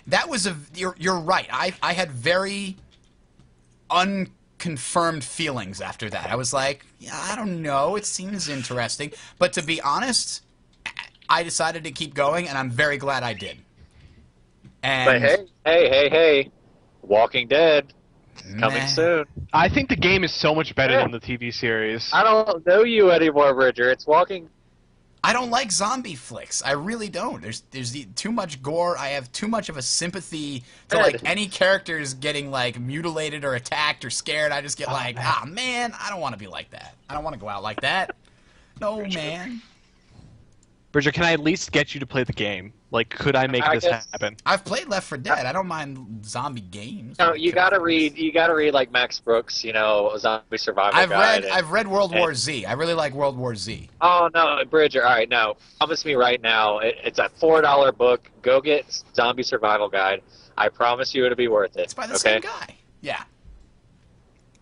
That was you're right. I had very unconfirmed feelings after that. I was like, yeah, I don't know. It seems interesting, but to be honest, I decided to keep going, and I'm very glad I did. And But hey. Walking Dead coming Meh. soon. I think the game is so much better Yeah. than the TV series. I don't know you anymore, Bridger. It's Walking. I don't like zombie flicks. I really don't. There's too much gore. I have too much of a sympathy to like any characters getting like mutilated or attacked or scared. I just get like, man, I don't want to be like that. I don't want to go out like that. No, man. Bridger, can I at least get you to play the game? Like, could I make this happen? I've played Left 4 Dead. I don't mind zombie games. No, you gotta read. You gotta read like Max Brooks, Zombie Survival Guide. I've read World War Z. I really like World War Z. Oh no, Bridger! All right, no, promise me right now. It's a $4 book. Go get Zombie Survival Guide. I promise you, it'll be worth it. It's by the same guy. Yeah.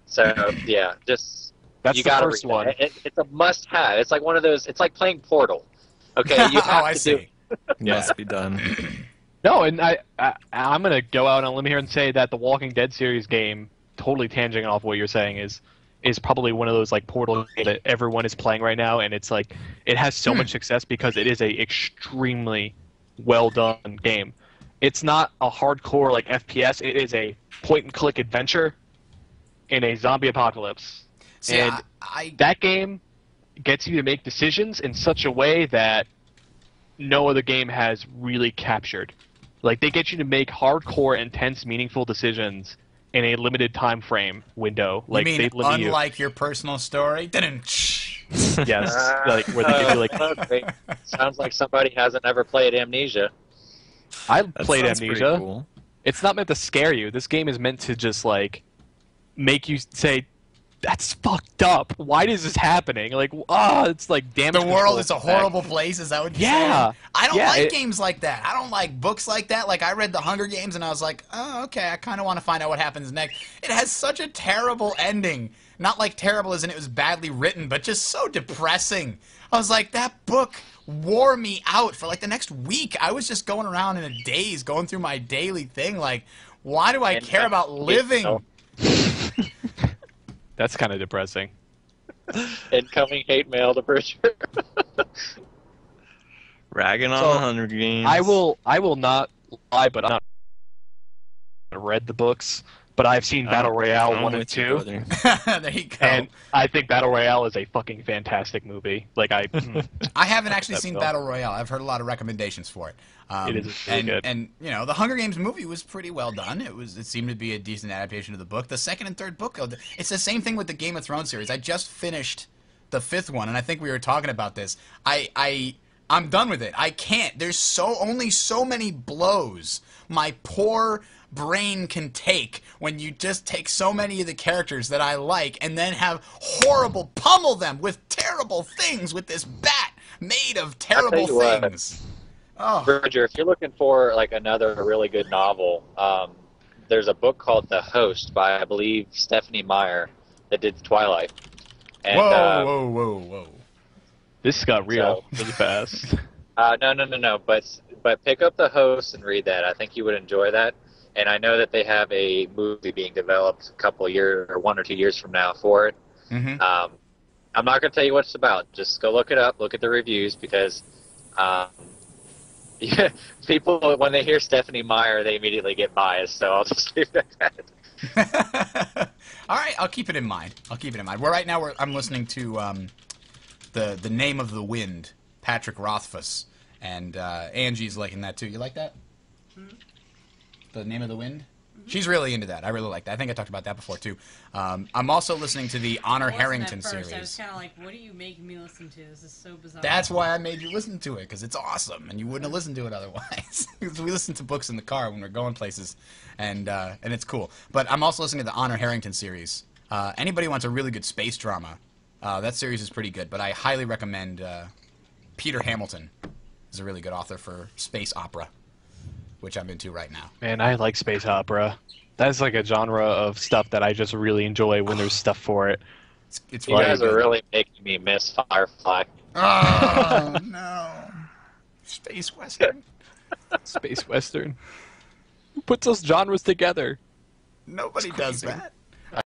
So yeah, just That's you the gotta first read one. it. It's a must-have. It's like one of those. It's like playing Portal. Okay, you have I to see. do. Must be done. No, and I'm gonna go out on a limb here and say that the Walking Dead series game, totally tangent off what you're saying, is probably one of those like Portal games that everyone is playing right now, and it's like it has so much success because it is a extremely well done game. It's not a hardcore like FPS. It is a point and click adventure in a zombie apocalypse, See, and that game gets you to make decisions in such a way that no other game has really captured. Like, they get you to make hardcore, intense, meaningful decisions in a limited time frame window. Like, you mean they limit unlike your personal story? you. Yes, like where they give you like. Okay. Sounds like somebody hasn't ever played Amnesia. I That played sounds pretty Amnesia. cool. It's not meant to scare you. This game is meant to just like make you say, "That's fucked up. Why is this happening?" Like, it's like damage. The world control is a effect. horrible place. Is that what you're Yeah. saying? I don't Yeah, like games like that. I don't like books like that. Like, I read The Hunger Games and I was like, oh, okay, I kind of want to find out what happens next. It has such a terrible ending. Not like terrible as in it was badly written, but just so depressing. I was like, that book wore me out for like the next week. I was just going around in a daze, going through my daily thing. Like, why do I care about living? That's kind of depressing. Incoming hate mail to Bridger. Ragging on So, the Hunger Games. I will not lie, but I've not read the books, but I've seen Battle Royale I'm 1 and with you, 2, brother. There you go. and I think Battle Royale is a fucking fantastic movie. Like, I haven't actually that seen film. Battle Royale. I've heard a lot of recommendations for it. It is really and, good. And the Hunger Games movie was pretty well done. It seemed to be a decent adaptation of the book. The second and third book, though, it's the same thing with the Game of Thrones series. I just finished the fifth one, and I think we were talking about this. I'm done with it. I can't. There's only so many blows my poor brain can take when you just take so many of the characters that I like and then have horrible pummel them with terrible things with this bat made of terrible you what. things. Oh, Bridger, if you're looking for like another really good novel, there's a book called The Host by, I believe, Stephanie Meyer that did Twilight. And, whoa. this got real really fast. No. But pick up The Host and read that. I think you would enjoy that. And I know that they have a movie being developed a couple of years or 1 or 2 years from now for it. Mm-hmm. I'm not going to tell you what it's about. Just go look it up, look at the reviews, because people, when they hear Stephanie Meyer, they immediately get biased. So I'll just leave it at that. All right, I'll keep it in mind. Well, right now I'm listening to the Name of the Wind, Patrick Rothfuss, and Angie's liking that too. You like that? The Name of the Wind? She's really into that. I really like that. I think I talked about that before too. I'm also listening to the Honor Harrington series. I was kind of like, what are you making me listen to? This is so bizarre. That's why I made you listen to it, because it's awesome, and you wouldn't have listened to it otherwise. Because we listen to books in the car when we're going places, and it's cool. But I'm also listening to the Honor Harrington series. Anybody wants a really good space drama, that series is pretty good. But I highly recommend Peter Hamilton is a really good author for space opera, which I'm into right now. Man, I like space opera. That's like a genre of stuff that I just really enjoy when there's stuff for it. It's You really guys good. are really making me miss Firefly. Oh no, space western. Space western. Who puts those genres together? Nobody does that.